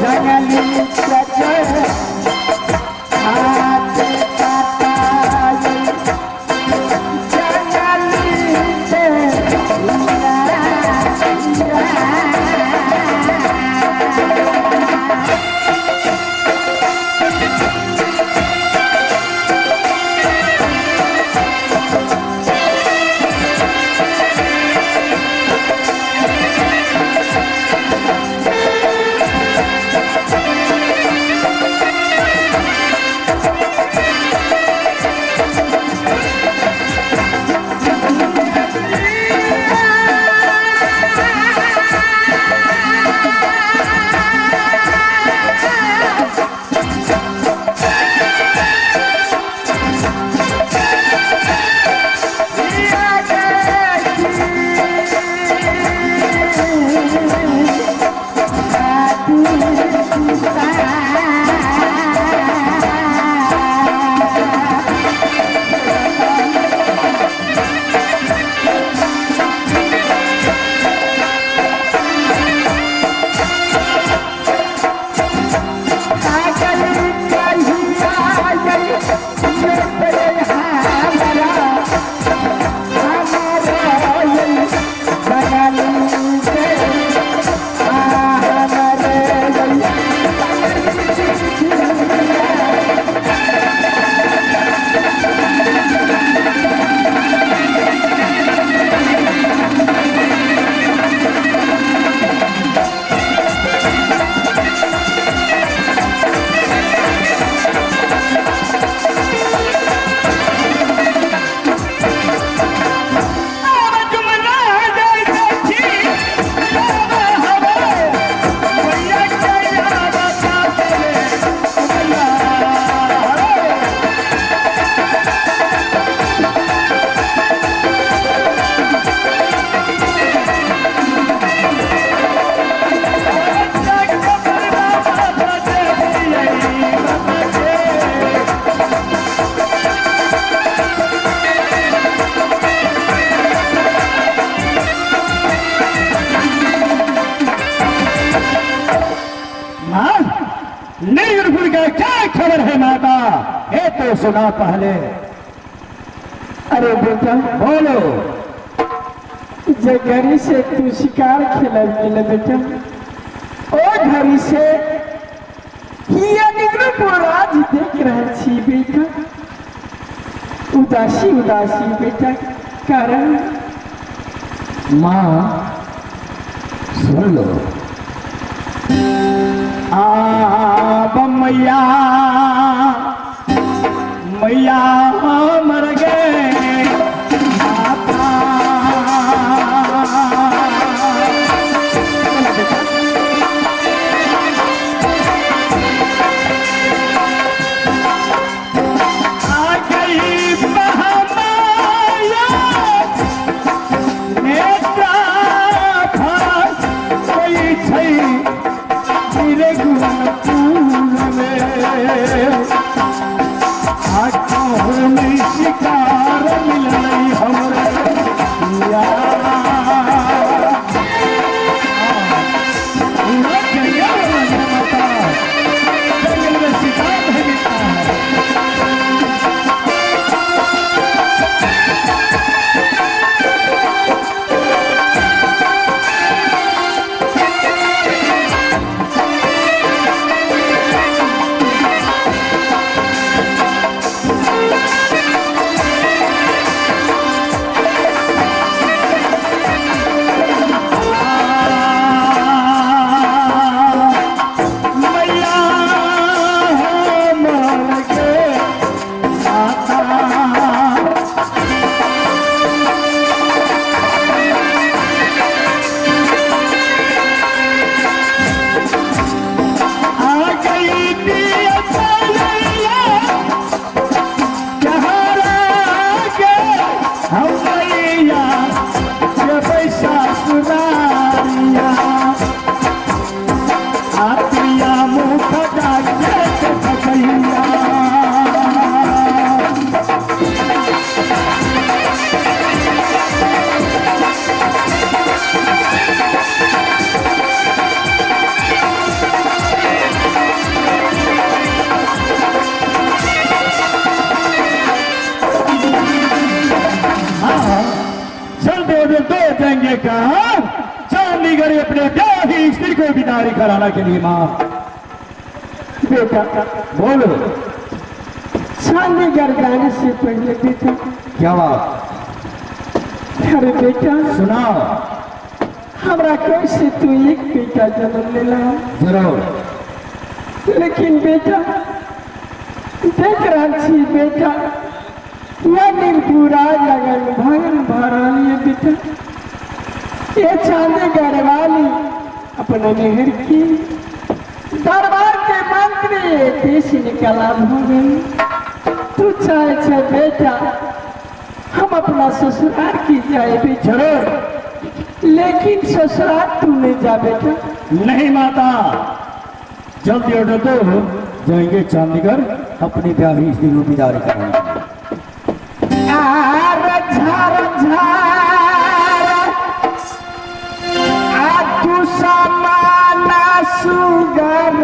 जंगली नीरपुर का क्या खबर है माता? ये तो सुना पहले। अरे बेटा बोलो। जे घरी से तू शिकार खेला मिले बेटा ओ घरी से हिया नीरपुर राज देख रहे छी बेटा उदासी उदासी बेटा कारण माँ सुन लो। मैया मैया मर गए माता। आ गई महामाया नेत्रा भास कोई छै मेरे गुण में आँखों बिदारी कराना के लिए माँ। बेटा बोलो चंडीगढ़ जाने से पहले बेटा, क्या बात, अरे बेटा सुनाओ। हमरा कैसे तू एक बेटा जन्म लेला, जरूर। लेकिन बेटा देख रहा छी बेटा, यह पूरा लगन भगन भरा लिए बेटा, ये चंडीगढ़ वाली अपना मेहर की दरबार के मंत्री देश निकला हो गई। तू चाहे छे बेटा हम अपना ससुराल की जाए बेटा, जरूर। लेकिन ससुराल तू नहीं जा बेटा। नहीं माता, जल्दी ऑर्डर दो, जाएंगे चंडीगढ़ अपनी ब्याही दिनों बिदारी कराने के लिए। तू समाना सुगर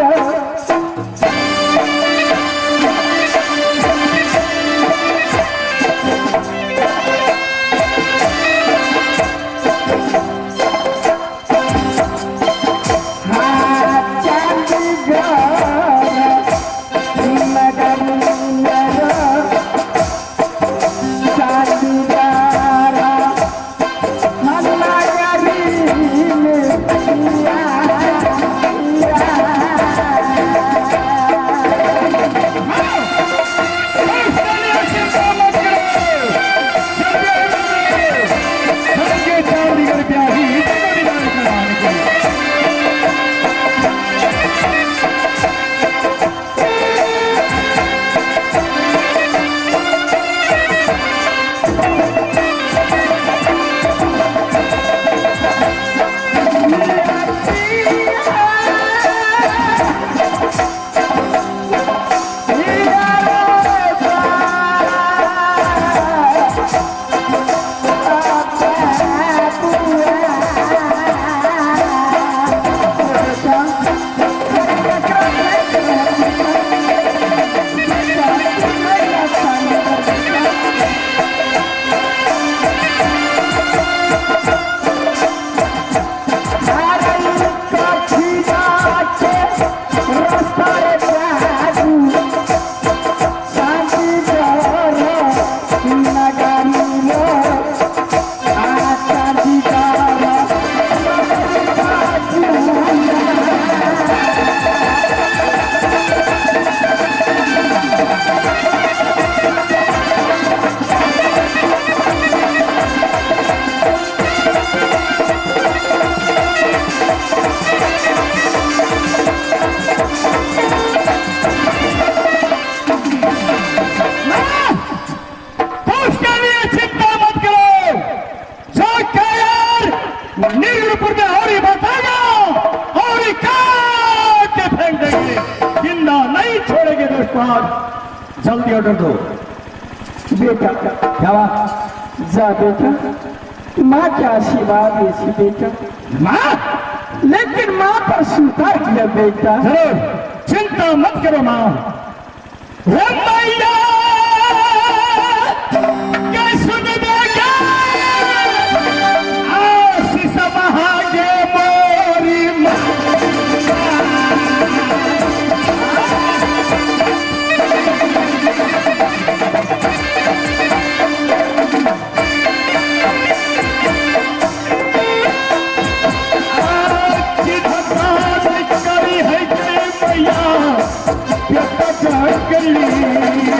जल्दी ऑर्डर दो। बेटा क्या बात, जा बेटा, माँ क्या आशीर्वाद देती बेटा, माँ? लेकिन माँ पर सुधार किया बेटा। जरूर, चिंता मत करो माँ। हे मैया के सुन बेगा, आशीष बहागे मोरी माँ। करी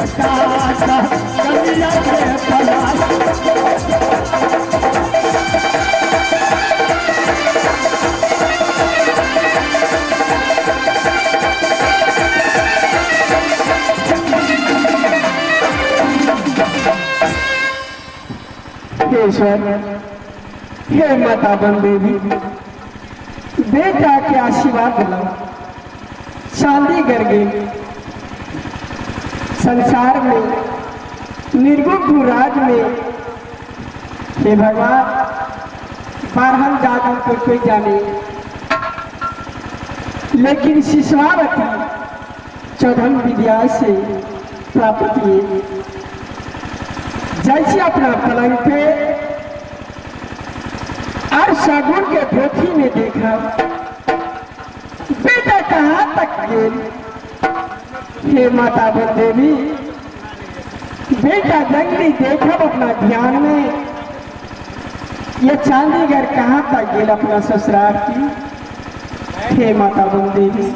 काटा कलिया के पलाश हे ईश्वर, हे माता बन देवी, बेटा के आशीर्वाद दिलाओ। शादी करके संसार में निर्गुण राज में हे भगवान बारहन जागन को कोई जाने, लेकिन शिशुआवती चौधन विद्या से प्राप्त किए। जैसे अपना पलंग पे और शगुन के पोथी में देखा, बेटा कहाँ तक गए। हे माता बन देवी, बेटा जंगली देखा अपना ध्यान में, ये चांदीगढ़ कहाँ तक गेल अपना ससुराल की। हे माता बन देवी,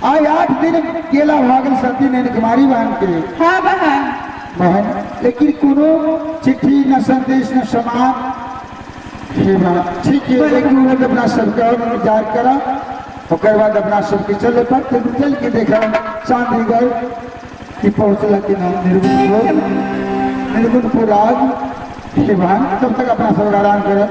आज 8 दिन गेला भागल सती ने कुमारी बहन के हाँ बहन बहन, लेकिन कोनो चिट्ठी न संदेश न समान। ठीक है, एक मिनट अपना सबका इंतजार करा, ओकर बाद अपना सबके चले पर चल के देखा चांदीगढ़ की पहुंचला के नाम निर्गुणपुर आज हे बहन, तब तक अपना सब आराम करा।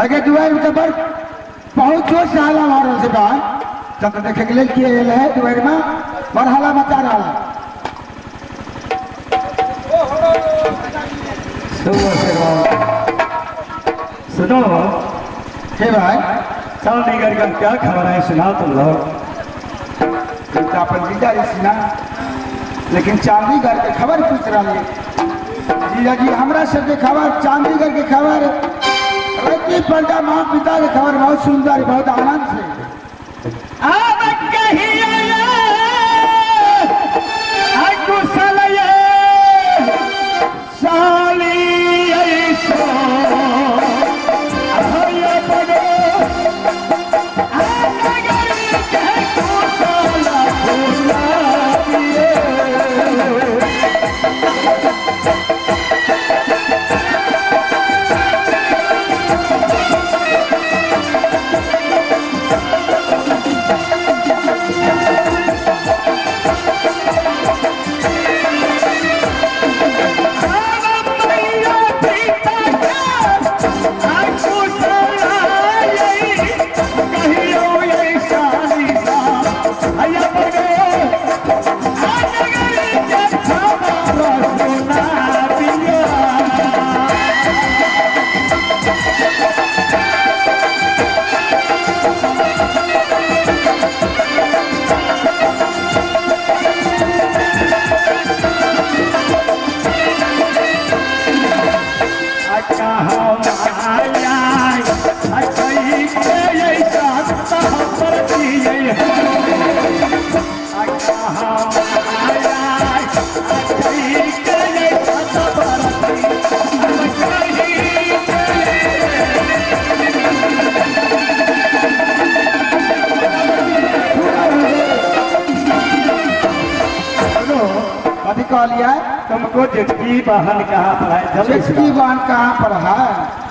अगर दुआर में बड़ बहुत जोर से हाला मार रहा से बाहर जब देखे के लिए किए है दुआर में बड़ हाला मचा रहा है। सुनो हे भाई, चंडीगढ़ का क्या खबर है, सुना तुम लोग। अपन जीजा जी सुना, लेकिन चंडीगढ़ के खबर पूछ रहा है जीजा जी। हमारा सबके खबर चंडीगढ़ के खबर रति पंडा माँ पिता के खबर बहुत सुंदर, बहुत आनंद से। अब कहिए कुशल साली ऐसो लिया तुमको जेठकी बहन कहाँ पर है? जल्दी जेठकी बहन कहाँ पर है?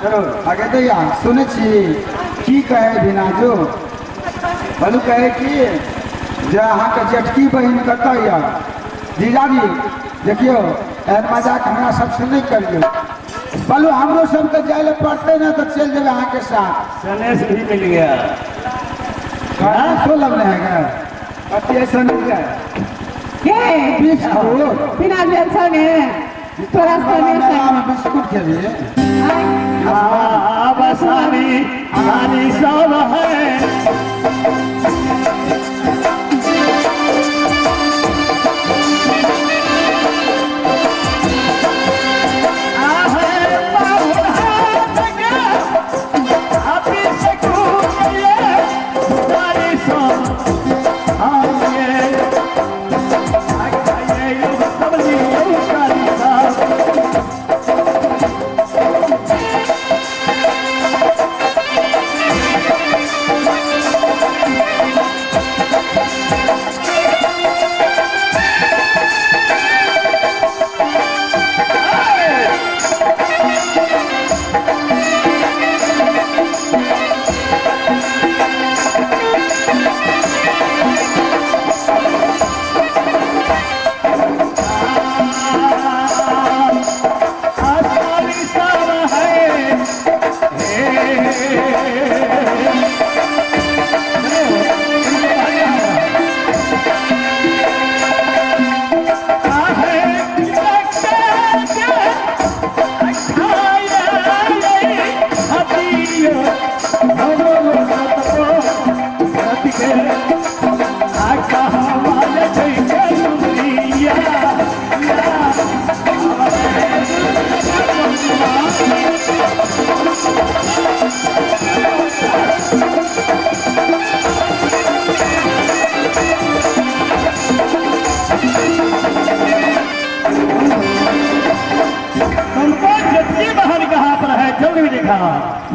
चलो आगे दैया सुने छी की कहे बिना जो भलू कहे कि जे अहाँके जेठकी बहिन कतऽ यऽ जीजाजी देखियो एहन मजाक हमरा सबसे नहीं करियो बोलो हमरो सबके जाए ले पड़ते ना तो चल जाए अहाँके साथ सनेस भी मिल गया। सो लगने है अति ऐसा नहीं है के बीच को बिना जेल संगे तोरा सने बिस्कुट के लिए बसानी आनी सब है।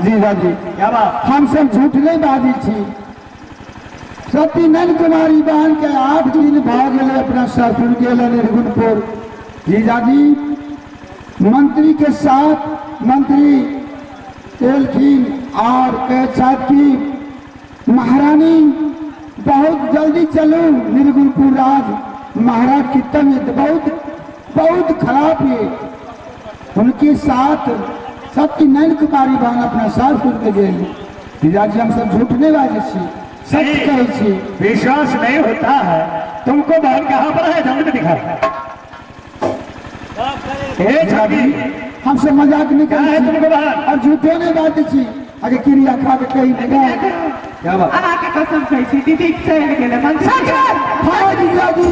जीजाजी क्या बात? हम सब झूठ नहीं बाजी थी सती नंद कुमारी बहन के 8 दिन भाग गए अपना ससुर के निर्गुणपुर जीजाजी मंत्री के साथ मंत्री एलखिन और साथ की महारानी बहुत जल्दी चलो निर्गुणपुर राज महाराज की तबीयत बहुत खराब है उनके साथ सबकी नैन कुमारी बहन अपना सास सुन के गेल जीजाजी हम सब झूठ नहीं बाजे सच कहे छी विश्वास नहीं होता है। तुमको बहन कहाँ पर है जल्दी दिखा। हम सब मजाक नहीं क्या है तुमको कर बहन? और झूठे नहीं बात छी आगे क्रिया खा के कहीं नहीं क्या बात? आके कसम कहै छी दीदी चल गेलै मन हाँ जीजाजी